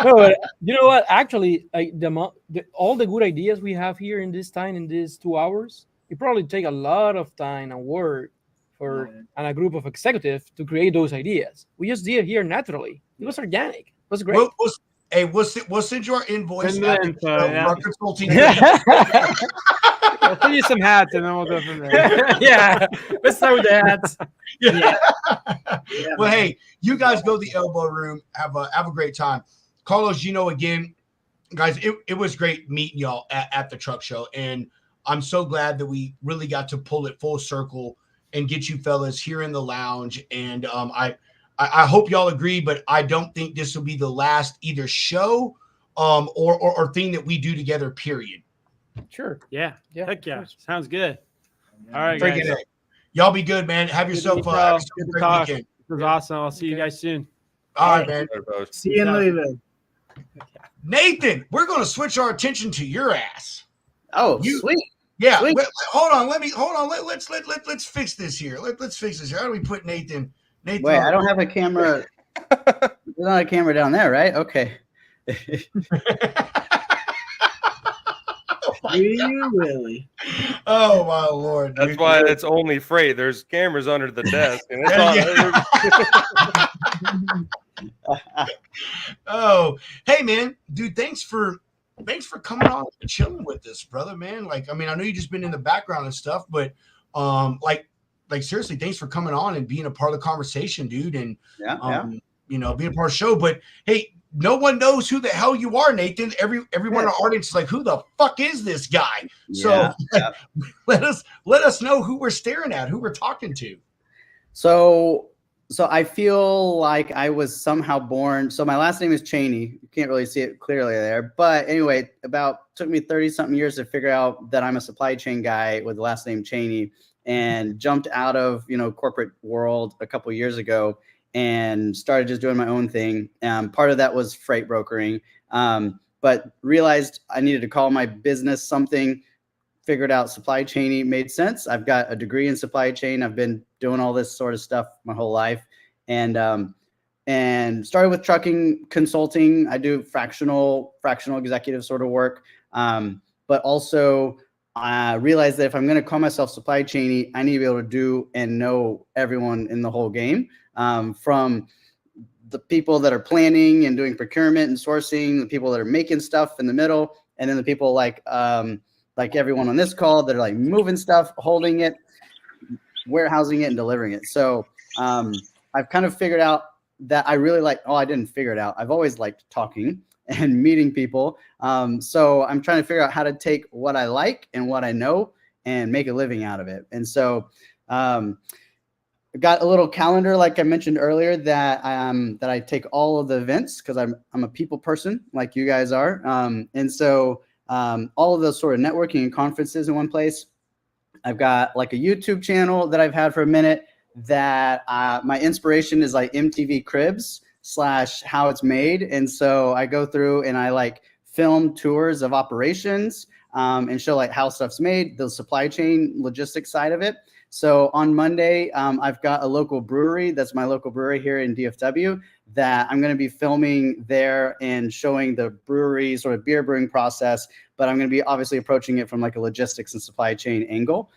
No, but you know what? Actually, like all the good ideas we have here in this time, in these 2 hours, it probably take a lot of time and work and a group of executives to create those ideas. We just did it here naturally. It was organic. It was great. We'll send you our invoice. Our consulting. I'll send you some hats and then we'll go from there. Yeah, let's start with the hats. Yeah. Well, hey, you guys go to the elbow room. Have a great time. Carlos, again, guys, it was great meeting y'all at the truck show. And I'm so glad that we really got to pull it full circle and get you fellas here in the lounge. And I hope y'all agree, but I don't think this will be the last either show or thing that we do together, period. Sure. Yeah. Heck yeah. Sounds good. All right, guys. Y'all be good, man. Have yourself a great weekend. This was awesome. I'll see you guys soon. All right, man. See you in Louisville. Nathan, we're going to switch our attention to your ass. Oh, sweet. Yeah. Sweet. Hold on. Let's fix this here. Let's fix this here. How do we put Nathan? Wait, I don't have a camera. There's not a camera down there, right? Okay. Really? Oh my Lord! That's why it's only freight. There's cameras under the desk, and it's Oh, hey man, dude, thanks for coming on and chilling with us, brother, man. Like, I mean, I know you just been in the background and stuff, but like seriously, thanks for coming on and being a part of the conversation, dude. And being a part of the show. But hey, no one knows who the hell you are, Nathan. Everyone in the audience is like, who the fuck is this guy? So let us know who we're staring at, who we're talking to. So I feel like I was somehow born. So my last name is Cheney. You can't really see it clearly there. But anyway, took me 30-something years to figure out that I'm a supply chain guy with the last name Cheney, and jumped out of, corporate world a couple years ago and started just doing my own thing. Part of that was freight brokering, but realized I needed to call my business something. Figured out supply chain made sense. I've got a degree in supply chain. I've been doing all this sort of stuff my whole life, and started with trucking consulting. I do fractional executive sort of work, but also I realized that if I'm going to call myself supply chain, I need to be able to do and know everyone in the whole game, from the people that are planning and doing procurement and sourcing, the people that are making stuff in the middle, and then the people like everyone on this call that are like moving stuff, holding it, warehousing it, and delivering it. So I've kind of figured out that I really like, I didn't figure it out. I've always liked talking and meeting people. So I'm trying to figure out how to take what I like and what I know and make a living out of it. And so got a little calendar, like I mentioned earlier, that I take all of the events because I'm a people person like you guys are. And so all of those sort of networking and conferences in one place. I've got like a YouTube channel that I've had for a minute that my inspiration is like MTV Cribs / how it's made. And so I go through and I like film tours of operations and show like how stuff's made, the supply chain logistics side of it. So on Monday, I've got a local brewery. That's my local brewery here in DFW that I'm going to be filming there and showing the brewery sort of beer brewing process. But I'm going to be obviously approaching it from like a logistics and supply chain angle.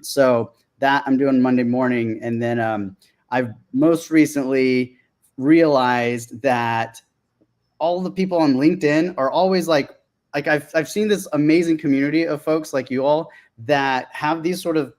So that I'm doing Monday morning. And then I've most recently realized that all the people on LinkedIn are always like I've seen this amazing community of folks like you all that have these sort of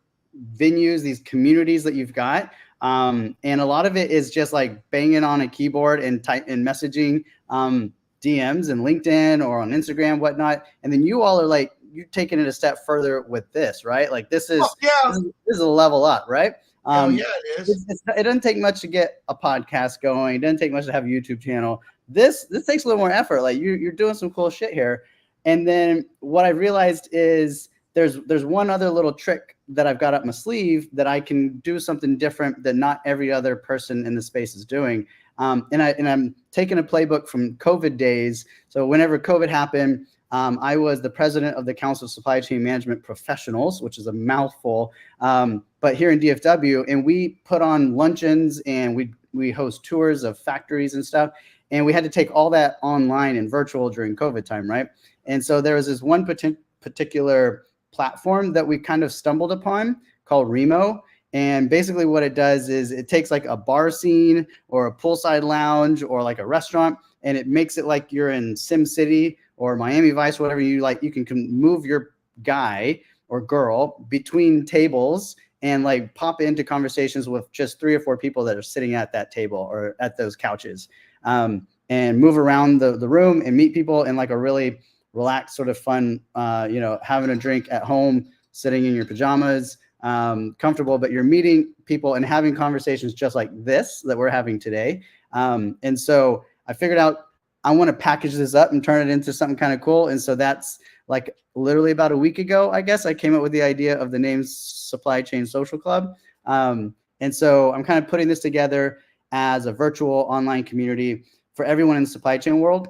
venues, these communities that you've got. And a lot of it is just like banging on a keyboard and messaging DMs and LinkedIn or on Instagram, whatnot. And then you all are like, you're taking it a step further with this, right? Like this is this is a level up, right? Yeah, it is. It doesn't take much to get a podcast going. It doesn't take much to have a YouTube channel. This takes a little more effort. Like you're doing some cool shit here. And then what I realized is there's one other little trick that I've got up my sleeve that I can do something different that not every other person in the space is doing. And I'm taking a playbook from COVID days. So whenever COVID happened, I was the president of the Council of Supply Chain Management Professionals, which is a mouthful. But here in DFW, and we put on luncheons and we host tours of factories and stuff. And we had to take all that online and virtual during COVID time, right? And so there was this one particular platform that we kind of stumbled upon called Remo. And basically what it does is it takes like a bar scene or a poolside lounge or like a restaurant, and it makes it like you're in Sim City or Miami Vice, whatever you like. You can move your guy or girl between tables and like pop into conversations with just 3 or 4 people that are sitting at that table or at those couches, and move around the room and meet people in like a really relaxed, sort of fun, having a drink at home, sitting in your pajamas, comfortable, but you're meeting people and having conversations just like this that we're having today. And so I figured out I want to package this up and turn it into something kind of cool. And so that's like literally about a week ago, I guess, I came up with the idea of the name Supply Chain Social Club. And so I'm kind of putting this together as a virtual online community for everyone in the supply chain world.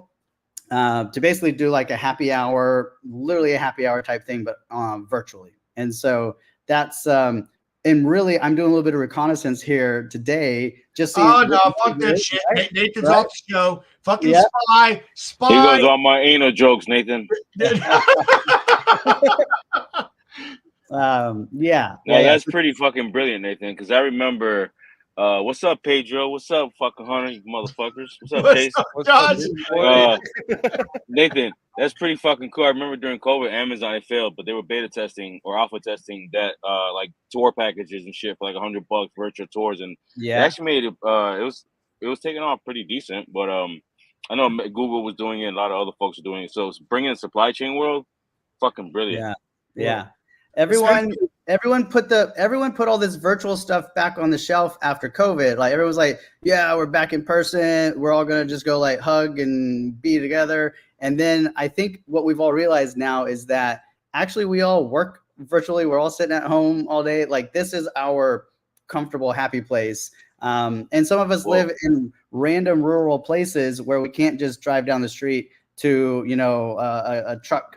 To basically do like a happy hour, literally a happy hour type thing, but virtually. And so that's, and really, I'm doing a little bit of reconnaissance here today. Just seeing. Oh, no, fuck that shit. Right? Nathan's off the show. Fucking spy. Here goes all my anal jokes, Nathan. That's pretty fucking brilliant, Nathan, because I remember. What's up, Pedro? What's up, fucking Hunter, you motherfuckers? What's up, Chase? What's up, Nathan, that's pretty fucking cool. I remember during COVID, Amazon, it failed, but they were beta testing or alpha testing that like tour packages and shit for like $100 virtual tours, and it actually made it. It was taking off pretty decent, but I know Google was doing it, and a lot of other folks are doing it. So it's bringing the supply chain world, fucking brilliant. Yeah. Everyone put all this virtual stuff back on the shelf after COVID. Like everyone's like, yeah, we're back in person. We're all gonna just go like hug and be together. And then I think what we've all realized now is that actually we all work virtually. We're all sitting at home all day. Like this is our comfortable, happy place. And some of us live in random rural places where we can't just drive down the street to, a truck.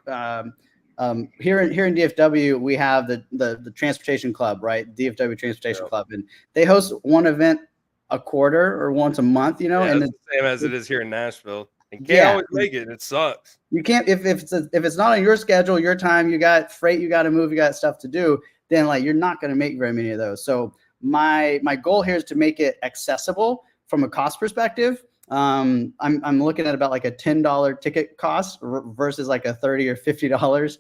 Here in DFW, we have the transportation club, right? DFW Transportation Club, and they host one event a quarter or once a month, and it's the same as it is here in Nashville. You can't always make it. It sucks. You can't if it's not on your schedule, your time, you got freight, you got to move, you got stuff to do. Then like you're not going to make very many of those. So my goal here is to make it accessible from a cost perspective. I'm looking at about like a $10 ticket cost versus like a $30 or $50.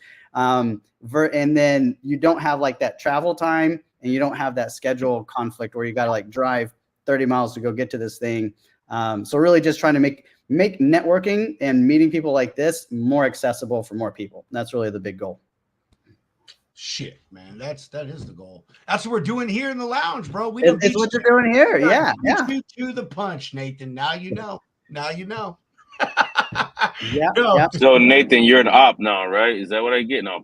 And then you don't have like that travel time and you don't have that schedule conflict where you got to like drive 30 miles to go get to this thing. So really just trying to make networking and meeting people like this more accessible for more people. That's really the big goal. Shit, man, that is the goal. That's what we're doing here in the lounge, bro. We It's what you're doing here. Yeah, yeah. You to the punch, Nathan. Now you know. Now you know. Yeah. No. Yeah. So Nathan, you're an op now, right? Is that what I get? No,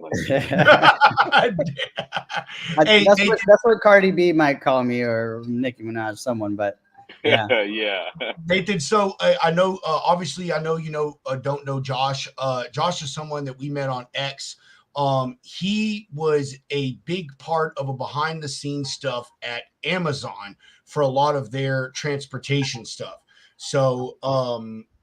Hey, that's what Cardi B might call me, or Nicki Minaj, someone. But yeah, yeah. Nathan, so I know, obviously, I know don't know Josh. Josh is someone that we met on X. He was a big part of a behind the scenes stuff at Amazon for a lot of their transportation stuff. So,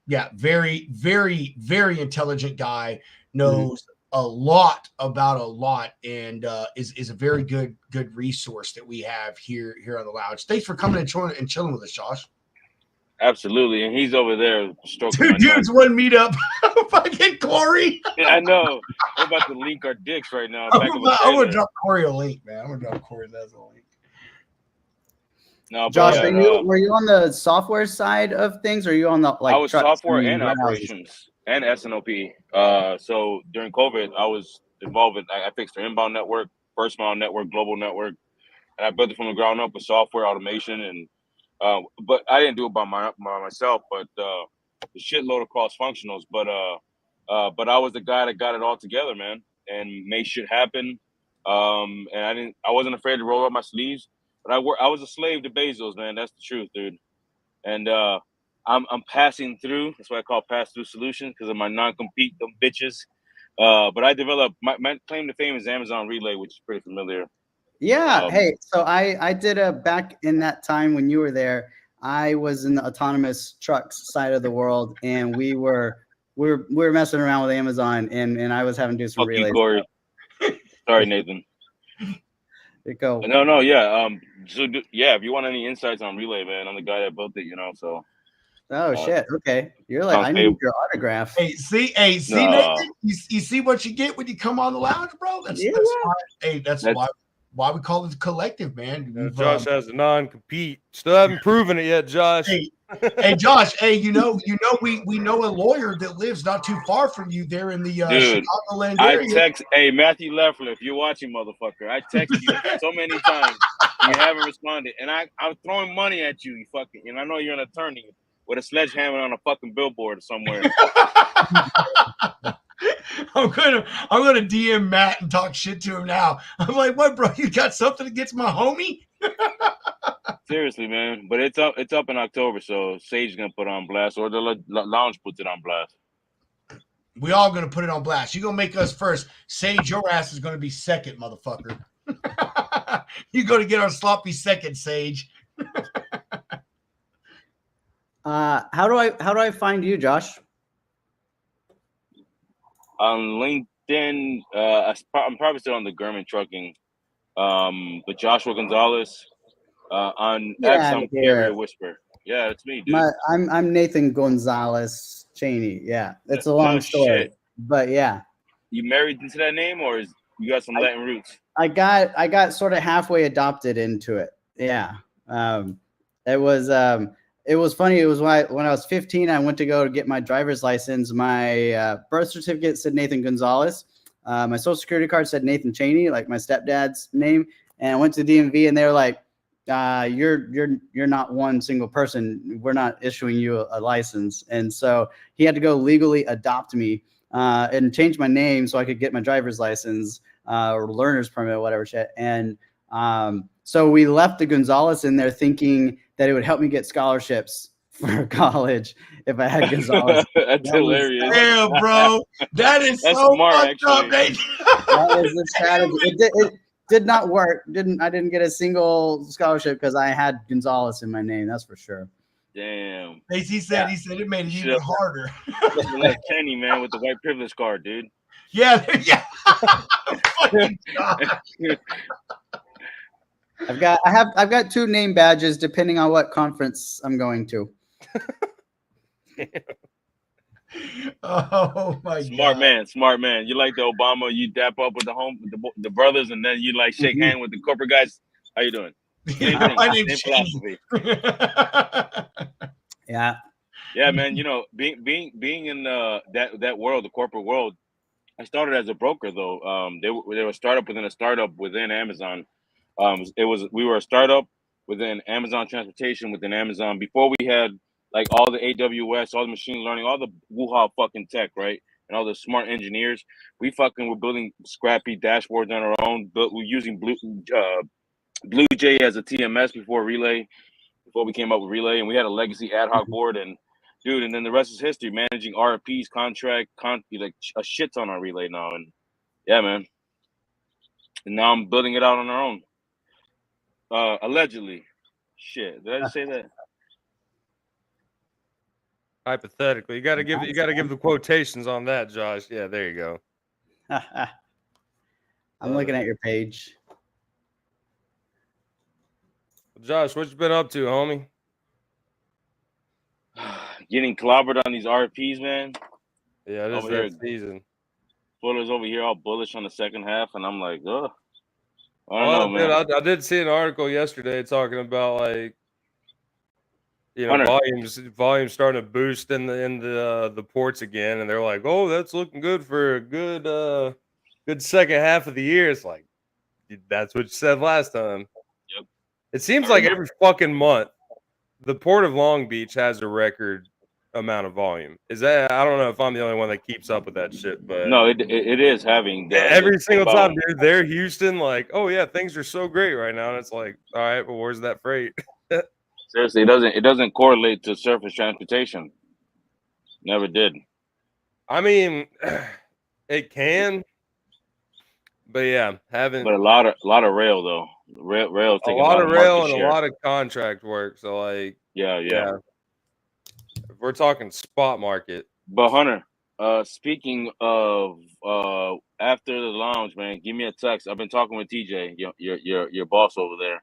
yeah, very, very, very intelligent guy, knows a lot about a lot, and is a very good resource that we have here on the lounge. Thanks for coming and chilling with us, Josh. Absolutely, and he's over there stroking my dudes neck. one meetup. Fucking Corey. Yeah, I know. We're about to link our dicks right now. I'm gonna drop Corey a link, man. I'm gonna drop Corey a link. No, Josh, were you on the software side of things, or are you on the I was software and warehouses? operations and S&OP. So during COVID, I was involved with. I fixed their inbound network, first mile network, global network, and I built it from the ground up with software automation. And but I didn't do it by myself, but a shitload of cross functionals. But I was the guy that got it all together, man, and made shit happen. And I wasn't afraid to roll up my sleeves. But I was a slave to Bezos, man. That's the truth, dude. And I'm passing through. That's why I call pass-through solutions, because of my non-compete, them bitches. But I developed my claim to fame is Amazon Relay, which is pretty familiar. Yeah. Hey, so I did back in that time when you were there. I was in the autonomous trucks side of the world, and we were messing around with Amazon, and I was having to do some relays. Corey. Sorry, Nathan. Go. No, yeah. So yeah, if you want any insights on Relay, man, I'm the guy that built it. So. Oh shit! Okay, you're like, I need your autograph. Hey, see, Nathan, you see what you get when you come on the lounge, bro. That's why we call it the collective, man. Josh has a non-compete. Still haven't proven it yet, Josh. Hey, Josh. Hey, we know a lawyer that lives not too far from you there in the Chicagoland area. I text, hey, Matthew Leffler, if you're watching, motherfucker, I text you so many times, you haven't responded, and I'm throwing money at you, you fucking, and I know you're an attorney with a sledgehammer on a fucking billboard somewhere. I'm gonna DM Matt and talk shit to him now. I'm like, what, bro? You got something against my homie? Seriously, man. But it's up in October, so Sage is gonna put it on blast, or the lounge puts it on blast. We all gonna put it on blast. You gonna make us first. Sage, your ass is gonna be second, motherfucker. You gonna get our sloppy second, Sage. How do I find you, Josh? On LinkedIn, I'm probably still on the German Trucking, but Joshua Gonzalez on Axon Carrier Whisper. Yeah, it's me, dude. I'm Nathan Gonzalez Cheney. Yeah, it's a long story, but yeah. You married into that name, or you got some Latin roots? I got sort of halfway adopted into it. Yeah, it was funny. It was when I was 15, I went to go to get my driver's license. My birth certificate said Nathan Gonzalez. My social security card said Nathan Cheney, like my stepdad's name. And I went to the DMV, and they were like, "You're not one single person. We're not issuing you a license." And so he had to go legally adopt me and change my name so I could get my driver's license or learner's permit, or whatever shit. And so we left the Gonzalez in there thinking that it would help me get scholarships for college if I had Gonzalez. That's hilarious. Yeah, bro. That's so smart, fucked up, Nate. That was the strategy. It did not work. I didn't get a single scholarship because I had Gonzalez in my name. That's for sure. Damn. He said it made it even harder. Like Kenny, man, with the white privilege card, dude. Yeah. Fucking God. I've got 2 name badges depending on what conference I'm going to. Oh my God. Smart man. You like the Obama, you dap up with the brothers, and then you like shake hand with the corporate guys. How you doing? My name's philosophy. Yeah. Yeah, man. Being in that world, the corporate world, I started as a broker though. They were a startup within Amazon. We were a startup within Amazon Transportation within Amazon before we had like all the AWS, all the machine learning, all the woo-ha fucking tech, right? And all the smart engineers. We fucking were building scrappy dashboards on our own. But we're using BlueJ as a TMS before we came up with Relay, and we had a legacy ad hoc board, and dude, and then the rest is history. Managing RFPs, like a shit ton on Relay now, and yeah, man. And now I'm building it out on our own. Allegedly, shit. Did I just say that? Hypothetically, you gotta give the quotations on that, Josh. Yeah, there you go. I'm looking at your page. Josh, what you been up to, homie? Getting clobbered on these RFPs, man. Yeah, it is that season. Fuller's over here all bullish on the second half, and I'm like, ugh. I don't know, man. Dude, I did see an article yesterday talking about like, you know, volumes starting to boost in the ports again, and they're like, oh, that's looking good for a good second half of the year. It's like, that's what you said last time. Yep. It seems like every fucking month, the Port of Long Beach has a record amount of volume. Is that? I don't know if I'm the only one that keeps up with that shit, but no, it is having every single time, dude. They're Houston, like, oh yeah, things are so great right now, and it's like, all right, but where's that freight? Seriously, it doesn't correlate to surface transportation. Never did. I mean, it can, but yeah, haven't. But a lot of rail though. Rail taking a lot of rail and share. a lot of contract work. So like, yeah. If we're talking spot market. But Hunter, speaking of after the lounge, man, give me a text. I've been talking with TJ, your boss over there.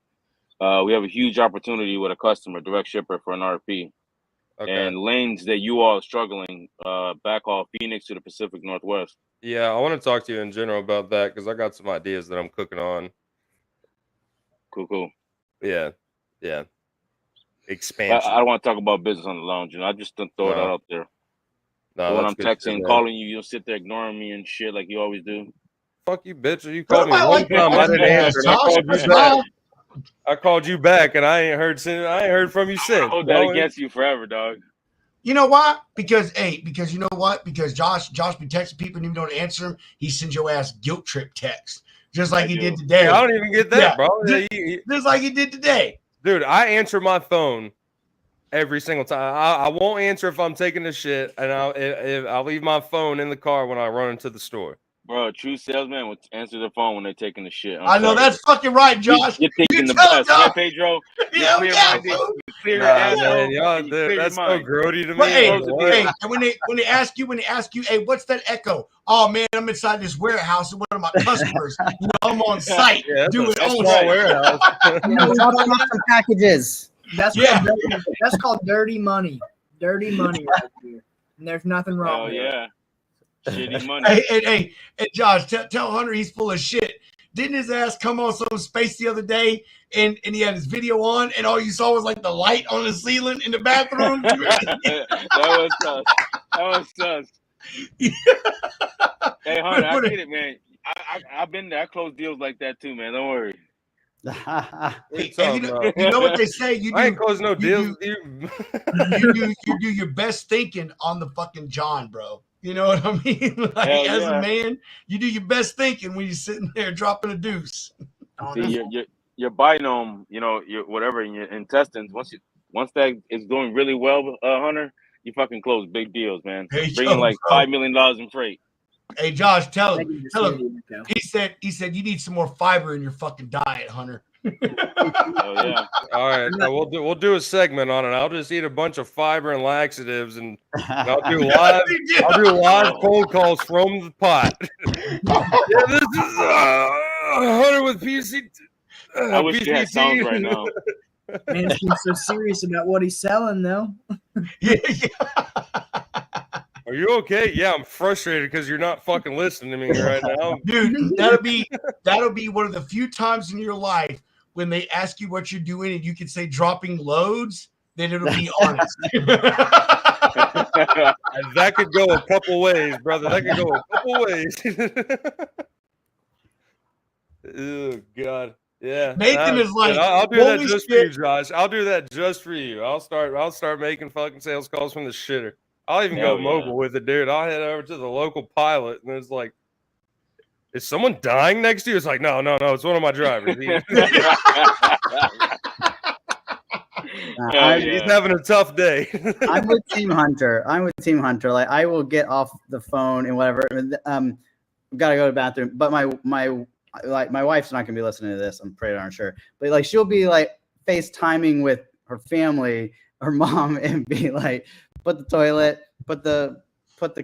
We have a huge opportunity with a customer, direct shipper for an RFP. Okay. And lanes that you all are struggling, back off Phoenix to the Pacific Northwest. Yeah, I want to talk to you in general about that because I got some ideas that I'm cooking on. Cool. Yeah. Expansion. I don't want to talk about business on the lounge, I just throw that out there. No, when I'm texting, calling you, you'll sit there ignoring me and shit like you always do. Fuck you, bitch. You called me one time. I didn't answer. I called you back, and I ain't heard from you since. Hold that against you forever, dog. You know why? Because you know what? Because Josh be texting people and you don't answer him. He sends your ass guilt trip text, just like he did today. I don't even get that, bro. Just like he did today. Dude, I answer my phone every single time. I won't answer if I'm taking a shit, and I'll leave my phone in the car when I run into the store. Bro, a true salesman would answer the phone when they're taking the shit. I know that's fucking right, Josh. You're thinking the best, right, Pedro? Yeah, clear your ass. That's so grody to me. Hey, and when they ask you, hey, what's that echo? Oh man, I'm inside this warehouse and one of my customers. I'm on site doing small warehouse. Dropping off some packages. That's called dirty money. Dirty money right here. And there's nothing wrong with it. Shitty money. Hey, Josh, tell Hunter he's full of shit. Didn't his ass come on some space the other day and he had his video on and all you saw was like the light on the ceiling in the bathroom? That was sus. Hey, Hunter, I get it, man. I've been there. I close deals like that too, man. Don't worry. You know what they say? I ain't closing no deals. You do your best thinking on the fucking John, bro. You know what I mean? Like as a man, you do your best thinking when you're sitting there dropping a deuce. See, your binom, your whatever in your intestines. Once that is going really well, Hunter, you fucking close big deals, man. Bringing like $5 million in freight. Hey Josh, tell him. He said you need some more fiber in your fucking diet, Hunter. Oh yeah. All right, we'll do a segment on it. I'll just eat a bunch of fiber and laxatives, and I'll do live cold calls from the pot. This is Hunter with PC. I wish you had sounds right now. Man seems so serious about what he's selling, though. Are you okay? Yeah, I'm frustrated because you're not fucking listening to me right now. Dude, that'll be one of the few times in your life when they ask you what you're doing and you can say dropping loads, then it'll be honest. That could go a couple ways, brother. That could go a couple ways. Oh God. Yeah. Nathan is like, I'll do that holy just for shit. you, Josh. I'll do that just for you. I'll start making fucking sales calls from the shitter. I'll even go mobile with it, dude. I'll head over to the local pilot, and it's like, is someone dying next to you? It's like, no, it's one of my drivers. He's having a tough day. I'm with Team Hunter. Like, I will get off the phone and whatever. Gotta go to the bathroom. But my wife's not gonna be listening to this. I'm pretty darn sure. But like, she'll be like FaceTiming with her family, her mom, and be like, put the toilet, put the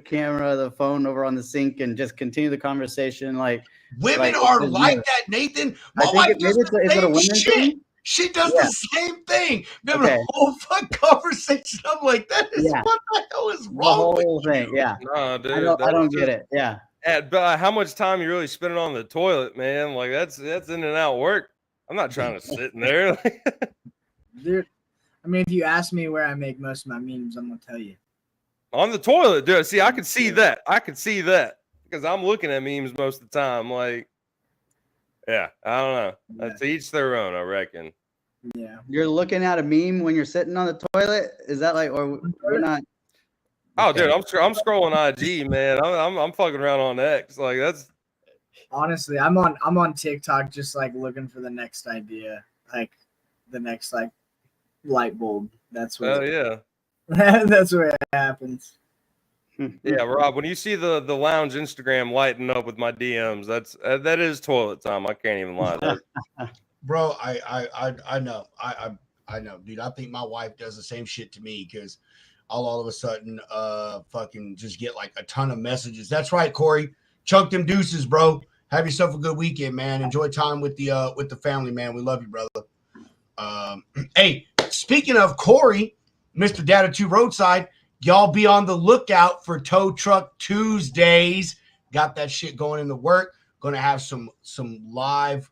camera, the phone over on the sink, and just continue the conversation. Like, women are like that, Nathan. My wife does the same shit. She does the same thing. We have a whole fun conversation. I'm like, what the hell is wrong? The whole thing, yeah. No, dude, I don't get it. Yeah. But how much time you really spending on the toilet, man? Like that's in and out work. I'm not trying to sit in there. Dude, I mean, if you ask me where I make most of my memes, I'm gonna tell you. On the toilet, dude. See, I could see that. Because I'm looking at memes most of the time. Like, yeah, I don't know. That's each their own, I reckon. Yeah. You're looking at a meme when you're sitting on the toilet? Is that like, or we're not? Oh, dude, I'm scrolling IG, man. I'm fucking around on X. Like that's honestly, I'm on TikTok just like looking for the next idea, like the next like light bulb. That's what. Oh yeah. That's where it happens. Yeah, Rob. When you see the lounge Instagram lighting up with my DMs, that is toilet time. I can't even lie. Bro, I know. I know, dude. I think my wife does the same shit to me because I'll all of a sudden fucking just get like a ton of messages. That's right, Corey. Chunk them deuces, bro. Have yourself a good weekend, man. Enjoy time with the family, man. We love you, brother. Hey, speaking of Corey, Mr. Data 2 Roadside, y'all be on the lookout for Tow Truck Tuesdays. Got that shit going in the work. Going to have some live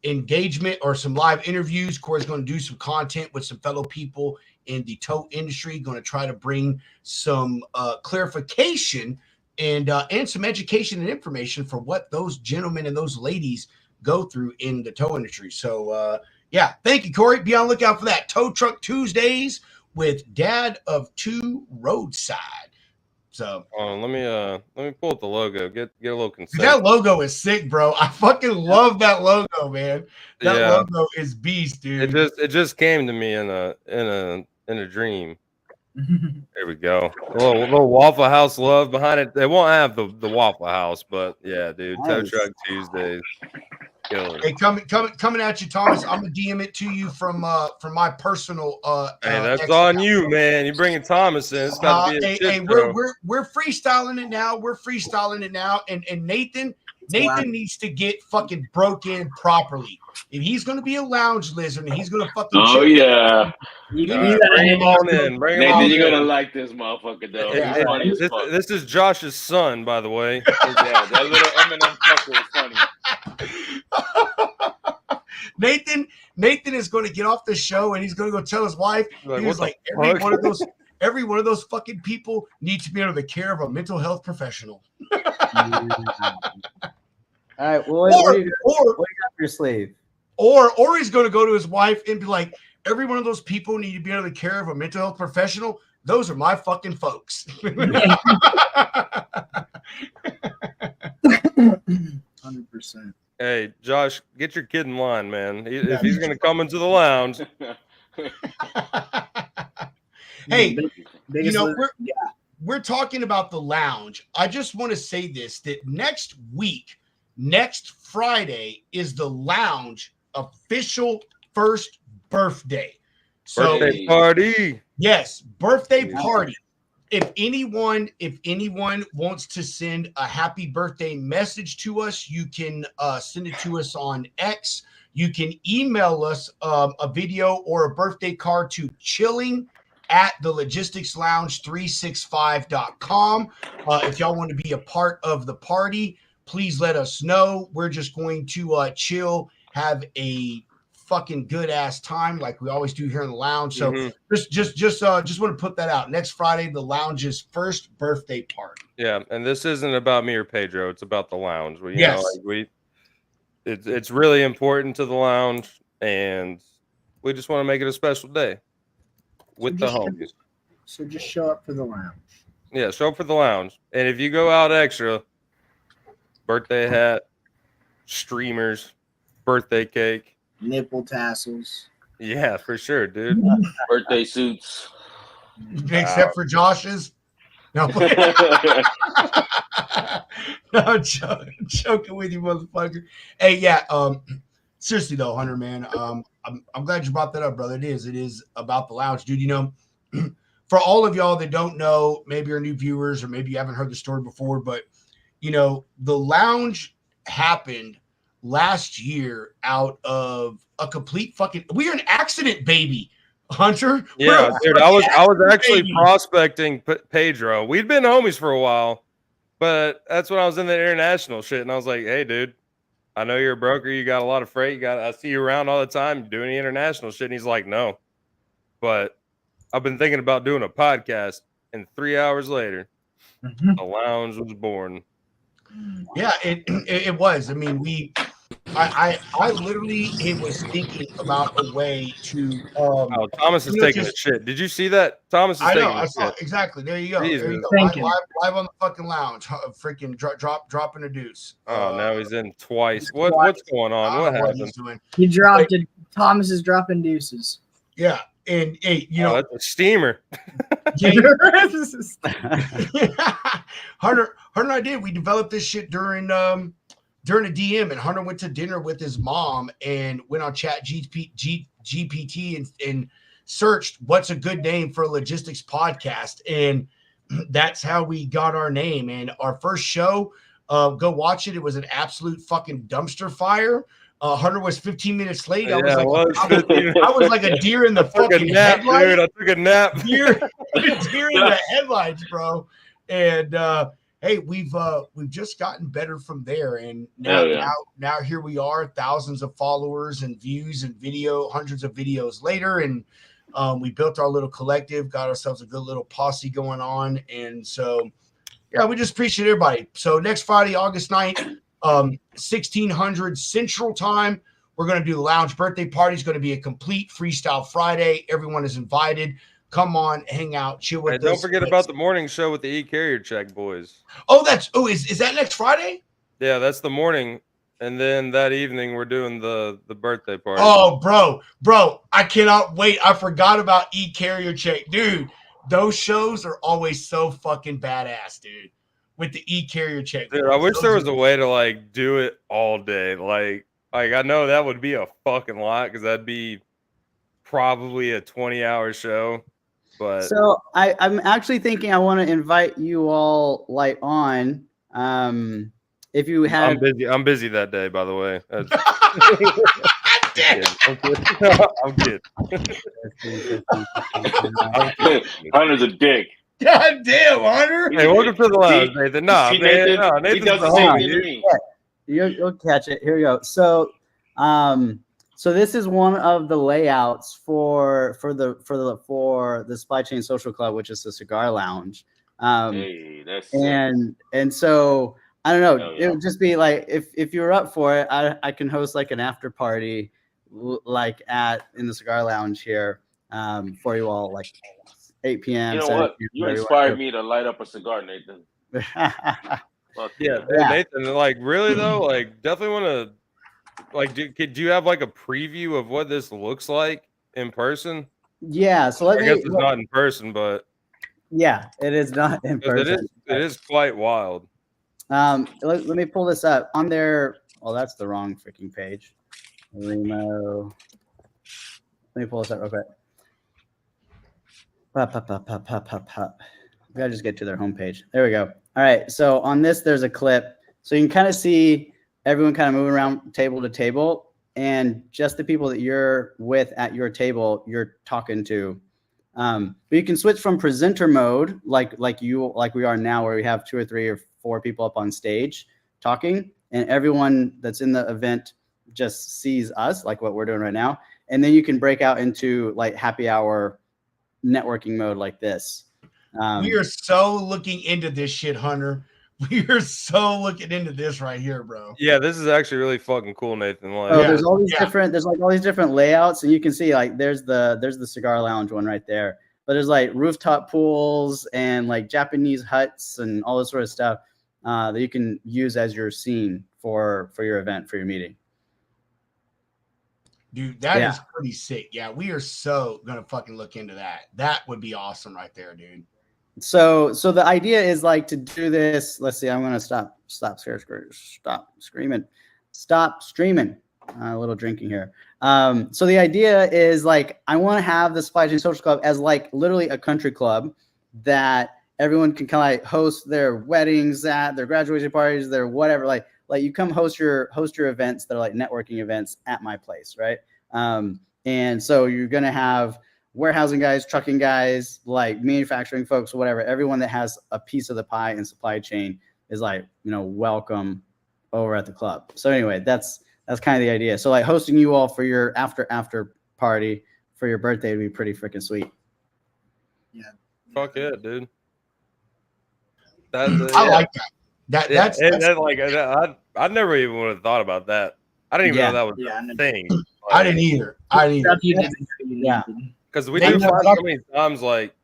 engagement or some live interviews. Corey's going to do some content with some fellow people in the tow industry. Going to try to bring some clarification and some education and information for what those gentlemen and those ladies go through in the tow industry. So yeah, thank you, Corey. Be on the lookout for that. Tow Truck Tuesdays with Dad of 2 Roadside. So let me pull up the logo. Get a little consent. That logo is sick, bro. I fucking love that logo, man. That logo is beast, dude. It just came to me in a dream. There we go. A little Waffle House love behind it. They won't have the Waffle House, but yeah, dude. Tow Truck Tuesdays. Killer. Hey, coming at you, Thomas. I'm gonna DM it to you from my personal. Hey, that's on you, man. You bringing Thomas in? It's got to be a shit we're freestyling it now. We're freestyling it now, and Nathan needs to get fucking broke in properly. If he's gonna be a lounge lizard, and he's gonna fucking. Oh yeah. Bring him on in. Nathan, you're gonna like this motherfucker though. Yeah, funny as fuck. This is Josh's son, by the way. Yeah, that little Eminem fucker is funny. Nathan is going to get off the show and he's going to go tell his wife. He was like, every one of those fucking people needs to be under the care of a mental health professional. All right. Well, what do you got up your sleeve? Or he's going to go to his wife and be like, every one of those people need to be under the care of a mental health professional. Those are my fucking folks. 100%. Hey, Josh, get your kid in line, man. If he's going to come into the lounge. Hey, you know, we're talking about the lounge. I just want to say this, that next Friday, is the lounge official first birthday. So, birthday party. Yes, birthday party. If anyone wants to send a happy birthday message to us, you can send it to us on X. You can email us a video or a birthday card to chilling@thelogisticslounge365.com. If y'all want to be a part of the party, please let us know. We're just going to chill, have a fucking good ass time like we always do here in the lounge. So just want to put that out. Next Friday, the lounge's first birthday party. Yeah, and this isn't about me or Pedro. It's about the lounge. You Yes. know, like it's really important to the lounge, and we just want to make it a special day with the homies. So just show up for the lounge. Yeah, show up for the lounge. And if you go out extra, birthday hat, streamers, birthday cake, nipple tassels. Yeah, for sure, dude. Birthday suits. Except for Josh's. No, no, I'm joking with you, motherfucker. Hey, yeah. Seriously though, Hunter, man. I'm glad you brought that up, brother. It is about the lounge, dude. You know, for all of y'all that don't know, maybe you're new viewers or maybe you haven't heard the story before, but you know, the lounge happened last year out of a complete fucking. We are an accident, baby. Hunter, yeah, dude. I was actually prospecting Pedro. We'd been homies for a while, but that's when I was in the international shit, and I was like, "Hey, dude, I know you're a broker. You got a lot of freight. I see you around all the time doing the international shit." And he's like, "No, but I've been thinking about doing a podcast." And 3 hours later, the lounge was born. Yeah, it was. I mean, I literally was thinking about a way to. Thomas is taking a shit. Did you see that? Thomas is taking a shit. I saw exactly. There you go. Jesus. There you go. Live on the fucking lounge. Freaking dropping a deuce. Oh, now he's in twice. What's going on? What happened? He dropped it. Thomas is dropping deuces. Yeah, and hey, you know that's a steamer. Hunter and I did. We developed this shit during a DM, and Hunter went to dinner with his mom and went on Chat GPT and searched what's a good name for a logistics podcast, and that's how we got our name. And our first show, go watch it. It was an absolute fucking dumpster fire. Hunter was 15 minutes late. I was like a deer in the fucking headlights. Dude, I took a nap. Deer in the headlights, bro. And hey, we've just gotten better from there, and now here we are, thousands of followers and views and hundreds of videos later, and we built our little collective, got ourselves a good little posse going on, and so yeah, we just appreciate everybody. So next Friday, August 9th, 1600 Central Time, we're going to do the lounge birthday party. It's going to be a complete Freestyle Friday. Everyone is invited. Come on, hang out, chill with us. Don't forget about the morning show with the E-Carrier Check boys. Is that next Friday? Yeah, that's the morning. And then that evening we're doing the birthday party. Oh, bro, I cannot wait. I forgot about E-Carrier Check. Dude, those shows are always so fucking badass, dude. With the E-Carrier Check. Dude, I wish there was a way to like do it all day. Like I know that would be a fucking lot because that'd be probably a 20-hour show. But so I'm actually thinking I want to invite you all on. If you have, I'm busy that day, by the way. I'm kidding. Hunter's a dick. God damn, Hunter. Hey, welcome to the lounge, Nathan. Nathan's the homie. You'll catch it. Here we go. So, so this is one of the layouts for the Supply Chain Social Club, which is the cigar lounge. Hey, that's and so I don't know. It would just be like if you were up for it, I can host like an after party, like in the cigar lounge here, for you all, like 8 p.m. You know what? You inspired me to light up a cigar, Nathan. Yeah, Nathan. Like, really though, like, definitely want to. Like, do you have like a preview of what this looks like in person? Yeah, so I guess it's not in person, but yeah, it is not in person. It is quite wild. Let me pull this up on there. Oh, that's the wrong freaking page. Remo. Let me pull this up real quick. We gotta just get to their homepage. There we go. All right. So on this, there's a clip. So you can kind of see everyone kind of moving around table to table, and just the people that you're with at your table, you're talking to. But you can switch from presenter mode, like we are now, where we have 2 or 3 or 4 people up on stage talking, and everyone that's in the event just sees us, like what we're doing right now. And then you can break out into like happy hour networking mode like this. We are so looking into this shit, Hunter. We are so looking into this right here, bro. Yeah, this is actually really fucking cool, Nathan. Like, oh, there's all these different, there's like all these different layouts, and you can see like there's the cigar lounge one right there. But there's like rooftop pools and like Japanese huts and all this sort of stuff that you can use as your scene for your event, for your meeting. Dude, that is pretty sick. Yeah, we are so gonna fucking look into that. That would be awesome right there, dude. So the idea is like to do this. Let's see. I'm gonna stop streaming. A little drinking here. So the idea is like I want to have the Supply Chain Social Club as like literally a country club that everyone can kind of like host their weddings at, their graduation parties, their whatever. Like you come host your events that are like networking events at my place, right? And so you're gonna have warehousing guys, trucking guys, like manufacturing folks, whatever. Everyone that has a piece of the pie in supply chain is like, welcome over at the club. So anyway, that's kind of the idea. So like hosting you all for your after party for your birthday would be pretty freaking sweet. Yeah. Fuck yeah, dude. I like that. That's like I never even would have thought about that. I didn't even know that was a thing. Like, I didn't either. Yeah. Because we do find so many times, like,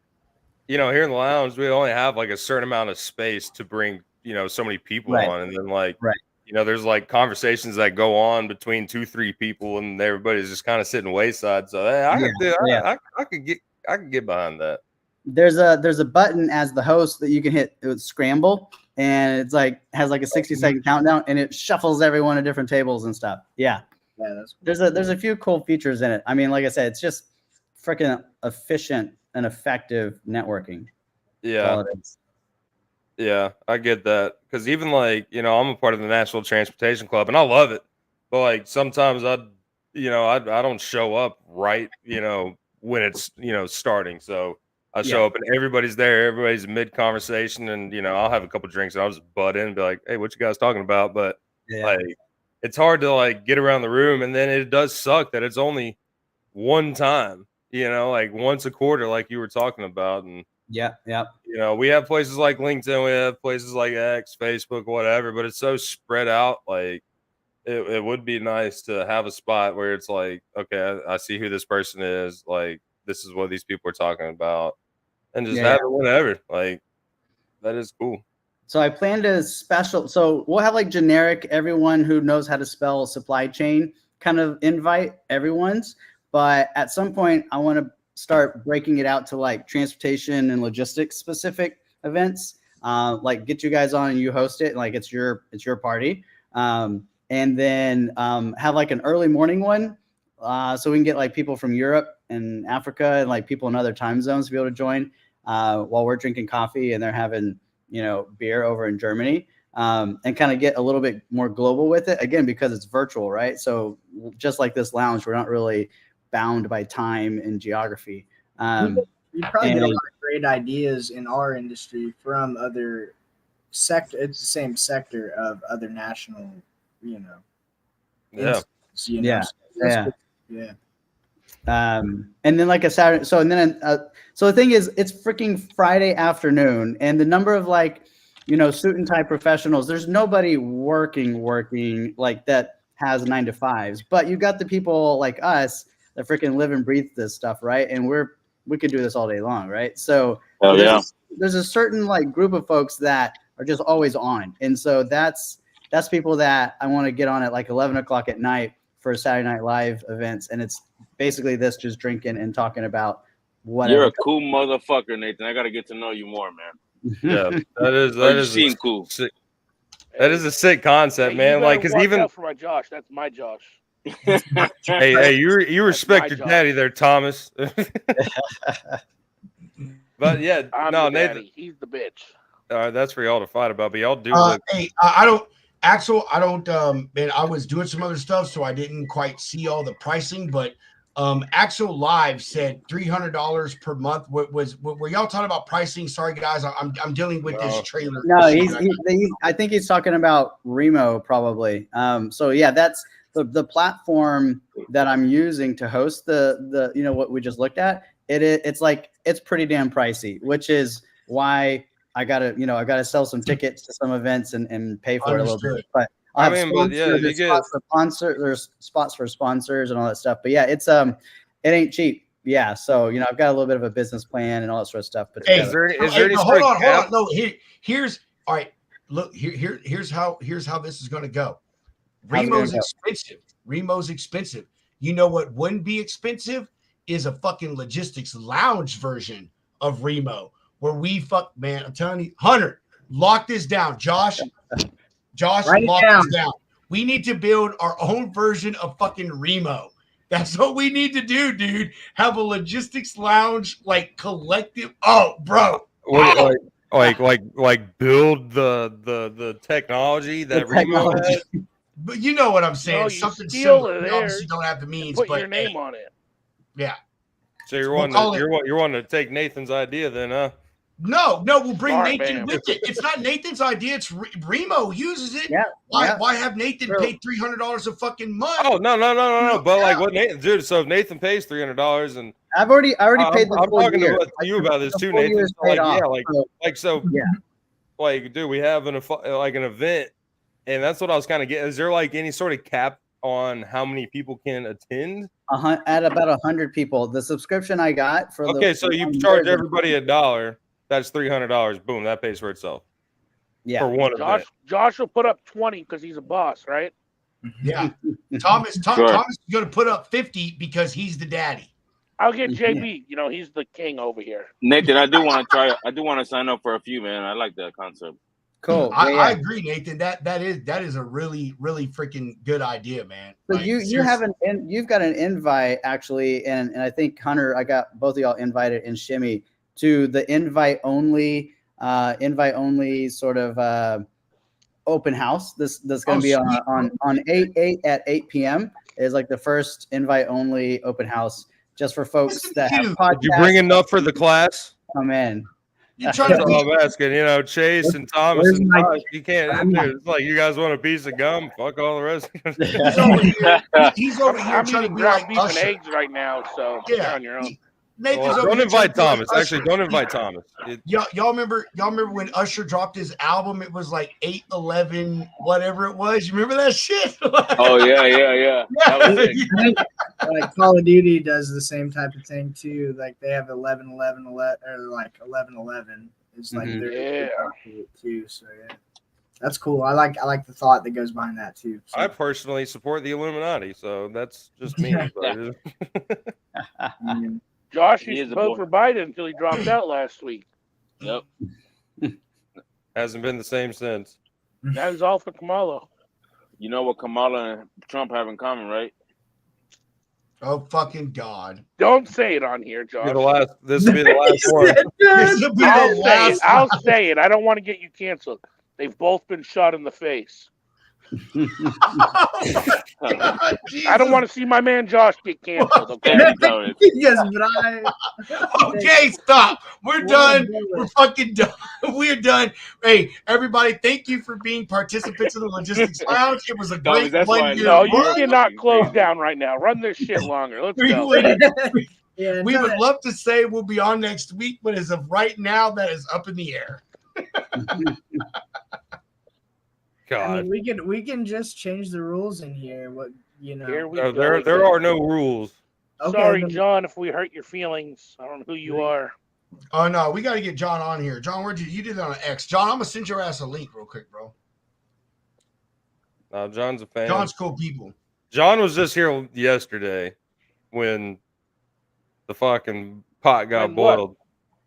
here in the lounge, we only have like a certain amount of space to bring, so many people on. And then like, there's like conversations that go on between 2-3 people and everybody's just kind of sitting wayside. So hey, I could get behind that. There's a button as the host that you can hit. It would scramble, and it's like has like a 60-second countdown, and it shuffles everyone to different tables and stuff. Yeah, that's cool. There's a few cool features in it. I mean, like I said, it's just freaking efficient and effective networking. Yeah, yeah, I get that, because even like I'm a part of the National Transportation Club, and I love it, but like sometimes I don't show up right when it's starting, so. I show up and everybody's there. Everybody's mid conversation, and I'll have a couple drinks and I'll just butt in and be like, "Hey, what you guys talking about?" But like, it's hard to like get around the room, and then it does suck that it's only one time, like once a quarter, like you were talking about. And we have places like LinkedIn, we have places like X, Facebook, whatever, but it's so spread out. Like, it would be nice to have a spot where it's like, okay, I see who this person is. Like, this is what these people are talking about. And just have it whenever. Like, that is cool. So I plan to so we'll have like generic, everyone who knows how to spell supply chain kind of invite everyone's. But at some point, I want to start breaking it out to like transportation and logistics specific events. Like get you guys on and you host it. Like it's your party. And then have like an early morning one. So we can get like people from Europe and Africa and like people in other time zones to be able to join while we're drinking coffee and they're having, beer over in Germany, and kind of get a little bit more global with it again, because it's virtual, right? So just like this lounge, we're not really bound by time and geography. You probably get a lot of great ideas in our industry from other sector. It's the same sector of other national, Yeah. And then like a Saturday. So so the thing is, it's freaking Friday afternoon, and the number of like, suit and tie professionals. There's nobody working like that has 9 to 5s, but you got the people like us that freaking live and breathe this stuff, right? And we could do this all day long, right? So there's a certain like group of folks that are just always on, and so that's people that I want to get on at like 11 o'clock at night for Saturday Night Live events, and it's basically this, just drinking and talking about whatever. You're a cool motherfucker, Nathan. I got to get to know you more, man. Yeah, that is cool. Sick, that is a sick concept, man. Like, because even for my Josh, that's my Josh. hey, you respect your daddy there, Thomas. But yeah, no, Nathan, he's the bitch. That's for y'all to fight about, but y'all do. Hey, I don't. Axel, I don't, man, I was doing some other stuff, so I didn't quite see all the pricing, but Axel Live said $300 per month. Were y'all talking about pricing? Sorry, guys, I'm dealing with this trailer. No, I think he's talking about Remo probably. So yeah, that's the platform that I'm using to host the what we just looked at, it's pretty damn pricey, which is why I gotta sell some tickets to some events and pay for it a little bit. But there's spots for sponsors and all that stuff. But yeah, it ain't cheap. Yeah, so I've got a little bit of a business plan and all that sort of stuff. But is there any hold on. No, here's all right. Look, here's how this is going to go. Remo's expensive. You know what wouldn't be expensive is a fucking logistics lounge version of Remo, where man, I'm telling you, Hunter, lock this down. Josh, lock this down. We need to build our own version of fucking Remo. That's what we need to do, dude. Have a logistics lounge, like collective. Oh, bro. Like build the technology that Remo has. But you know what I'm saying? No, something steal similar. it We there. obviously don't have the means. Put but your name on it. Yeah. So you're wanting to take Nathan's idea then, huh? No, we'll bring Nathan with it. It's not Nathan's idea. It's Remo uses it. Yeah. Why have Nathan pay $300 a fucking month? Oh no. But like what Nathan, dude. So if Nathan pays $300 and I already paid the I'm full talking year. to you about this too, Nathan. Like, dude, we have an event, and that's what I was kind of getting. Is there like any sort of cap on how many people can attend? At about 100 people. The subscription I got for so you charge everybody $1. That's $300. Boom, that pays for itself. Yeah. For one event. Josh will put up 20 because he's a boss, right? Yeah. Thomas is going to put up 50 because he's the daddy. I'll get JB. He's the king over here. Nathan, I do want to try. I do want to sign up for a few, man. I like that concept. Cool. I agree, Nathan. That is a really, really freaking good idea, man. So you've got an invite actually, and I think Hunter, I got both of y'all invited in Shimmy to the invite only sort of open house. That's going to be on 8 at 8 p.m. is like the first invite only open house just for folks that have podcasts. Did you bring enough for the class? Oh man. That's all I'm asking. Chase and Thomas and Tosh, you can't. Dude, it's like you guys want a piece of gum. Fuck all the rest. He's over here I'm trying to eating be ground like beef Usher. and eggs right now, so you're on your own. Don't invite Thomas. Actually, don't invite Thomas. Y'all remember when Usher dropped his album? It was like 8/11, whatever it was. You remember that shit? Oh yeah. That was sick. Like Call of Duty does the same type of thing too. Like they have 11/11 or like 11/11. It's like they're too. So yeah, that's cool. I like the thought that goes behind that too. So. I personally support the Illuminati, so that's just me. Josh used to vote for Biden until he dropped out last week. Yep. Hasn't been the same since. That was all for Kamala. You know what Kamala and Trump have in common, right? Oh fucking God! Don't say it on here, Josh. This will be the last one. I'll say it. I don't want to get you canceled. They've both been shot in the face. I don't want to see my man Josh get canceled. Okay. Okay, stop. We're done. We're fucking done. We're done. Hey, everybody, thank you for being participants of the Logistics Lounge. It was a great 1 year. No, you cannot close down right now. Run this shit longer. Let's go. We would love to say we'll be on next week, but as of right now, that is up in the air. God. I mean, we can just change the rules in here. There are no rules. Okay, sorry, John, if we hurt your feelings. I don't know who you are. Oh no, we got to get John on here. John, where'd you did it on an X? John, I'm gonna send your ass a link real quick, bro. John's a fan. John's cool people. John was just here yesterday when the fucking pot got boiled.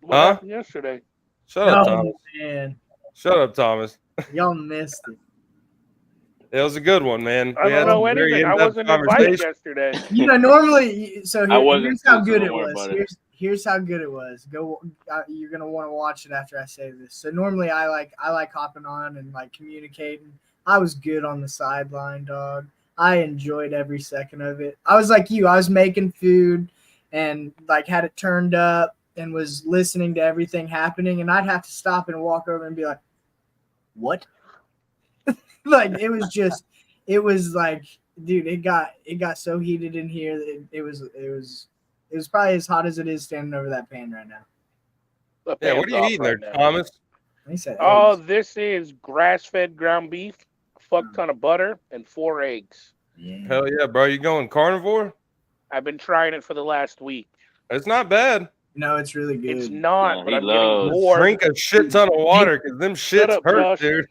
What happened yesterday? Shut up, Thomas. Man. Shut up, Thomas. Y'all missed it. It was a good one, man. I don't know anything. I wasn't invited yesterday. Normally, so here's how good it worry was. about Here's how good it was. You're gonna want to watch it after I say this. So normally I like hopping on and like communicating. I was good on the sideline, dog. I enjoyed every second of it. I was like you. I was making food and like had it turned up and was listening to everything happening. And I'd have to stop and walk over and be like, "What?" Like it was like dude, it got so heated in here that it was probably as hot as it is standing over that pan right now. Yeah, what are you eating there, Thomas? He said Oh, eggs. this is grass-fed ground beef, a fuck ton of butter, and 4 eggs. Yeah. Hell yeah, bro. You going carnivore? I've been trying it for the last week. It's not bad. No, it's really good. It's not, Yeah, but he I'm getting loves- bored. Drink a shit ton of water because them Shut shits up, hurt, Josh. dude.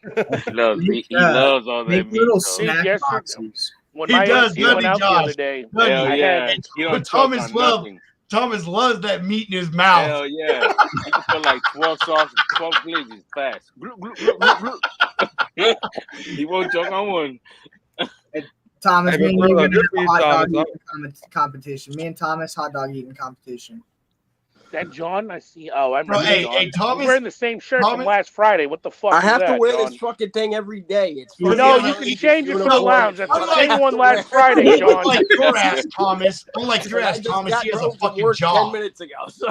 He loves all that Make meat. little So. Dude, snack yesterday- boxes. When He my does, AC doesn't went he, out the Josh? other day, Doesn't Hell he? yeah. had- He But don't choke Thomas on nothing. Thomas loves that meat in his mouth. Hell yeah. He can put like 12 sauces, 12 glazes fast. He won't choke on one. Thomas, Hey, me and but you brother, are good for in you, a hot dog Thomas. eating competition. Me and Thomas hot dog eating competition. that John, I see. Oh, I Bro, remember hey, John. hey, Thomas. He's wearing the same shirt Thomas- from last Friday. What the fuck I is have that, to wear John? this fucking thing every day. It's No, No, Yeah, you can change it for the lounge. That's the Unlike- same one last Friday, He John. like your ass, Thomas. Unlike your I ass, just Thomas, got he has a home from fucking work 10 job. minutes ago. So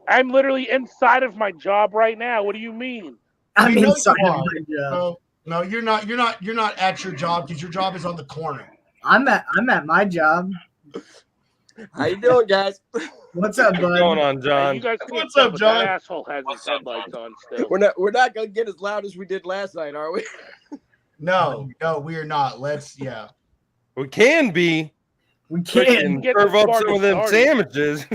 I'm literally inside of my job right now. What do you mean? I'm We know inside you of are. my job. No, you're not at your job because your job is on the corner. I'm at my job. how you doing, guys? What's up, What's bud? going on, Hey, John? you guys can't What's tell, up, but John? that asshole has his headlights on still. We're not gonna get as loud as we did last night, are we? No, we are not. Yeah. We can be. We Freaking Get serve the up some party of them started. sandwiches.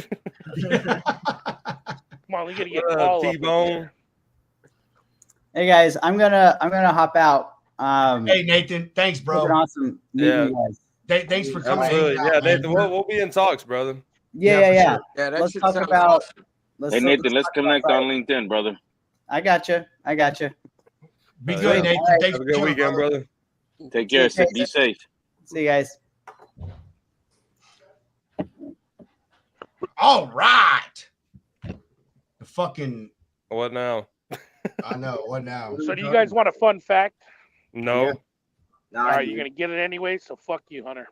Come on, we gotta get What up, Paul up in T-Bone? here. Hey guys, I'm gonna hop out. Hey, Nathan, thanks, It's been bro. awesome meeting Yeah. you guys. Thanks for coming. Absolutely. hanging out, Yeah, man. Nathan, we'll be in talks, brother. Yeah, Yeah. for Yeah. sure. Yeah, that Let's shit talk sounds about. awesome. Let's Hey, Nathan, let's talk about connect Friday. on LinkedIn, brother. I got you. Be Oh, good, yeah. Nathan. All right. Thanks Have a for good chilling, weekend, brother. Take care. See you Be guys. safe. See you guys. All right. The fucking. What now? I know. What now? So do you guys want a fun fact? No. Nah, All right, dude. you're gonna get it anyway, so fuck you, Hunter.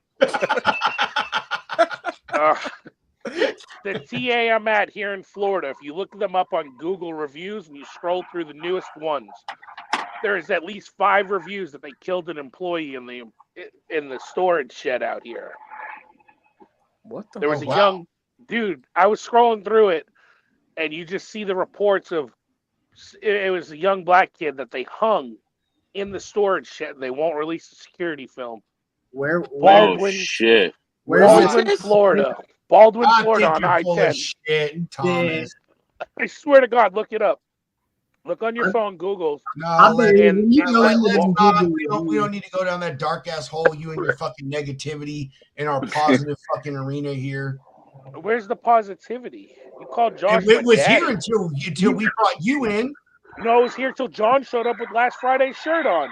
The TA I'm at here in Florida, if you look them up on Google reviews and you scroll through the newest ones, there's at least 5 reviews that they killed an employee in the storage shed out here. What the? There was a wow. young dude. I was scrolling through it, and you just see the reports of it was a young black kid that they hung in the storage shed. They won't release the security film. Where Oh, Baldwin, shit. where's Baldwin, this? Florida. Baldwin, I Florida think on you're full I-10. of shit, Thomas. I swear to God, look it up. Look on your phone, Google. No, I let's, believe and- when you go let's into the not. Google We don't need to go down that dark ass hole. You and your fucking negativity in our positive fucking arena here. Where's the positivity? You called Josh. It was my here daddy. until we brought you in. No, it was here till John showed up with last Friday's shirt on.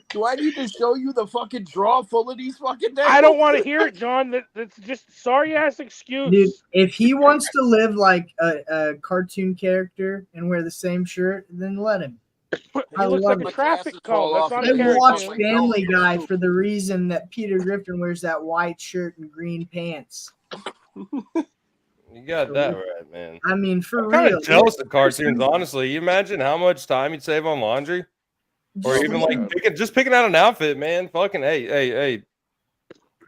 Do I need to show you the fucking drawer full of these fucking things? I don't want to hear it, John. That's just sorry ass excuse. Dude, if he wants to live like a cartoon character and wear the same shirt, then let him. He looks like a it. traffic Glasses cone. fall That's off not and a I everything. watch cartoon. Family Guy for the reason that Peter Griffin wears that white shirt and green pants. You got that right, man. I mean, for I'm kind real. of jealous of cartoons, honestly. You imagine how much time you'd save on laundry? Or Just even live- like picking out an outfit, man. Fucking hey. A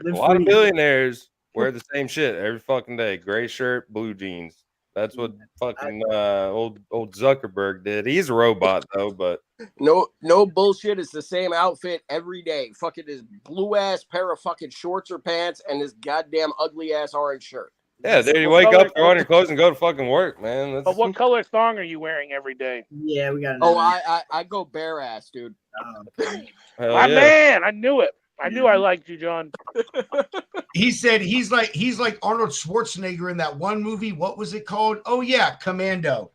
live lot of free. billionaires wear the same shit every fucking day. Gray shirt, blue jeans. That's what fucking old Zuckerberg did. He's a robot though, but No bullshit. It's the same outfit every day. Fucking this blue ass pair of fucking shorts or pants and this goddamn ugly ass orange shirt. yeah, there you What wake color- up, throw on your clothes, and go to fucking work, man. That's, But what color thong are you wearing every day? Yeah, we got. Oh, I go bare ass, dude. hell My yeah. man, I knew it. I knew I liked you, John. He said he's like Arnold Schwarzenegger in that one movie. What was it called? Oh yeah, Commando.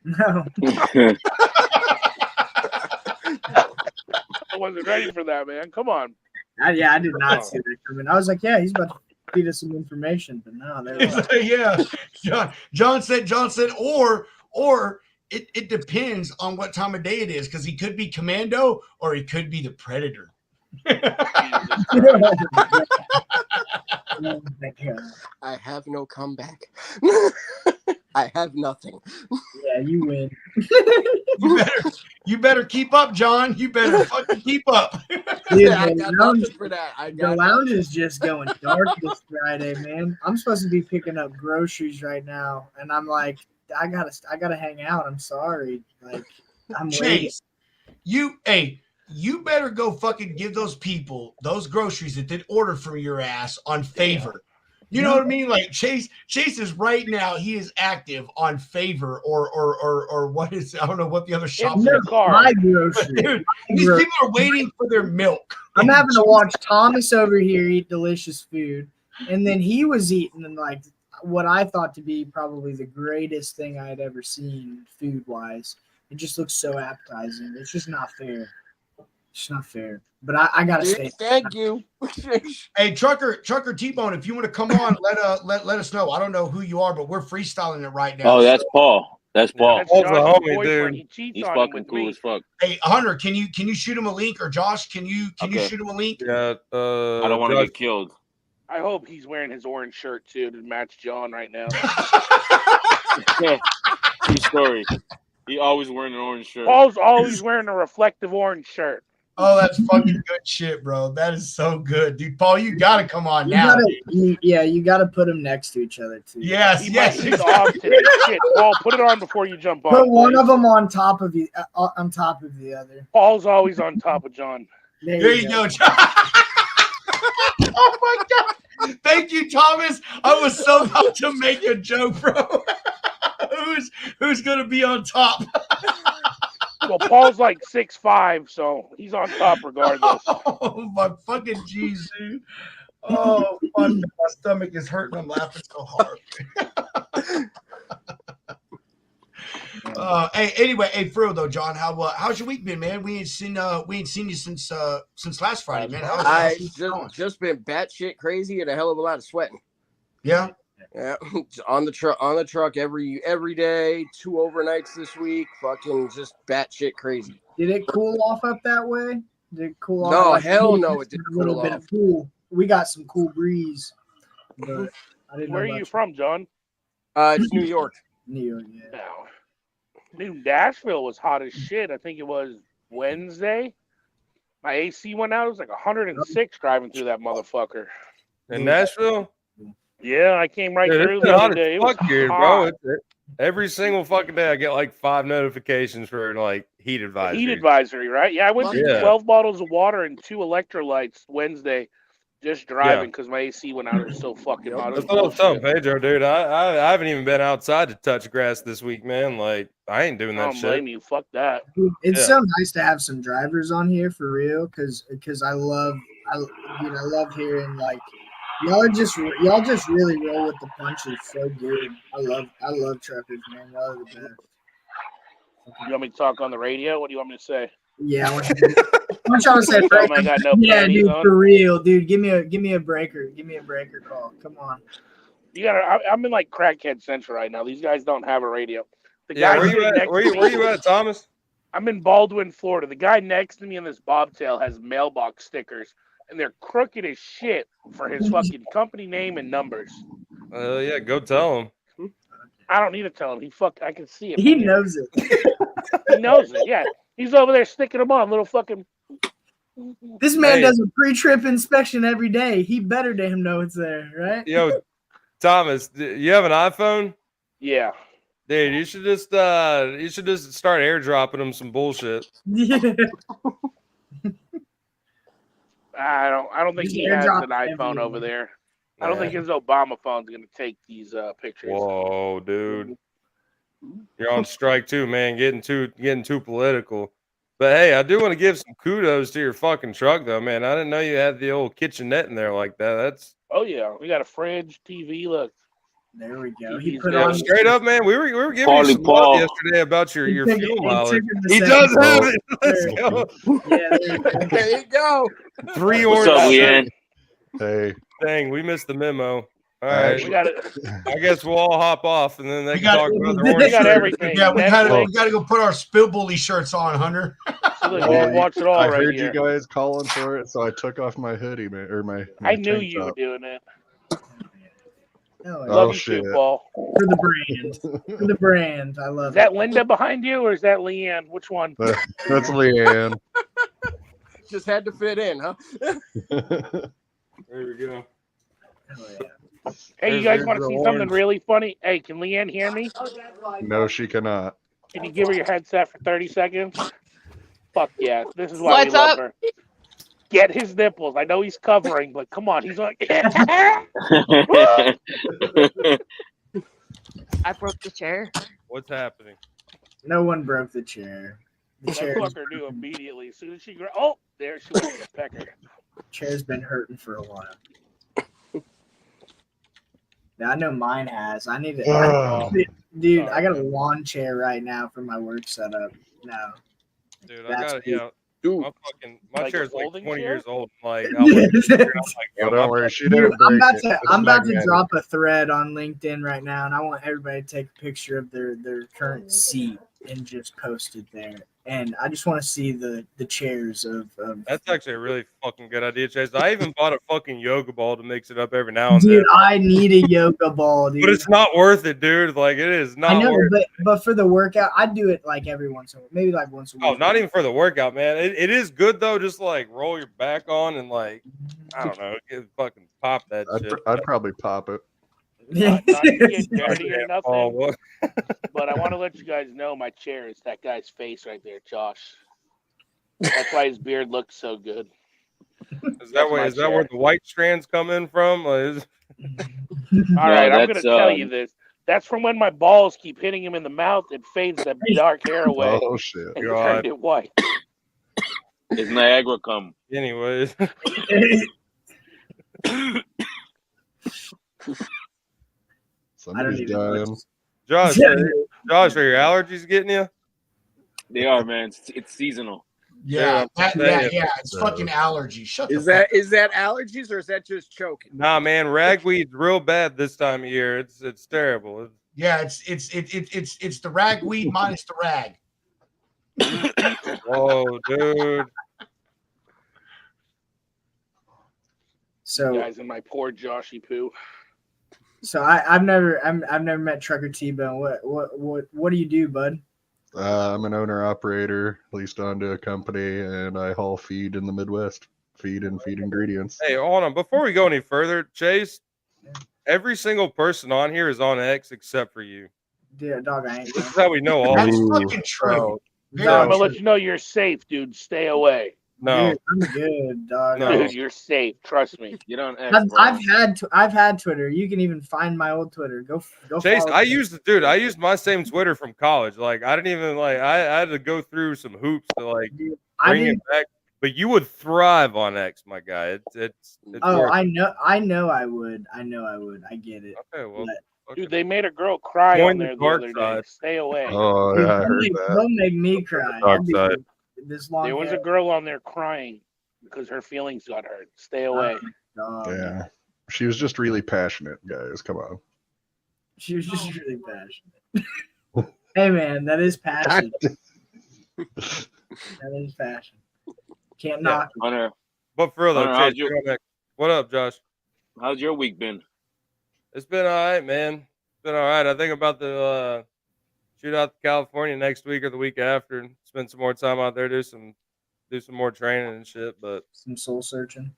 No. I wasn't ready for that, man. Come on. I did not see that coming. I was like, yeah, he's about to feed us some information, but no, there was. Yeah, John said, or it depends on what time of day it is because he could be Commando or he could be the Predator. I have no comeback. I have nothing. Yeah, you win. You better keep up, John. You better fucking keep up. Dude, I the got lounge, nothing for that. the lounge is just going dark this Friday, man. I'm supposed to be picking up groceries right now, and I'm like, I gotta hang out. I'm sorry. Like, I'm waiting. Chase, you better go fucking give those people those groceries that they ordered from your ass on favor. You know what I mean? Like Chase is right now. He is active on favor or what is I don't know what the other shop is. My grocery. Dude, these people are waiting for their milk. I'm having to watch Thomas over here eat delicious food, and then he was eating like what I thought to be probably the greatest thing I had ever seen food wise. It just looks so appetizing. It's just not fair. It's not fair. But I gotta stay. Thank you. Hey, Trucker T-Bone, if you want to come on, let us know. I don't know who you are, but we're freestyling it right now. Oh, that's Paul. That's Paul. That's Paul's a Josh's homie, boyfriend. dude. He cheats He's on him fucking with cool me. as fuck. Hey, Hunter, can you shoot him a link, or Josh, can you shoot him a link? Yeah. I don't want to get killed. I hope he's wearing his orange shirt too to match John right now. True story. He always wearing an orange shirt. Paul's always wearing a reflective orange shirt. Oh, that's fucking good shit, bro. That is so good, dude. Paul, you gotta come on You now. gotta put them next to each other too. Yes, He yes. might be off today. Shit, Paul, put it on before you jump on. Put one please. of them on top of the other. Paul's always on top of John. There you go. Oh my god. Thank you, Thomas. I was so about to make a joke, bro. Who's gonna be on top? Well, Paul's like 6'5", so he's on top regardless. Oh my fucking jeez, dude. Oh fuck, my stomach is hurting. I'm laughing so hard. Anyway, for real though, John, how's your week been, man? We ain't seen you since last Friday, man. I just been batshit crazy and a hell of a lot of sweating. Yeah. Yeah, on the truck every day, 2 overnights this week. Fucking just batshit crazy. Did it cool off up that way? Did it cool off? No, hell no, it didn't A little cool bit off. of cool. We got some cool breeze. But I didn't Where are know you about from, John? It's New York. New York, yeah. No. Dude, Nashville was hot as shit. I think it was Wednesday. My AC went out. It was like 106 driving through that motherfucker. In Nashville? Yeah, I came right Dude, through it's the been hot other day. as It was fuck here, hot. bro. Every single fucking day I get like 5 notifications for like heat advisory. Heat advisory, right? Yeah, I went through Yeah. 12 bottles of water and 2 electrolytes Wednesday just driving because my AC went out. It was so fucking hot. It was That's what I was telling bullshit. Pedro, dude. I haven't even been outside to touch grass this week, man. Like, I ain't doing I that don't shit. blame you. Fuck that. Dude, it's Yeah. so nice to have some drivers on here for real, because I love hearing like y'all just really roll with the punches so good. I love truckers, man. Y'all are the best. You want me to talk on the radio? What do you want me to say? Yeah, I want y'all to say Tell 'em I got no yeah, panties dude, on. for real, dude. Give me a breaker. Give me a breaker call. Come on. You gotta. I'm in like crackhead central right now. These guys don't have a radio. The Yeah, guy where you sitting at? next Where to you me- at, Thomas? I'm in Baldwin, Florida. The guy next to me in this bobtail has mailbox stickers, and they're crooked as shit for his fucking company name and numbers. Yeah, go tell him. I don't need to tell him. I can see it. He from here. knows it. He knows it. Yeah, he's over there sticking them on little fucking. This man Hey. does a pre-trip inspection every day. He better damn know it's there, right? Yo, Thomas, you have an iPhone? Yeah. Dude, you should just start airdropping him some bullshit. Yeah. I don't think Just he has airdrop an iPhone everything. over there. I don't think his Obama phone's gonna take these pictures. Whoa, dude. You're on strike too, man. Getting too political. But hey, I do want to give some kudos to your fucking truck though, man. I didn't know you had the old kitchenette in there like that. That's Oh yeah, we got a fridge, TV. Look, There we go. He TV's put good. on straight up, man. We were giving Paulie you some Paul. love yesterday about your He took fuel it- he mileage. took it to He second. does have Oh. it. Let's go. Yeah, there you go. There you go. 3 What's orange up, shirts. Leanne? Hey, Dang, we missed the memo. All I right, We got it. I guess we'll all hop off and then they We can got- talk about the we orange got shirts. everything. Yeah, we Netflix. gotta go put our Spill Bully shirts on, Hunter. So look, you well, can watch it all I right heard here. you guys calling for it, so I took off my hoodie, man, or my I knew tank you were top. doing it. Oh, Love you shit. too, Paul. For the brand. For the brand. I love Is that it. Linda behind you or is that Leanne? Which one? That's Leanne. Just had to fit in, huh? There we go. Oh, yeah. Hey, you guys want to see something really funny? Hey, can Leanne hear me? No, she cannot. Can you give her your headset for 30 seconds? Fuck yeah. This is why we love her. Get his nipples. I know he's covering, but come on. He's like, I broke the chair. What's happening? No one broke the chair. The that chair. fucker knew immediately. As soon as she oh, there she went to pecker. Chair's been hurting for a while. I know mine has. I need to. Dude, I got a lawn chair right now for my work setup. No. Dude, I got it. You know, Dude, my like chair's like 20 years old. Like, don't worry, she didn't I'm break about to. it. I'm about to drop a thread on LinkedIn right now, and I want everybody to take a picture of their current seat and just post it there. And I just want to see the chairs of. That's actually a really fucking good idea, Chase. I even bought a fucking yoga ball to mix it up every now and then. Dude, I need a yoga ball, dude. But it's not worth it, dude. Like, it is not I know, worth it. but for the workout, I do it like every once in a while, maybe like once a week. Oh, not even for the workout, man. It is good though. Just like roll your back on and like, I don't know, fucking pop that shit. I'd probably pop it. Not to get dirty or nothing, Oh, but I want to let you guys know my chair is that guy's face right there, Josh. That's why his beard looks so good. Is that where the white strands come in from? All right, I'm gonna tell you this. That's from when my balls keep hitting him in the mouth. It fades the dark hair away. Oh shit! And turned it white. It's Niagara come. Anyways. Somebody's dying. Josh, are your allergies getting you? They are, man. It's seasonal. Yeah, it's fucking allergies. Shut Is the that that allergies or is that just choking? Nah, man, ragweed's real bad this time of year. It's terrible. Yeah, it's the ragweed minus the rag. Whoa, dude. So guys, in my poor Joshy poo. So I've never met Trucker T-Bone. What do you do, bud? I'm an owner operator, leased onto a company, and I haul feed in the Midwest. Feed ingredients. Hey, hold on. Before we go any further, Chase, every single person on here is on X except for you. Yeah, dog, I ain't. This is how we know all. That's fucking true. I'm gonna let you know you're safe, dude. Stay away. No, dude, I'm good, dog. No. Dude, you're safe. Trust me. You don't. I've had Twitter. You can even find my old Twitter. Go. Chase, follow I me. used my same Twitter from college. Like, I didn't even I had to go through some hoops to like bring it back. But you would thrive on X, my guy. It's Oh, worth I know. I would. I get it. Okay, well, Dude, they made a girl cry Join on the there the dark other side. day. Stay away. Oh yeah, I heard that. Don't make me cry. Dark side. This long There was hair. a girl on there crying because her feelings got hurt. Stay away. Yeah, she was just really passionate, guys. Come on. She was just really passionate. Hey man, that is passion. That is passion. Can't knock it. Hunter. But for real though, Hunter, Chase, what up, Josh? How's your week been? It's been all right, man. It's been all right. I think about to shoot out to California next week or the week after and spend some more time out there, do some more training and shit. But some soul searching.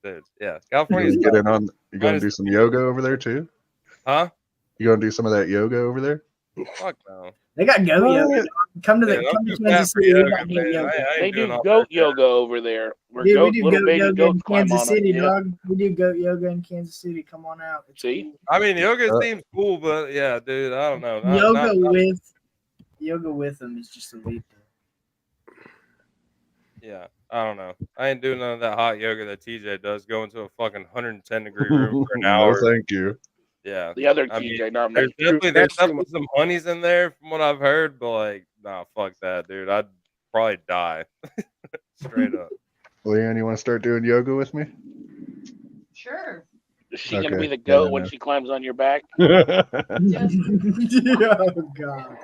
Dude, yeah, California's You gonna do some yoga over there too? Huh? You gonna do some of that yoga over there? Fuck no. They got goat yoga. Come to I'm too fat Kansas for City. They yoga, got goat man. yoga. I They ain't doing do all goat that. yoga over there. Where Dude, we goat, do little goat baby yoga in goats climb Kansas on City, them. dog. We do goat yoga in Kansas City. Come on out. It's See? cool. I mean, yoga seems cool, but yeah, dude, I don't know. Yoga with them is just elite. Yeah, I don't know. I ain't doing none of that hot yoga that TJ does. Go into a fucking 110-degree room for an hour. No, thank you. Yeah, The other I mean, TJ, not there's me. definitely some honeys in there from what I've heard, but like, nah, fuck that, dude. I'd probably die. Straight up. Leanne, you want to start doing yoga with me? Sure. Is she gonna Okay, be the goat yeah, when no. she climbs on your back? Oh god.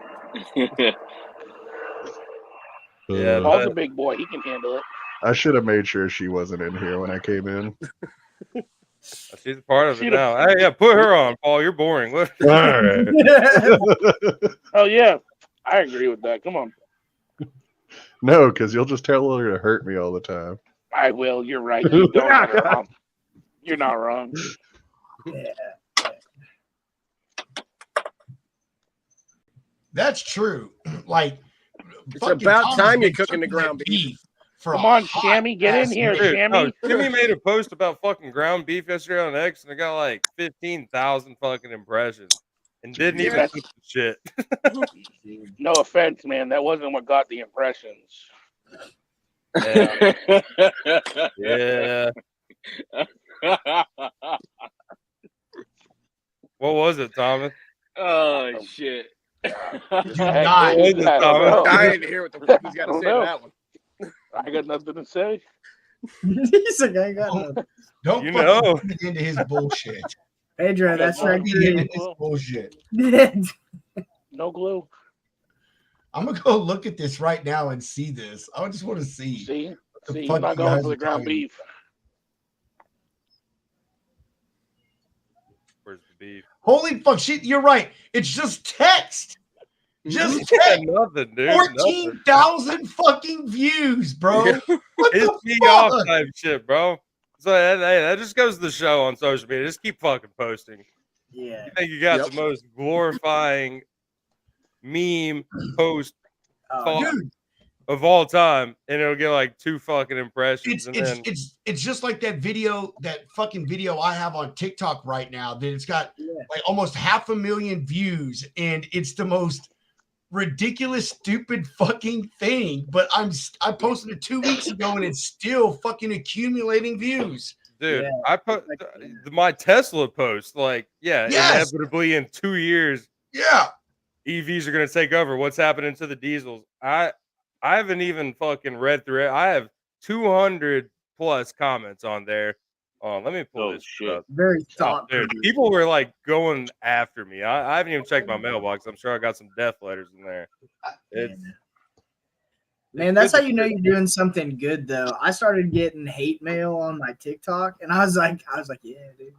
Yeah, Paul's a big boy. He can handle it. I should have made sure she wasn't in here when I came in. She's a part of it now. Hey, yeah, put her on, Paul. You're boring. All right. Oh yeah, I agree with that. Come on. No, because you'll just tell her to hurt me all the time. I will. You're right. You don't have it wrong. You're not wrong. That's true. Like, it's about time you're cooking the ground beef. Come on, Shammy, get in here, Shammy. Jimmy made a post about fucking ground beef yesterday on X, and it got like 15,000 fucking impressions, and didn't even put the shit. No offense, man. That wasn't what got the impressions. Yeah. Yeah. What was it, Thomas? Oh shit! I didn't hear what the fuck he's got to say to that one. I got nothing to say. He's like, I got nothing. Don't You fucking know. get into his bullshit. Pedro, that's right. Get into his bullshit. No glue. I'm gonna go look at this right now and see this. I just want to see. See, the you're fuck not you going guys for the are ground telling me. beef. Where's the beef? Holy fuck, shit! You're right. It's just text. Just text. Nothing, dude. 14,000 fucking views, bro. What It's the me fuck? off type shit, bro. So that just goes to the show on social media. Just keep fucking posting. Yeah. You think you got the most glorifying meme post of all time, and it'll get like 2 fucking impressions. It's just like that video, that fucking video I have on TikTok right now, that it's got like almost 500,000 views, and it's the most ridiculous, stupid fucking thing. But I posted it 2 weeks ago, and it's still fucking accumulating views. Dude, I put my Tesla post, like, inevitably in 2 years, EVs are gonna take over. What's happening to the diesels? I haven't even fucking read through it. I have 200 plus comments on there. Let me pull this shit up. Very thoughtful. Dude, people were like going after me. I haven't even checked my mailbox. I'm sure I got some death letters in there. Man, that's how you know you're doing something good, though. I started getting hate mail on my TikTok, and I was like, yeah, dude.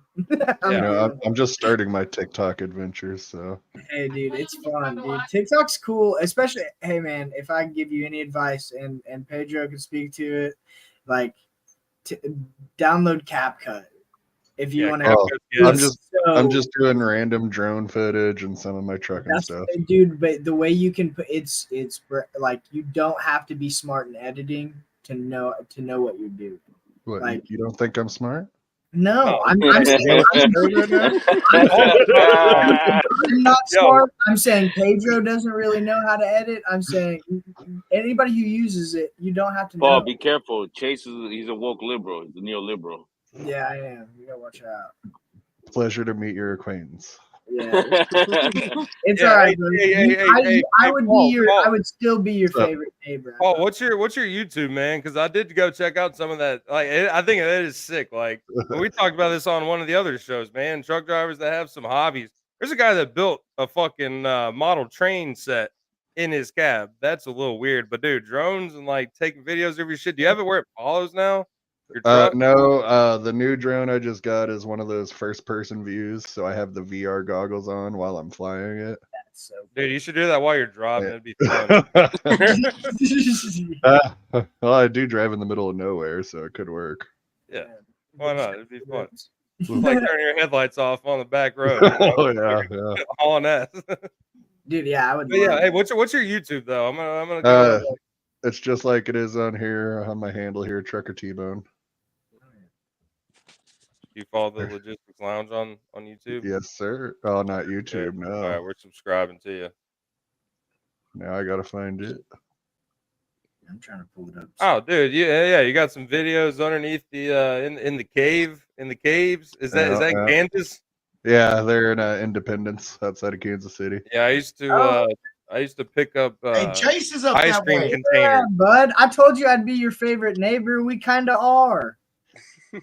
I'm just starting my TikTok adventures, so. Hey, dude, it's fun, dude. TikTok's cool, especially. Hey, man, if I can give you any advice, and Pedro can speak to it, like, download CapCut if you want to. I'm just doing random drone footage and some of my trucking stuff, dude. But the way you can put it's like you don't have to be smart in editing to know what you're doing. What, like, you don't think I'm smart? No, I'm saying I'm not smart. I'm saying Pedro doesn't really know how to edit. I'm saying anybody who uses it, you don't have to know. Paul, be careful. Chase he's a woke liberal. He's a neoliberal. Yeah, I am. You gotta watch out. Pleasure to meet your acquaintance. Yeah, it's all right. I would still be your favorite neighbor. Oh, what's your YouTube, man? Because I did go check out some of that. Like, I think that is sick. Like, we talked about this on one of the other shows, man. Truck drivers that have some hobbies. There's a guy that built a fucking model train set in his cab. That's a little weird, but dude, drones and like taking videos of your shit. Do you have it where it follows now? No, the new drone I just got is one of those first-person views, so I have the VR goggles on while I'm flying it. Dude, you should do that while you're driving. It'd be fun. Well, I do drive in the middle of nowhere, so it could work. Yeah, why not? It'd be fun. Like turning your headlights off on the back road. Oh yeah. Hauling ass. Dude, yeah, I would. But yeah, hey, what's your YouTube though? I'm gonna. Go it's just like it is on here on my handle here, Trucker T-Bone. You follow the Logistics Lounge on YouTube? Yes, sir. Oh, not YouTube. Okay. No. All right, we're subscribing to you. Now I gotta find it. I'm trying to pull it up. Oh, dude, you got some videos underneath the in the cave in the caves. Is that Kansas? Yeah, they're in Independence outside of Kansas City. Yeah, I used to pick up hey, Chase is up ice that cream way. containers. Yeah, bud, I told you I'd be your favorite neighbor. We kind of are.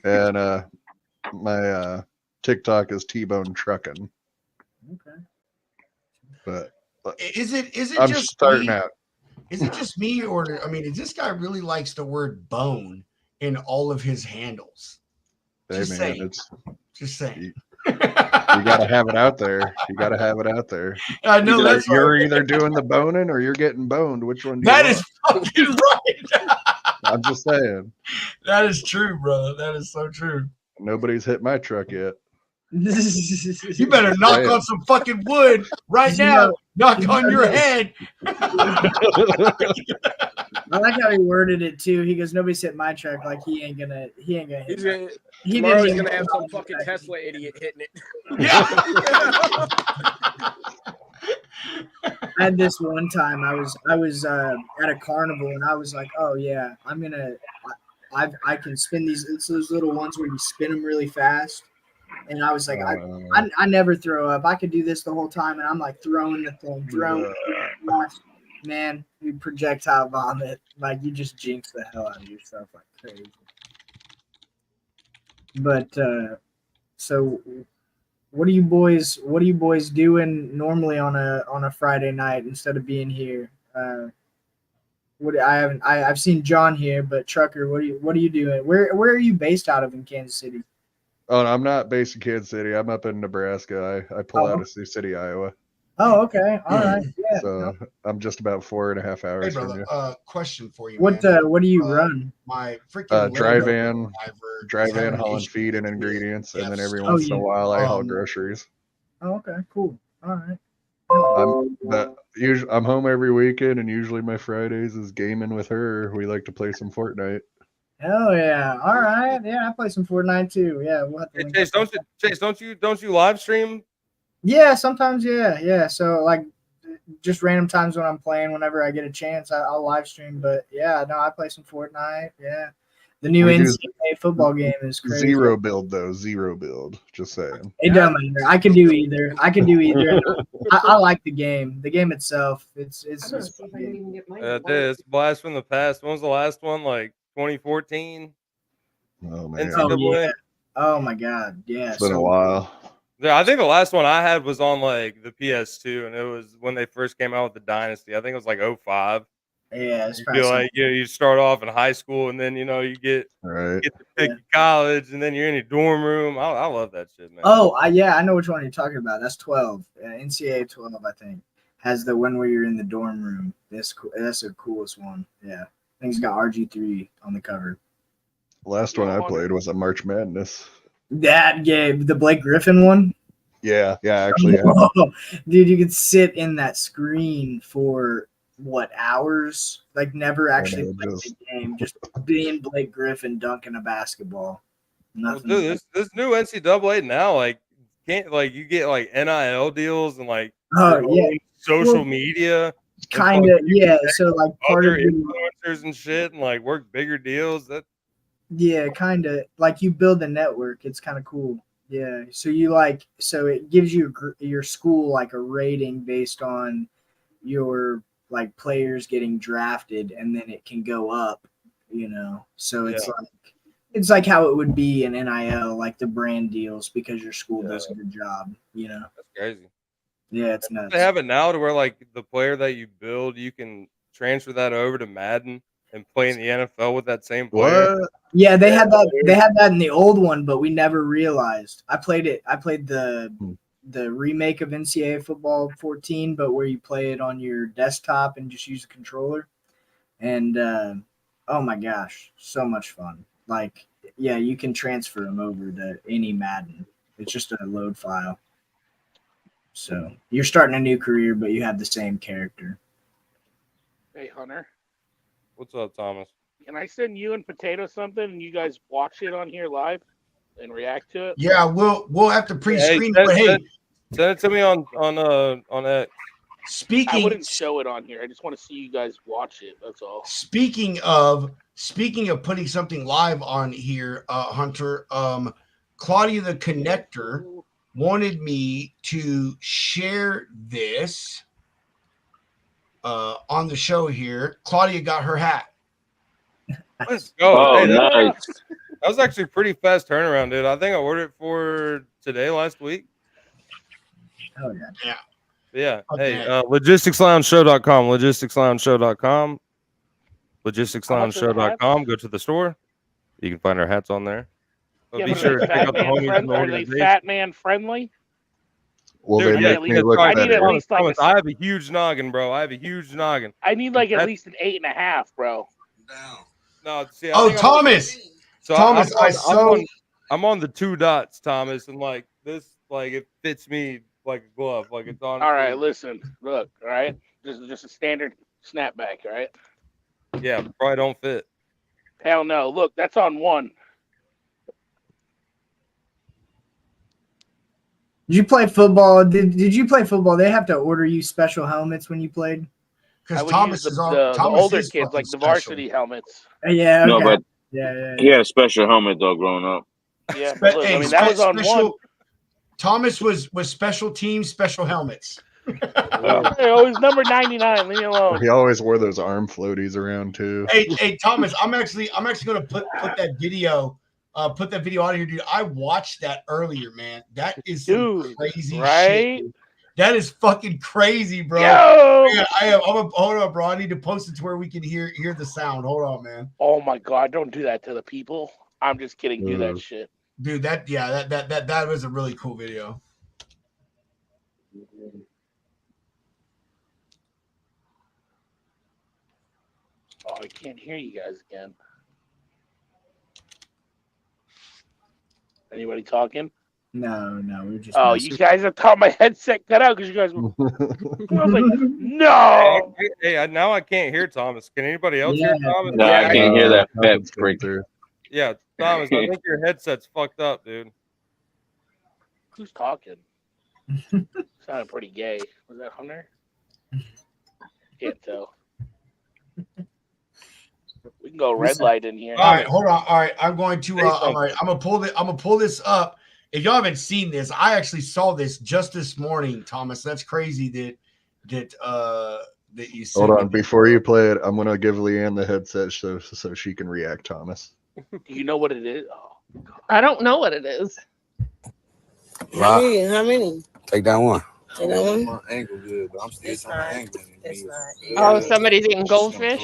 And my TikTok is T-Bone Trucking. Okay. But is it I'm just starting me? out. Is it just me, or I mean, this guy really likes the word bone in all of his handles? Hey, Just man, saying. it's Just saying. you got to have it out there. You got to have it out there. I know Either that's you're right. either doing the boning or you're getting boned. Which one do you That want? is fucking right. I'm just saying. That is true, brother. That is so true. Nobody's hit my truck yet. You better Just knock saying. on some fucking wood right You now. know- Knock you on know your this. head. I like how he worded it too. He goes, "Nobody's hit my truck." Like he ain't gonna hit. He's my- gonna, He tomorrow didn't he's even gonna have hit some my fucking truck. Tesla idiot hitting it. I had this one time. I was at a carnival and I was like, "Oh yeah, I can spin these. It's those little ones where you spin them really fast." And I was like, I never throw up. I could do this the whole time, and I'm like throwing the thing, man, you projectile vomit. Like you just jinx the hell out of yourself like crazy. But so what are you boys doing normally on a Friday night instead of being here? I've seen John here, but Trucker, what are you doing? Where are you based out of in Kansas City? Oh, no, I'm not based in Kansas City. I'm up in Nebraska. I pull out of Sioux City, Iowa. Oh, okay. All right. Yeah. So I'm just about 4.5 hours Hey, from brother. you. Question for you. What man. what do you run? My freaking Dry Lando van, driver is hauling issue feed and with ingredients, and then every stuff. once in a while I haul groceries. Oh, okay. Cool. All right. I'm home every weekend, and usually my Fridays is gaming with her. We like to play some Fortnite. Hell yeah! All right, yeah, I play some Fortnite too. Yeah, we'll have to Hey, link Chase, up. don't you live stream? Yeah, sometimes, yeah. So like, just random times when I'm playing, whenever I get a chance, I'll live stream. But yeah, no, I play some Fortnite. Yeah, the new We do NCAA football game is crazy. Zero build though, zero build. Just saying. It doesn't matter. I can do either. I like the game. The game itself. It's fun game. It's a blast from the past. When was the last one? Like 2014. Oh man. Oh yeah. Oh my god. Yeah. It's been a while. Yeah, I think the last one I had was on like the PS2, and it was when they first came out with the Dynasty. I think it was like 05. Yeah, it's You feel like you start off in high school, and then you get to pick your college, and then you're in your dorm room. I love that shit, man. Oh, I know which one you're talking about. That's 12. NCAA 12, I think, has the one where you're in the dorm room. That's the coolest one. Yeah, I think it's got RG3 on the cover. Last one I played was a March Madness. That game, the Blake Griffin one. Yeah, actually. Oh, dude, you could sit in that screen for what, hours? Like never actually play the game, just being Blake Griffin dunking a basketball. Nothing. Well, dude, this new NCAA now, like, can't like you get like NIL deals and like social media. Kind of, yeah. So like part of other influencers and shit, and like work bigger deals. Yeah, kind of like you build a network. It's kind of cool. Yeah. So it gives you your school like a rating based on your like players getting drafted, and then it can go up, So it's like how it would be in NIL, like the brand deals, because your school does a good job, That's crazy. Yeah, it's nuts. They have it now to where like the player that you build, you can transfer that over to Madden and play in the NFL with that same player. What? Yeah, they had that. They had that in the old one, but we never realized. I played it. I played the remake of NCAA Football 14, but where you play it on your desktop and just use a controller. And oh my gosh, so much fun! Like, yeah, you can transfer them over to any Madden. It's just a load file. So you're starting a new career, but you have the same character. Hey, Hunter. What's up, Thomas? Can I send you and Potato something, and you guys watch it on here live and react to it? Yeah, we'll have to pre-screen. Hey, but hey, send it to me on X. I wouldn't show it on here. I just want to see you guys watch it. That's all. Speaking of putting something live on here, Hunter, Claudia the Connector wanted me to share this on the show here. Claudia got her hat. Let's go. Oh, Hey, nice. That was actually pretty fast turnaround, dude. I think I ordered it for today, last week. Oh yeah. Yeah. Yeah. Okay. Hey, logisticsloungeshow.com, logisticsloungeshow.com, logisticsloungeshow.com. Go to the store. You can find our hats on there. But Yeah, be but sure to check out the homies in the are they organization. fat man friendly? Will Dude, they yeah, make me that's look right. I need better? at least like Thomas, I have a huge noggin, bro. I have a huge noggin. I need like at That's- least an 8.5, bro. No, see, I Oh, think Thomas. So Thomas, I'm on the 2 dots, Thomas, and like this, like it fits me like a glove. Like it's honestly. All right, listen, look, all right. This is just a standard snapback, all right? Yeah, probably don't fit. Hell no. Look, that's on 1. Did you play football? Did you play football? They have to order you special helmets when you played. I would use the older kids, like the varsity helmets. Yeah. Okay. No, but yeah. he had a special helmet though growing up. Yeah, but look, I mean that was on 1. Thomas was special teams, special helmets. Hey, always number 99. Leave me alone. He always wore those arm floaties around too. Hey, Thomas, I'm actually gonna put that video. Put that video out here, dude. I watched that earlier, man. That is some crazy right? shit. Dude. That is fucking crazy, bro. Yo! Yeah, hold on, bro. I need to post it to where we can hear the sound. Hold on, man. Oh my god, don't do that to the people. I'm just kidding. Do that shit. Dude, that was a really cool video. Oh, I can't hear you guys again. Anybody talking? No, we're just. Oh, you guys have taught my headset cut out because you guys were. I was like, no. Hey, now I can't hear Thomas. Can anybody else hear Thomas? No, I can't hear that fat prick. Yeah, Thomas, I think your headset's fucked up, dude. Who's talking? Sounded pretty gay. Was that Hunter? Can't tell. We can go red light in here. All right, hold on. All right, I'm going to. All right, I'm gonna pull this up. If y'all haven't seen this, I actually saw this just this morning, Thomas. That's crazy that you said. Hold on, before you play it, I'm gonna give Leanne the headset so she can react, Thomas. Do you know what it is? Oh, I don't know what it is. How many? Take that one. Take that one? My ankle good, but I'm still trying to angle. Oh, somebody's eating goldfish?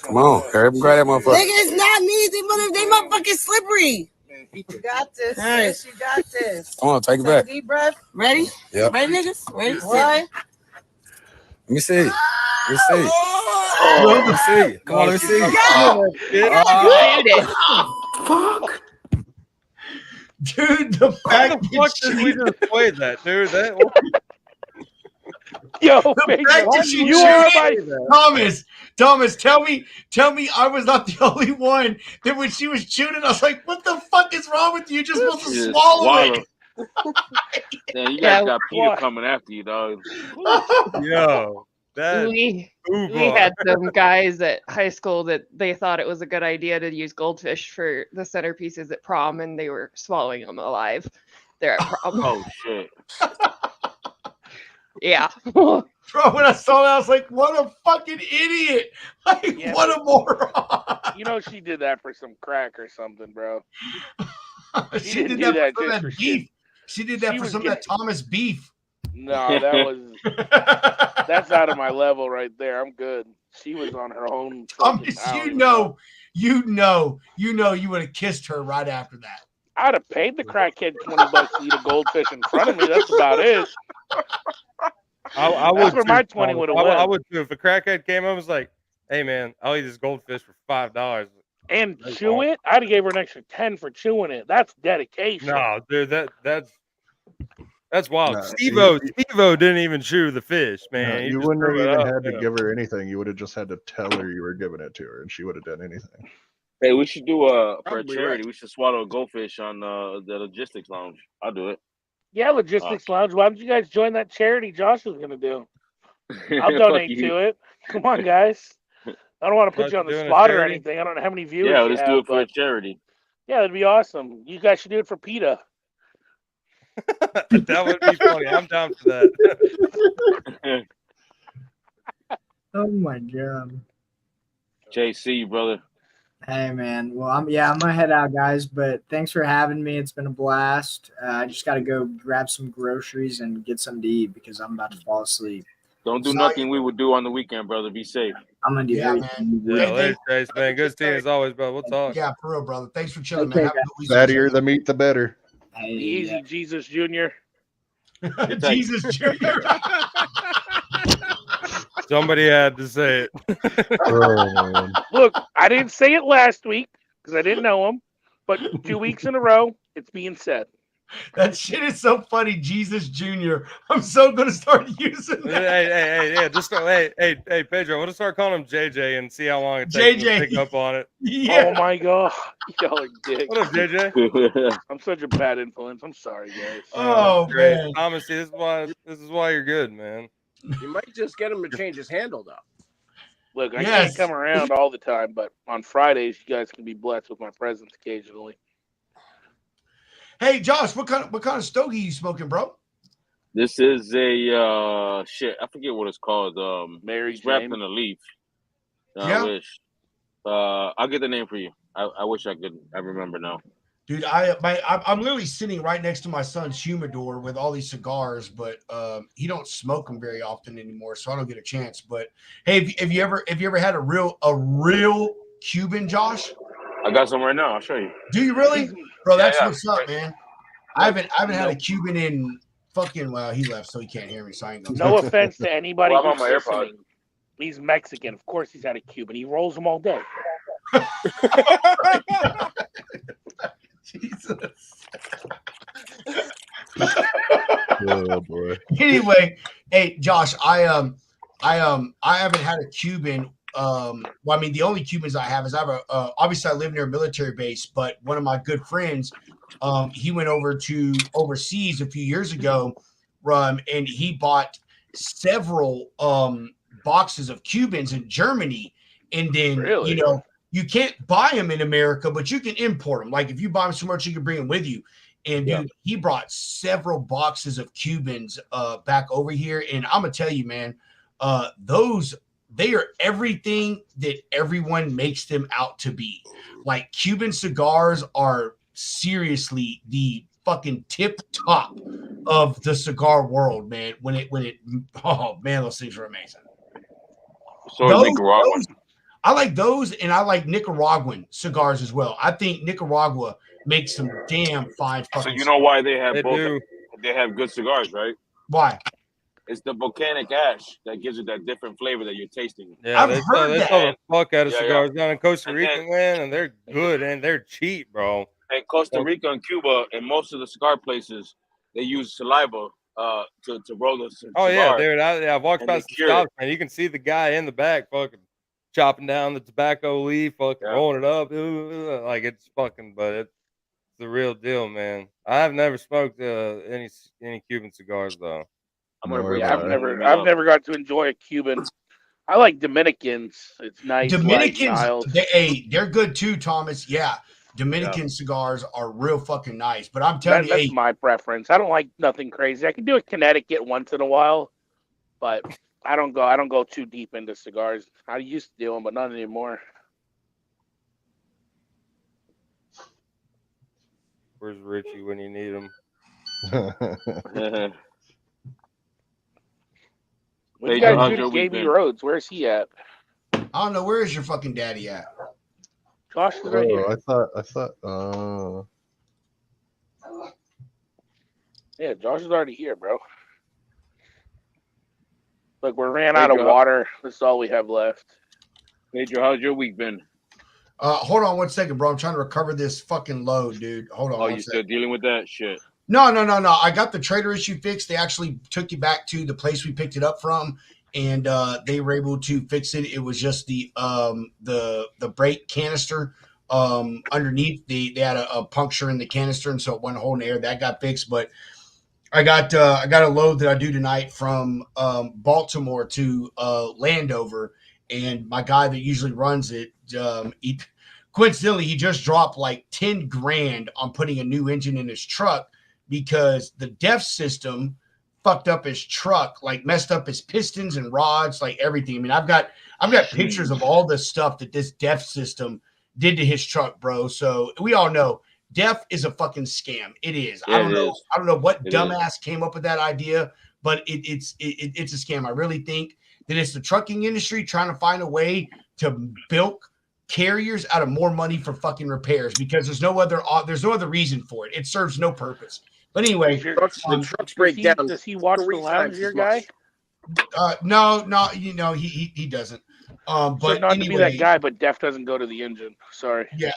Come on, grab that motherfucker. Nigga, it's not me. They motherfucking slippery. You got this. Yes, you got this. Come on, take it back. Deep breath. Ready? Yep. Ready, niggas? Ready? One. Let me see. Let me see. Let me see. Come on, let me see. Fuck. Dude, the fact fuck did we just play that, dude? Yo, the Baker, fact that you Thomas, tell me I was not the only one that when she was shooting, I was like, what the fuck is wrong with you? You're just supposed to swallow it. Yeah, you guys got Peter coming after you, dog. Yo, We had some guys at high school that they thought it was a good idea to use goldfish for the centerpieces at prom, and they were swallowing them alive. They're at prom. Oh shit. Yeah. Bro, when I saw that, I was like, what a fucking idiot. Like, Yeah, what a moron. You know she did that for some crack or something, bro. She did do that for just that for beef. shit. She did that She for was some of that Thomas beef. No, that's out of my level right there. I'm good. She was on her own. Thomas, you would have kissed her right after that. I'd have paid the crackhead $20 to eat a goldfish in front of me. That's about it. I That's would where too, my 20 would have went. I would too. If a crackhead came up and was like, hey man, I'll eat this goldfish for $5. And chew it? I'd have gave her an extra 10 for chewing it. That's dedication. No, dude, that's wild. No, Steve-O didn't even chew the fish, man. No, He you just wouldn't have threw it even up, had to yeah. give her anything. You would have just had to tell her you were giving it to her, and she would have done anything. Hey, we should do for a Probably charity. right. We should swallow a goldfish on the logistics lounge. I'll do it. Yeah, Logistics Lounge. Why don't you guys join that charity Josh is going to do? I'll donate you. to it. Come on, guys. I don't want to put you on the doing a spot or charity? anything. I don't know how many viewers Yeah, you let's have, do it for a but charity. yeah, that'd be awesome. You guys should do it for PETA. That would be funny. I'm down for that. Oh my god. JC, brother. Hey man, well I'm gonna head out, guys. But thanks for having me. It's been a blast. I just got to go grab some groceries and get something to eat because I'm about to fall asleep. Don't do nothing we would do on the weekend, brother. Be safe. I'm gonna do everything. Yeah, later, Chase, man. Good seeing you as always, bro. We'll talk. Yeah, for real, brother. Thanks for chilling, man. Have a good weekend. Fattier the meat, the better. Easy, Jesus Jr. Jesus Jr. Somebody had to say it. Oh, Look, I didn't say it last week because I didn't know him, but 2 weeks in a row, it's being said. That shit is so funny, Jesus Jr. I'm so gonna start using that. Hey, just hey, Pedro, we'll just start calling him JJ and see how long it takes him to pick up on it. Yeah. Oh my god, y'all are dicks. What up, JJ? I'm such a bad influence. I'm sorry, guys. Oh great. man, Thomas, this is why you're good, man. You might just get him to change his handle, though. Look, I can't come around all the time, but on Fridays, you guys can be blessed with my presence occasionally. Hey, Josh, what kind of stogie you smoking, bro? This is a shit. I forget what it's called. Mary it's wrapped Jane. in a leaf. Yeah. I wish. I'll get the name for you. I wish I could. I remember now. Dude, I'm literally sitting right next to my son's humidor with all these cigars, but he don't smoke them very often anymore, so I don't get a chance. But hey, have you ever had a real Cuban, Josh? I got some right now. I'll show you. Do you really, bro? That's Yeah. what's up, man. I haven't had a Cuban in fucking. Well, he left, so he can't hear me. So I ain't gonna. No offense to anybody Well, I'm who's on my AirPod. listening. He's Mexican. Of course, he's had a Cuban. He rolls them all day. Jesus. oh boy. Anyway, hey Josh, I haven't had a Cuban. Well, I mean, the only Cubans I have is I have obviously I live near a military base, but one of my good friends, he went over to overseas a few years ago, and he bought several boxes of Cubans in Germany, and then Really? you can't buy them in America, but you can import them. Like if you buy them so much, you can bring them with you. And dude, he brought several boxes of Cubans back over here, and I'm gonna tell you, man, they are everything that everyone makes them out to be. Like Cuban cigars are seriously the fucking tip top of the cigar world, man. Oh man, those things are amazing. So Nicaraguan. I like those, and I like Nicaraguan cigars as well. I think Nicaragua makes some damn fine fucking. So you know why they have They both? do. They have good cigars, right? Why? It's the volcanic ash that gives it that different flavor that you're tasting. Yeah, I've they heard sell the fuck out of Yeah, cigars down in Costa And Rica, then- man, and they're good and they're cheap, bro. In Costa Rica and Cuba, and most of the cigar places, they use saliva to roll the cigar. Oh yeah, dude. I've walked and they past the cure shops, man. You can see the guy in the back fucking chopping down the tobacco leaf, fucking rolling it up. Like it's fucking, but it's the real deal, man. I've never smoked any Cuban cigars though. I'm gonna bring Yeah, I've never got to enjoy a Cuban. I like Dominicans. It's nice. Dominicans, mild. they're good too, Thomas. Yeah, Dominican cigars are real fucking nice. But I'm telling That's you, my preference. I don't like nothing crazy. I can do a Connecticut once in a while, but I don't go too deep into cigars. I used to do them, but not anymore. Where's Richie when you need him? What you guys do to JB Rhodes? Where's he at? I don't know. Where is your fucking daddy at? Josh is right here. I thought. Yeah, Josh is already here, bro. Look, we ran out of water. This is all we have left. Pedro, how's your week been? Hold on 1 second, bro. I'm trying to recover this fucking load, dude. Hold on. Oh, you still dealing with that shit? No. I got the trader issue fixed. They actually took you back to the place we picked it up from, and they were able to fix it. It was just the brake canister underneath. They had a puncture in the canister, and so it went a hole in the air. That got fixed, but I got a load that I do tonight from Baltimore to Landover, and my guy that usually runs it, coincidentally, he just dropped like 10 grand on putting a new engine in his truck because the DEF system fucked up his truck, like messed up his pistons and rods, like everything. I mean, I've got pictures of all the stuff that this DEF system did to his truck, bro. So we all know DEF is a fucking scam. It is. I don't know what dumbass came up with that idea, but it's a scam. I really think that it's the trucking industry trying to find a way to bilk carriers out of more money for fucking repairs because there's no other reason for it. It serves no purpose. But anyway, the trucks break down. Does he watch the lounge, your guy? No, he doesn't. But so not anyway, to be that guy, but Def doesn't go to the engine. Sorry. Yeah.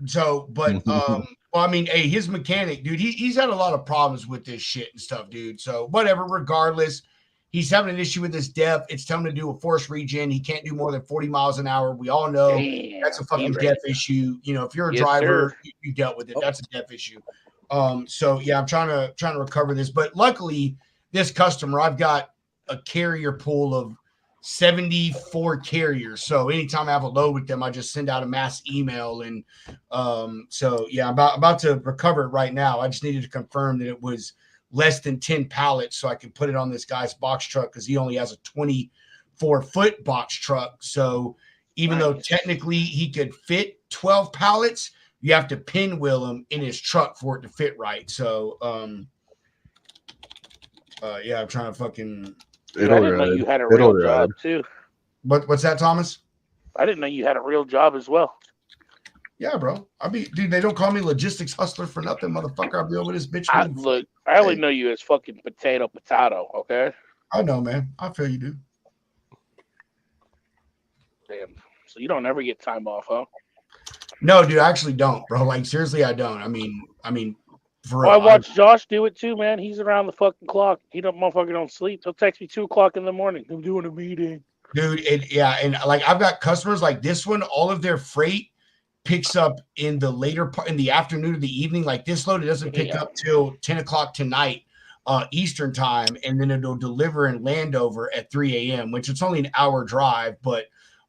So, but well, I mean, hey, his mechanic, dude, he's had a lot of problems with this shit and stuff, dude. So whatever, regardless, he's having an issue with his DEF. It's telling him to do a force regen. He can't do more than 40 miles an hour. We all know that's a fucking DEF issue. You know, if you're a driver, you dealt with it. That's a DEF issue. So yeah, I'm trying to recover this. But luckily, this customer, I've got a carrier pool of 74 carriers. So anytime I have a load with them, I just send out a mass email. And so yeah, I'm about to recover it right now. I just needed to confirm that it was less than 10 pallets so I can put it on this guy's box truck because he only has a 24-foot box truck. So even though technically he could fit 12 pallets, you have to pinwheel him in his truck for it to fit right. So yeah, I'm trying to fucking I didn't know you had a real job too. What's that, Thomas? I didn't know you had a real job as well. Yeah, bro. Dude, they don't call me logistics hustler for nothing, motherfucker. I'll be over this bitch. I only know you as fucking potato, okay? I know, man. I feel you, dude. Damn. So you don't ever get time off, huh? No, dude, I actually don't, bro. Like, seriously, I don't. I mean, for real. I watch Josh do it too, man. He's around the fucking clock. He don't sleep. He'll text me 2:00 in the morning. I'm doing a meeting. Dude, and like I've got customers like this one, all of their freight picks up in the later part in the afternoon or the evening. Like this load, it doesn't pick up till 10 o'clock tonight, Eastern time, and then it'll deliver in Landover at 3 a.m., which it's only an hour drive. But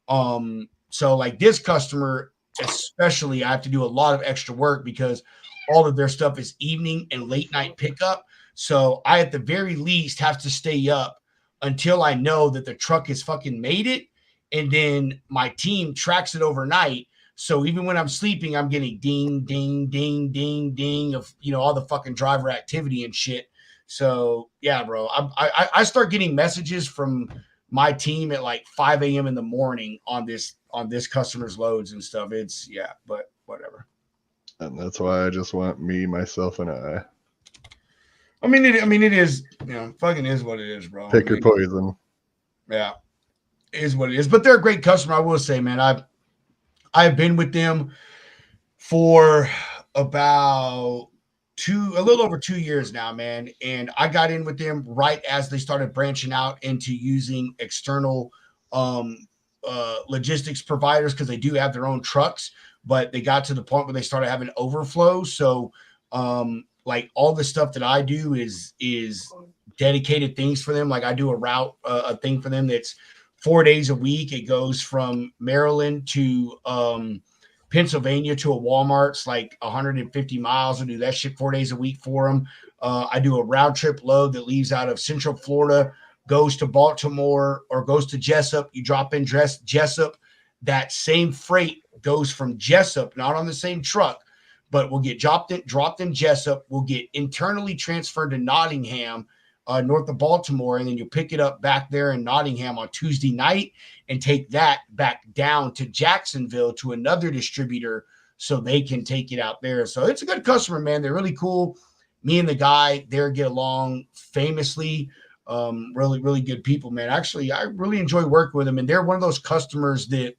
so like this customer, especially, I have to do a lot of extra work because all of their stuff is evening and late night pickup. So I, at the very least, have to stay up until I know that the truck has fucking made it. And then my team tracks it overnight. So even when I'm sleeping, I'm getting ding, ding, ding, ding, ding of, all the fucking driver activity and shit. So yeah, bro, I start getting messages from my team at like 5 a.m. in the morning on this customer's loads and stuff. It's but whatever. And that's why I just want me, myself, and I. I mean, it is, fucking is what it is, bro. Pick your poison. Yeah, it is what it is. But they're a great customer, I will say, man. I've been with them for about a little over 2 years now, man. And I got in with them right as they started branching out into using external logistics providers because they do have their own trucks. But they got to the point where they started having overflow. So, like all the stuff that I do is dedicated things for them. Like I do a thing for them that's 4 days a week. It goes from Maryland to Pennsylvania to a Walmart's like 150 miles. I do that shit 4 days a week for them. I do a round trip load that leaves out of Central Florida, goes to Baltimore or goes to Jessup. You drop in Jessup. That same freight goes from Jessup, not on the same truck, but will get dropped in Jessup, will get internally transferred to Nottingham, north of Baltimore, and then you pick it up back there in Nottingham on Tuesday night and take that back down to Jacksonville to another distributor so they can take it out there. So it's a good customer, man. They're really cool. Me and the guy there get along famously. Really, really good people, man. Actually, I really enjoy working with them, and they're one of those customers that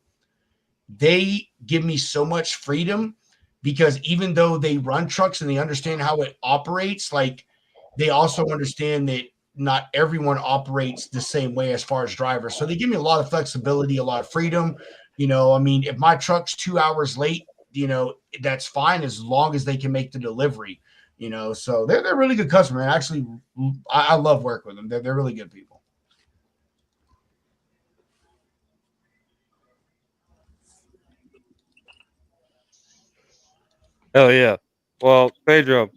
they give me so much freedom because even though they run trucks and they understand how it operates, like they also understand that not everyone operates the same way as far as drivers. So they give me a lot of flexibility, a lot of freedom. I mean, if my truck's 2 hours late, that's fine as long as they can make the delivery, so they're a really good customer. And actually, I love working with them. They're really good people. Hell yeah. Well, Pedro,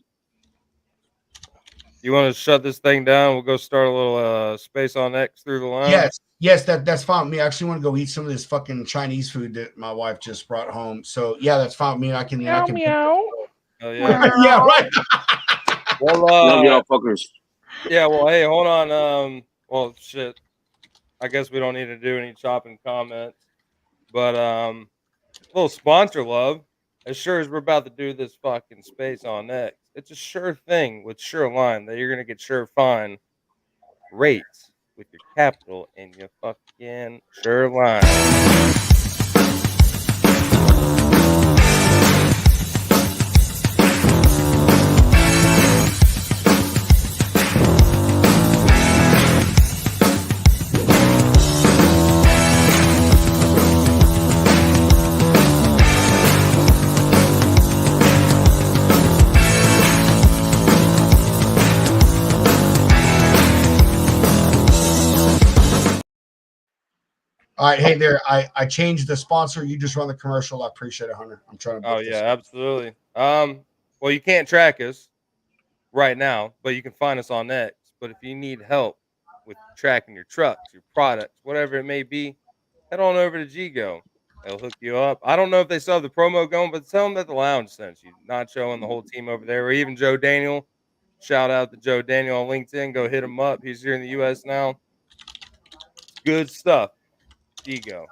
you want to shut this thing down? We'll go start a little Space on X through the line. Yes, that's fine with me. I actually want to go eat some of this fucking Chinese food that my wife just brought home. So yeah, that's fine with me. I can meow. Oh yeah. Yeah, right. Well, y'all fuckers. Yeah, well, hey, hold on. Well, shit. I guess we don't need to do any chopping comments, but little sponsor love. As sure as we're about to do this fucking space on X, it's a sure thing with Sureline that you're gonna get sure fine rates with your capital and your fucking Sureline. All right, hey there. I changed the sponsor. You just run the commercial. I appreciate it, Hunter. I'm trying to. Oh yeah, absolutely. Well, you can't track us right now, but you can find us on X. But if you need help with tracking your trucks, your products, whatever it may be, head on over to Gigo. They'll hook you up. I don't know if they still have the promo going, but tell them that the lounge sent you. Nacho and the whole team over there, or even Joe Daniel. Shout out to Joe Daniel on LinkedIn. Go hit him up. He's here in the U.S. now. It's good stuff. Gigo.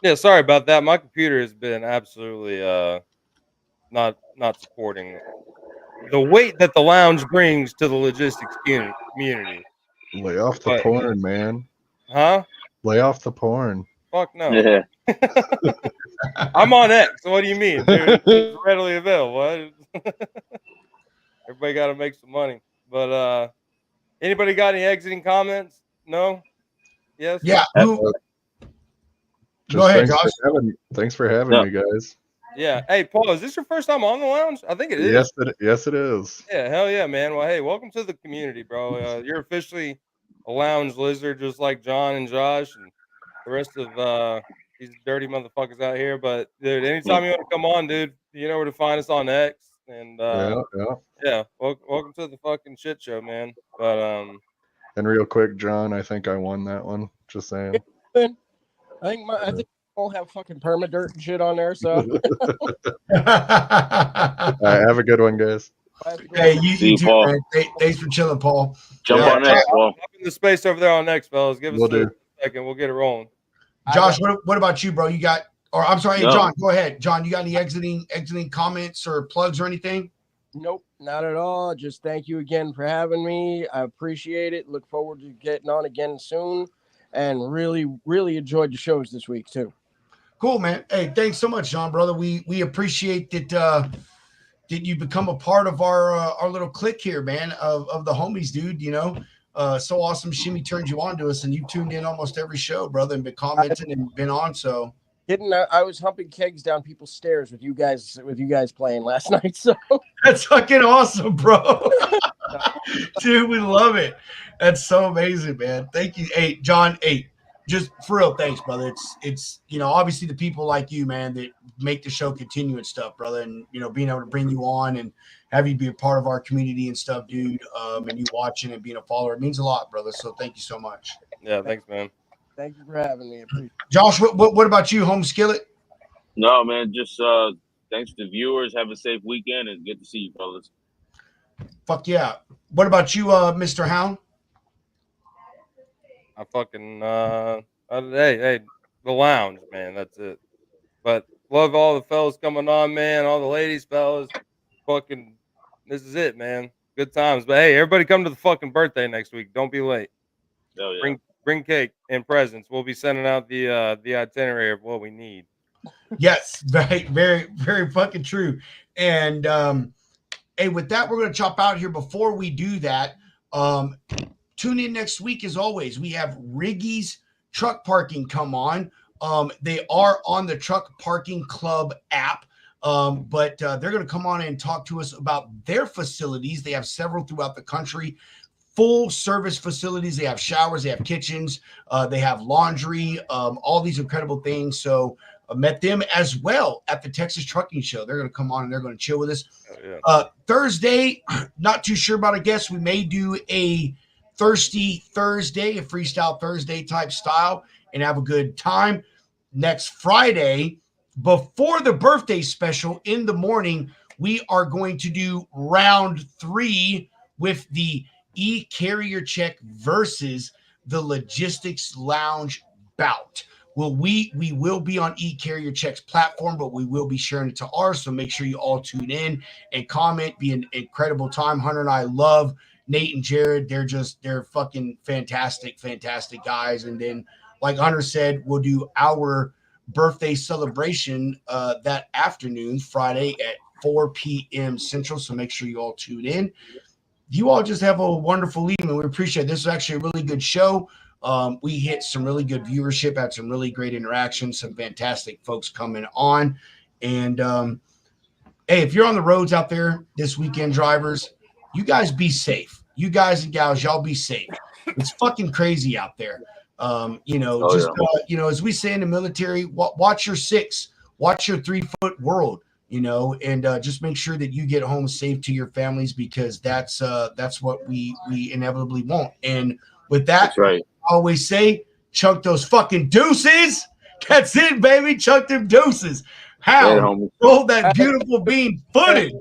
Yeah, sorry about that. My computer has been absolutely not supporting the weight that the lounge brings to the logistics community. Lay off the But, porn, man. huh? Lay off the porn. Fuck no. Yeah. I'm on X. So what do you mean, dude? It's readily available. Everybody got to make some money. But anybody got any exiting comments? No? Yes? Yeah. Just Go ahead, thanks Josh. Thanks for having me, guys. Yeah. Hey, Paul, is this your first time on the lounge? I think it is. Yes, it is. Yeah, hell yeah, man. Well, hey, welcome to the community, bro. You're officially a lounge lizard, just like John and Josh and the rest of these dirty motherfuckers out here. But dude, anytime you want to come on, dude, you know where to find us on X. And yeah, welcome to the fucking shit show, man. But And real quick, John, I think I won that one. Just saying. I think all have fucking permadirt and shit on there. So All right, have a good one, guys. Hey, you too, Paul. man. Thanks for chilling, Paul. Jump on X, Paul. Hop in the space over there on X, fellas. Give us Will do. a second. We'll get it rolling. Josh, what about you, bro? You got, or I'm sorry, hey, No. John, go ahead. John, you got any exiting comments or plugs or anything? Nope, not at all. Just thank you again for having me. I appreciate it. Look forward to getting on again soon, and really enjoyed the shows this week too. Cool, man. Hey, thanks so much, John, brother. We appreciate that that you become a part of our little clique here, man, of the homies, dude. You know, so awesome. Shimmy turned you on to us, and you tuned in almost every show, brother, and been commenting and been on. So I was humping kegs down people's stairs with you guys playing last night. So that's fucking awesome, bro. Dude, we love it. That's so amazing, man. Thank you. Hey, John, just for real, thanks, brother. It's you know, obviously the people like you, man, that make the show continue and stuff, brother. And you know, being able to bring you on and have you be a part of our community and stuff, dude. And you watching and being a follower, it means a lot, brother. So thank you so much. Yeah, thanks, man. Thank you for having me. Josh, what about you, Home Skillet? No, man, just thanks to the viewers. Have a safe weekend and good to see you, brothers. Fuck yeah. What about you, Mr. Hound? I fucking hey, the lounge, man. That's it. But love all the fellas coming on, man. All the ladies, fellas. Fucking, this is it, man. Good times. But hey, everybody come to the fucking birthday next week. Don't be late. Oh, yeah. Bring cake and presents. We'll be sending out the itinerary of what we need. Yes, very, very, very fucking true. And Hey, with that, we're going to chop out here. Before we do that, tune in next week as always. We have Riggy's Truck Parking come on. They are on the Truck Parking Club app, but they're going to come on and talk to us about their facilities. They have several throughout the country. Full service facilities. They have showers, they have kitchens, they have laundry, all these incredible things. So met them as well at the Texas Trucking Show. They're going to come on and they're going to chill with us. Thursday, not too sure about a guest. We may do a Thirsty Thursday, a Freestyle Thursday type style, and have a good time. Next Friday, before the birthday special in the morning, we are going to do round 3 with the E-Carrier Check versus the Logistics Lounge bout. Well, we will be on E-Carrier Check's platform, but we will be sharing it to ours. So make sure you all tune in and comment. Be an incredible time. Hunter and I love Nate and Jared. They're fucking fantastic guys. And then, like Hunter said, we'll do our birthday celebration that afternoon, Friday at 4 p.m. Central. So make sure you all tune in. You all just have a wonderful evening. We appreciate it. This is actually a really good show. We hit some really good viewership, had some really great interactions, some fantastic folks coming on. And hey, if you're on the roads out there this weekend, drivers, you guys be safe. You guys and gals, y'all be safe. It's fucking crazy out there. As we say in the military, watch your 6, watch your 3-foot world. And just make sure that you get home safe to your families, because that's what we inevitably want. And with that, that's right. I always say, chunk those fucking deuces. That's it, baby. Chunk them deuces. How? Roll that beautiful bean footage.